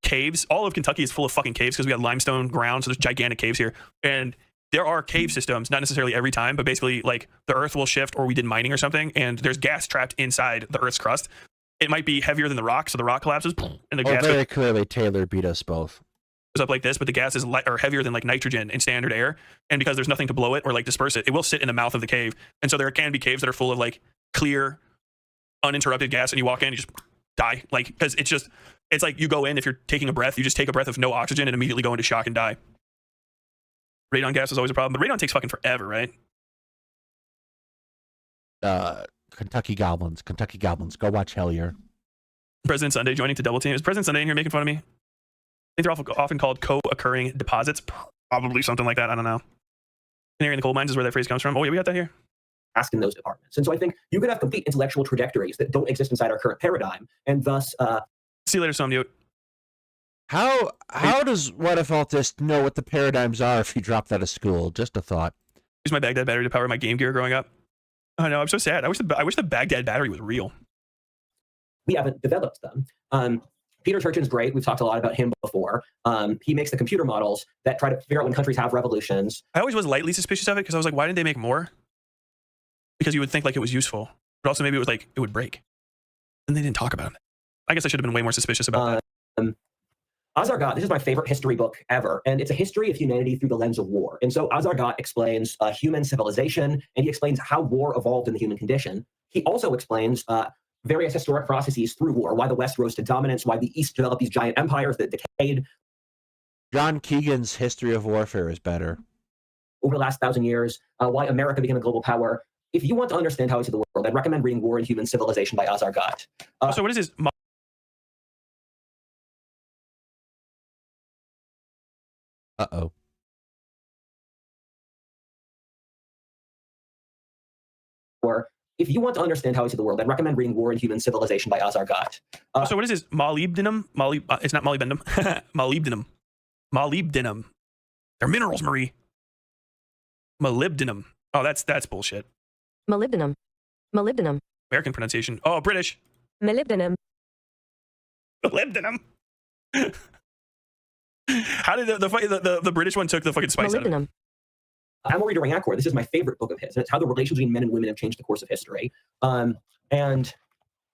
caves, all of Kentucky is full of fucking caves because we got limestone ground. So there's gigantic caves here, and there are cave systems, not necessarily every time, but basically like the earth will shift or we did mining or something, and there's gas trapped inside the earth's crust. It might be heavier than the rock, so the rock collapses, and the gas very clearly Taylor beat us both. Goes up like this, but the gas is light or heavier than like nitrogen in standard air, and because there's nothing to blow it or like disperse it, it will sit in the mouth of the cave. And so there can be caves that are full of like clear, uninterrupted gas, and you walk in, you just die, like because it's like you go in, if you're taking a breath, you just take a breath of no oxygen and immediately go into shock and die. Radon gas is always a problem, but radon takes fucking forever, right? Kentucky Goblins. Go watch Hellier. President Sunday joining to double team. Is President Sunday in here making fun of me? I think they're often called co-occurring deposits. Probably something like that. I don't know. Canary in the coal mines is where that phrase comes from. Oh yeah, we got that here. Ask in those departments. And so I think you could have complete intellectual trajectories that don't exist inside our current paradigm, and thus... See you later, Somnute. How does Whatifalthist know what the paradigms are if he dropped out of school? Just a thought. Use my Baghdad battery to power my Game Gear growing up. Oh no, I'm so sad. I wish the Baghdad battery was real. We haven't developed them. Peter Turchin's great. We've talked a lot about him before. He makes the computer models that try to figure out when countries have revolutions. I always was lightly suspicious of it because I was like, why didn't they make more? because you would think like it was useful, but also maybe it was like it would break. And they didn't talk about it. I guess I should have been way more suspicious about that. Azargat, this is my favorite history book ever, and it's a history of humanity through the lens of war. And so Azargat explains human civilization, and he explains how war evolved in the human condition. He also explains various historic processes through war, why the West rose to dominance, why the East developed these giant empires that decayed. John Keegan's History of Warfare is better. Over the last 1,000 years, why America became a global power. If you want to understand how we see the world, I'd recommend reading War and Human Civilization by Azargat. So what is this? Uh-oh. Or if you want to understand how we see the world, I'd recommend reading War and Human Civilization by Azargat. So what is this? Molybdenum? It's not molybdenum. Molybdenum. Molybdenum. They're minerals, Marie. Molybdenum. Oh, that's bullshit. Molybdenum. Molybdenum. American pronunciation. Oh, British. Molybdenum. Molybdenum. How did the British one took the fucking spice out of it? I'm a reader Akor. This is my favorite book of his. It's how the relations between men and women have changed the course of history. And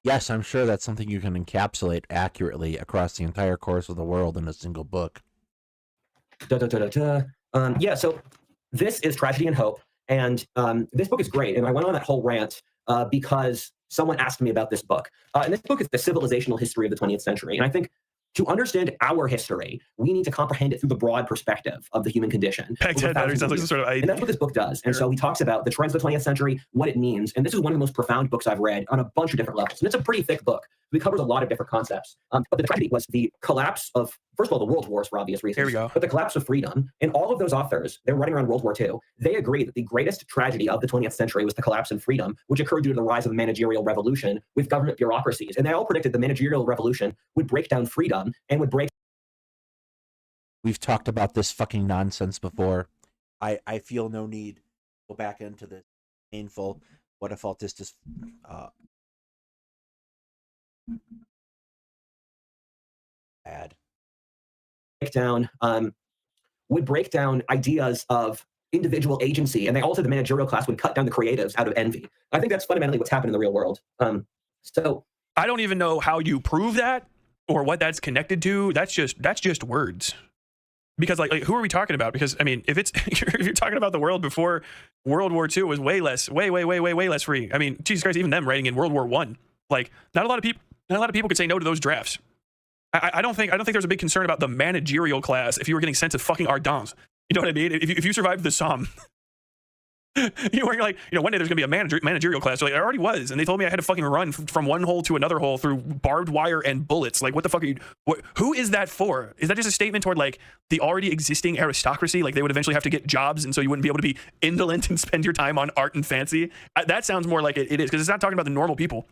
yes, I'm sure that's something you can encapsulate accurately across the entire course of the world in a single book. Yeah, so this is Tragedy and Hope. And this book is great. And I went on that whole rant because someone asked me about this book. And this book is the civilizational history of the 20th century. And I think to understand our history, we need to comprehend it through the broad perspective of the human condition. Sounds like some sort of and that's what this book does. And so he talks about the trends of the 20th century, what it means. And this is one of the most profound books I've read on a bunch of different levels. And it's a pretty thick book. It covers a lot of different concepts. But the tragedy was the collapse of, first of all, the world wars for obvious reasons. Here we go. But the collapse of freedom. And all of those authors, they're running around World War II. They agree that the greatest tragedy of the 20th century was the collapse in freedom, which occurred due to the rise of the managerial revolution with government bureaucracies. And they all predicted the managerial revolution would break down freedom and would break. We've talked about this fucking nonsense before. I feel no need to go back into the painful Whatifalthist is bad. Would break down ideas of individual agency, and they also the managerial class would cut down the creatives out of envy. I think that's fundamentally what's happened in the real world. So I don't even know how you prove that or what that's connected to. That's just words. Because like who are we talking about? Because I mean, if you're talking about the world before World War II, was way less free. I mean, Jesus Christ, even them writing in World War I, like not a lot of people could say no to those drafts. I don't think there's a big concern about the managerial class if you were getting sent to fucking Ardennes. You know what I mean? If you survived the Somme, you were like, one day there's gonna be a managerial class. So like, I already was, and they told me I had to fucking run from one hole to another hole through barbed wire and bullets. Like, what the fuck are you? Who is that for? Is that just a statement toward like the already existing aristocracy? Like they would eventually have to get jobs, and so you wouldn't be able to be indolent and spend your time on art and fancy. That sounds more like it is, because it's not talking about the normal people.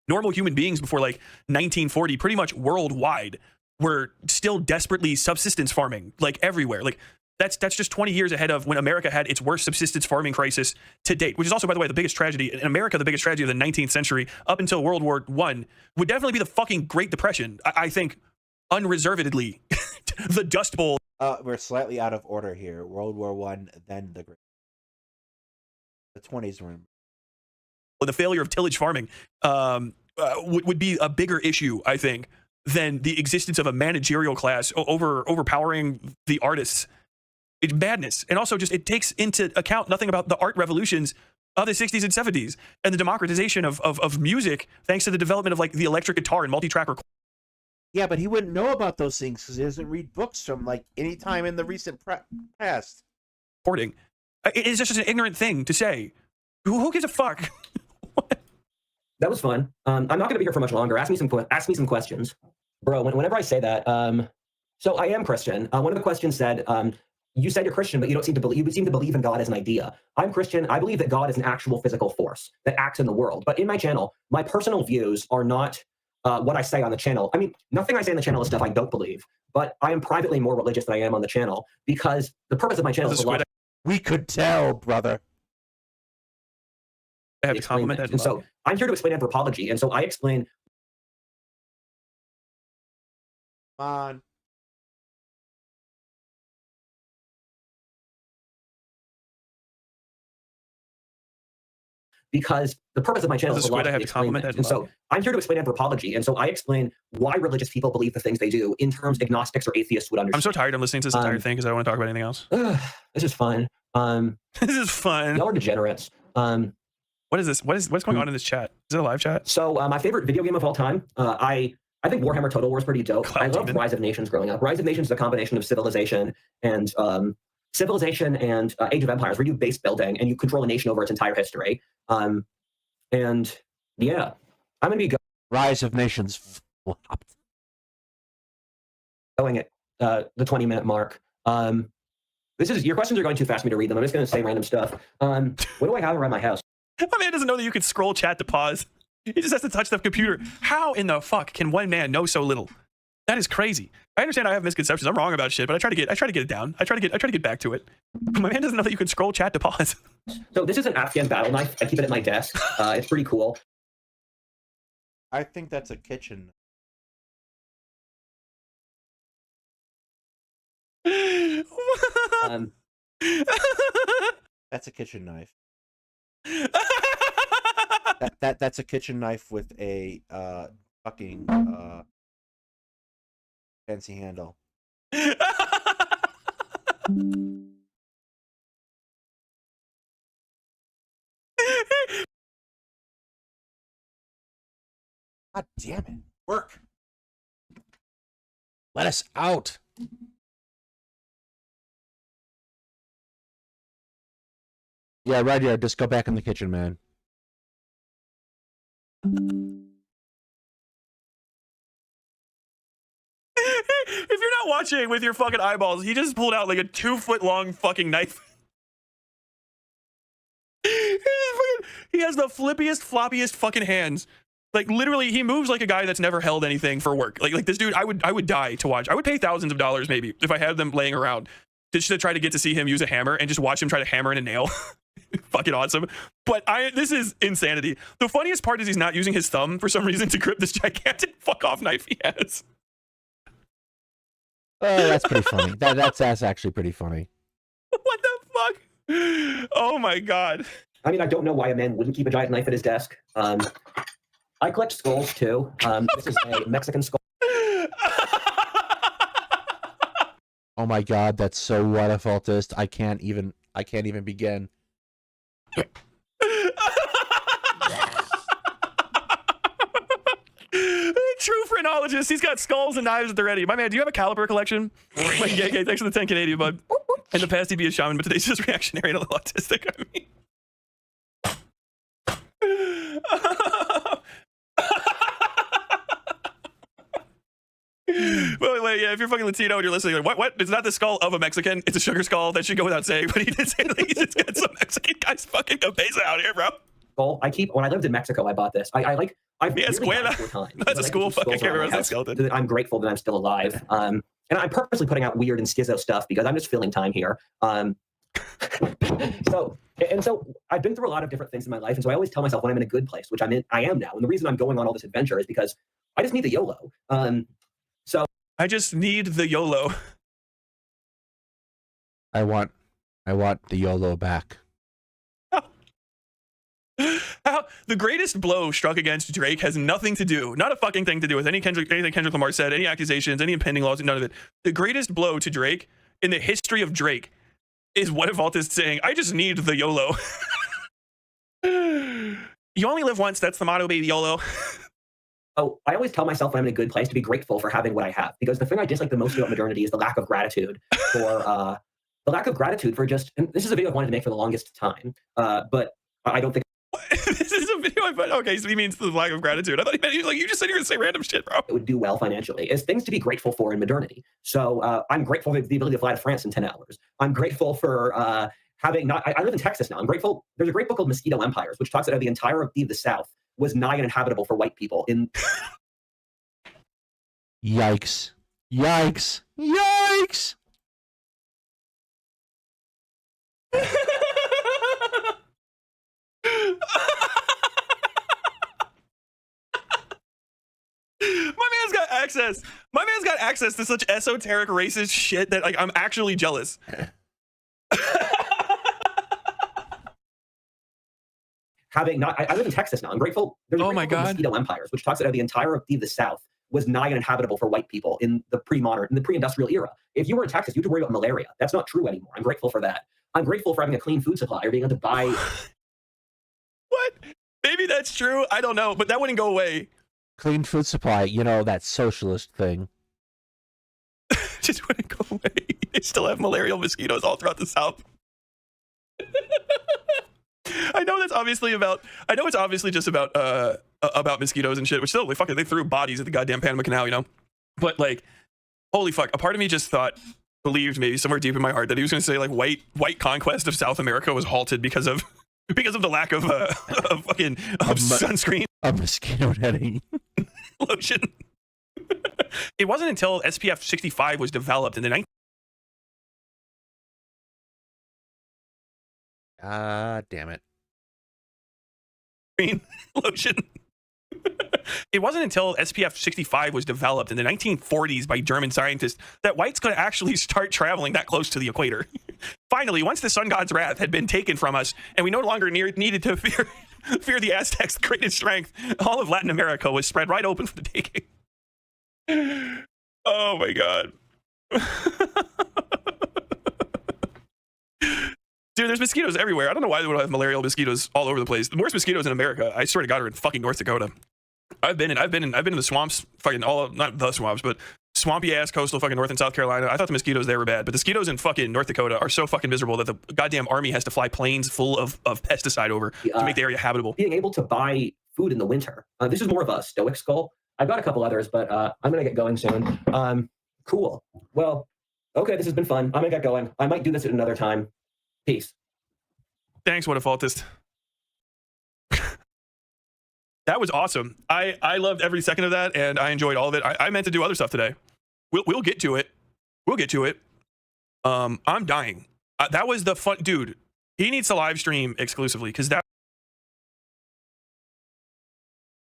Normal human beings before like 1940, pretty much worldwide, were still desperately subsistence farming, like everywhere. Like that's just 20 years ahead of when America had its worst subsistence farming crisis to date, which is also, by the way, the biggest tragedy in America. The biggest tragedy of the 19th century up until World War I would definitely be the fucking Great Depression. I think unreservedly the Dust Bowl. We're slightly out of order here. World War I, then the 20s were. The failure of tillage farming would be a bigger issue, I think, than the existence of a managerial class overpowering the artists. It's madness. And also just it takes into account nothing about the art revolutions of the 60s and 70s and the democratization of music thanks to the development of like the electric guitar and multi-track recording. Yeah, but he wouldn't know about those things because he doesn't read books from like any time in the recent past. It is just an ignorant thing to say. Who gives a fuck? That was fun. I'm not going to be here for much longer. Ask me some questions, bro. Whenever I say that, so I am Christian. One of the questions said, "You said you're Christian, but you don't seem to believe. You seem to believe in God as an idea." I'm Christian. I believe that God is an actual physical force that acts in the world. But in my channel, my personal views are not what I say on the channel. I mean, nothing I say on the channel is stuff I don't believe. But I am privately more religious than I am on the channel because the purpose of my channel is a lot. We could tell, brother. I have to compliment that. And so I'm here to explain anthropology. And so I explain. Come on. because the purpose of my channel As a is squid, I have logically to compliment explain that things. And so I'm here to explain anthropology, and so I explain why religious people believe the things they do in terms agnostics or atheists would understand. I'm so tired. I'm listening to this entire thing because I don't want to talk about anything else. This is fun. This is fun. Y'all are degenerates. What is this? What's going on in this chat? Is it a live chat? So my favorite video game of all time, I think Warhammer Total War is pretty dope. I loved Rise of Nations growing up. Rise of Nations is a combination of Civilization and Age of Empires, where you do base building and you control a nation over its entire history. And yeah, I'm gonna be Rise of Nations flopped. Going at the 20-minute mark. Your questions are going too fast for me to read them. I'm just gonna say random stuff. What do I have around my house? My man doesn't know that you can scroll chat to pause. He just has to touch the computer. How in the fuck can one man know so little? That is crazy. I understand I have misconceptions. I'm wrong about shit, but I try to get it down. I try to get back to it. My man doesn't know that you can scroll chat to pause. So this is an Afghan battle knife. I keep it at my desk. It's pretty cool. I think that's a kitchen. That's a kitchen knife. That's a kitchen knife with a fucking fancy handle. God damn it. Work. Let us out. Yeah, right here. Just go back in the kitchen, man. If you're not watching with your fucking eyeballs, he just pulled out like a 2-foot-long fucking knife. He has the flippiest, floppiest fucking hands. Like literally, he moves like a guy that's never held anything for work. Like this dude, I would die to watch. I would pay thousands of dollars maybe if I had them laying around just to try to get to see him use a hammer and just watch him try to hammer in a nail. Fucking awesome. But this is insanity. The funniest part is he's not using his thumb for some reason to grip this gigantic fuck off knife he has. Oh, that's pretty funny. That's actually pretty funny. What the fuck? Oh my god. I mean, I don't know why a man wouldn't keep a giant knife at his desk. I collect skulls too. This is a Mexican skull. Oh my god, that's so Whatifalthist. I can't even begin. True phrenologist. He's got skulls and knives at the ready. My man, do you have a caliber collection? Like, yeah, thanks for the 10 Canadian, bud. In the past, he'd be a shaman, but today's just reactionary and a little autistic. I mean. Wait, yeah, if you're fucking Latino and you're listening, like, what? It's not the skull of a Mexican. It's a sugar skull. That should go without saying. But he did say that he's just got some Mexican guys fucking cabeza out here, bro. Skull. When I lived in Mexico, I bought this. I've really got it 4 times. That's a school fucking. I can't remember that skeleton. I'm grateful that I'm still alive. And I'm purposely putting out weird and schizo stuff because I'm just filling time here. So I've been through a lot of different things in my life, and so I always tell myself when I'm in a good place, which I am now. And the reason I'm going on all this adventure is because I just need the YOLO. So I just need the YOLO. I want the YOLO back. How the greatest blow struck against Drake has nothing to do, not a fucking thing to do with anything Kendrick Lamar said, any accusations, any impending lawsuit, none of it. The greatest blow to Drake in the history of Drake is Whatifalthist saying, I just need the YOLO. You only live once. That's the motto, baby. YOLO. Oh, I always tell myself when I'm in a good place to be grateful for having what I have, because the thing I dislike the most about modernity is the lack of gratitude for just. And this is a video I've wanted to make for the longest time, but I don't think. This is a video okay, so he means the lack of gratitude. I thought he was like, you just said you're gonna say random shit, bro. It would do well financially. Is things to be grateful for in modernity. So I'm grateful for the ability to fly to France in 10 hours. I'm grateful for having I live in Texas now. I'm grateful. There's a great book called Mosquito Empires, which talks about how the entire of the South was nigh uninhabitable for white people. Yikes. Yikes. Yikes. My man's got access to such esoteric racist shit that like I'm actually jealous. having not. I live in Texas now. I'm grateful. There's a great book called Mosquito Empires, which talks about how the entirety of the South was nigh uninhabitable for white people in the pre-industrial era. If you were in Texas, you had to worry about malaria. That's not true anymore. I'm grateful for that. I'm grateful for having a clean food supply or being able to buy. What? Maybe that's true. I don't know, but that wouldn't go away. Clean food supply, you know, that socialist thing. Just wouldn't go away. They still have malarial mosquitoes all throughout the South. I know it's obviously just about mosquitoes and shit, which still, they threw bodies at the goddamn Panama Canal, you know? But like, holy fuck, a part of me just believed maybe somewhere deep in my heart that he was going to say like white conquest of South America was halted because of the lack of sunscreen. Of mosquito netting. Lotion. It wasn't until SPF 65 was developed in the 19... Damn it. Lotion. It wasn't until SPF 65 was developed in the 1940s by German scientists that whites could actually start traveling that close to the equator. Finally, once the sun god's wrath had been taken from us and we no longer needed to fear the Aztecs' greatest strength, all of Latin America was spread right open for the taking. Oh my god. Dude, there's mosquitoes everywhere. I don't know why they would have malarial mosquitoes all over the place. The worst mosquitoes in America, I swear to God, are in fucking North Dakota. I've been in the swamps, fucking not the swamps, but swampy ass coastal fucking North and South Carolina. I thought the mosquitoes there were bad, but the mosquitoes in fucking North Dakota are so fucking miserable that the goddamn army has to fly planes full of pesticide over to make the area habitable. Being able to buy food in the winter. This is more of a stoic skull. I've got a couple others, but I'm gonna get going soon. Cool. Well, okay, this has been fun. I'm gonna get going. I might do this at another time. Peace. Thanks, Whatifalthist. That was awesome. I loved every second of that, and I enjoyed all of it. I meant to do other stuff today. We'll get to it. We'll get to it. I'm dying. That was the fun, dude. He needs to live stream exclusively because that.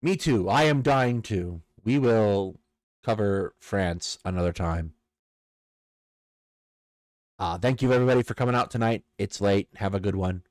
Me too. I am dying too. We will cover France another time. Thank you everybody for coming out tonight. It's late. Have a good one.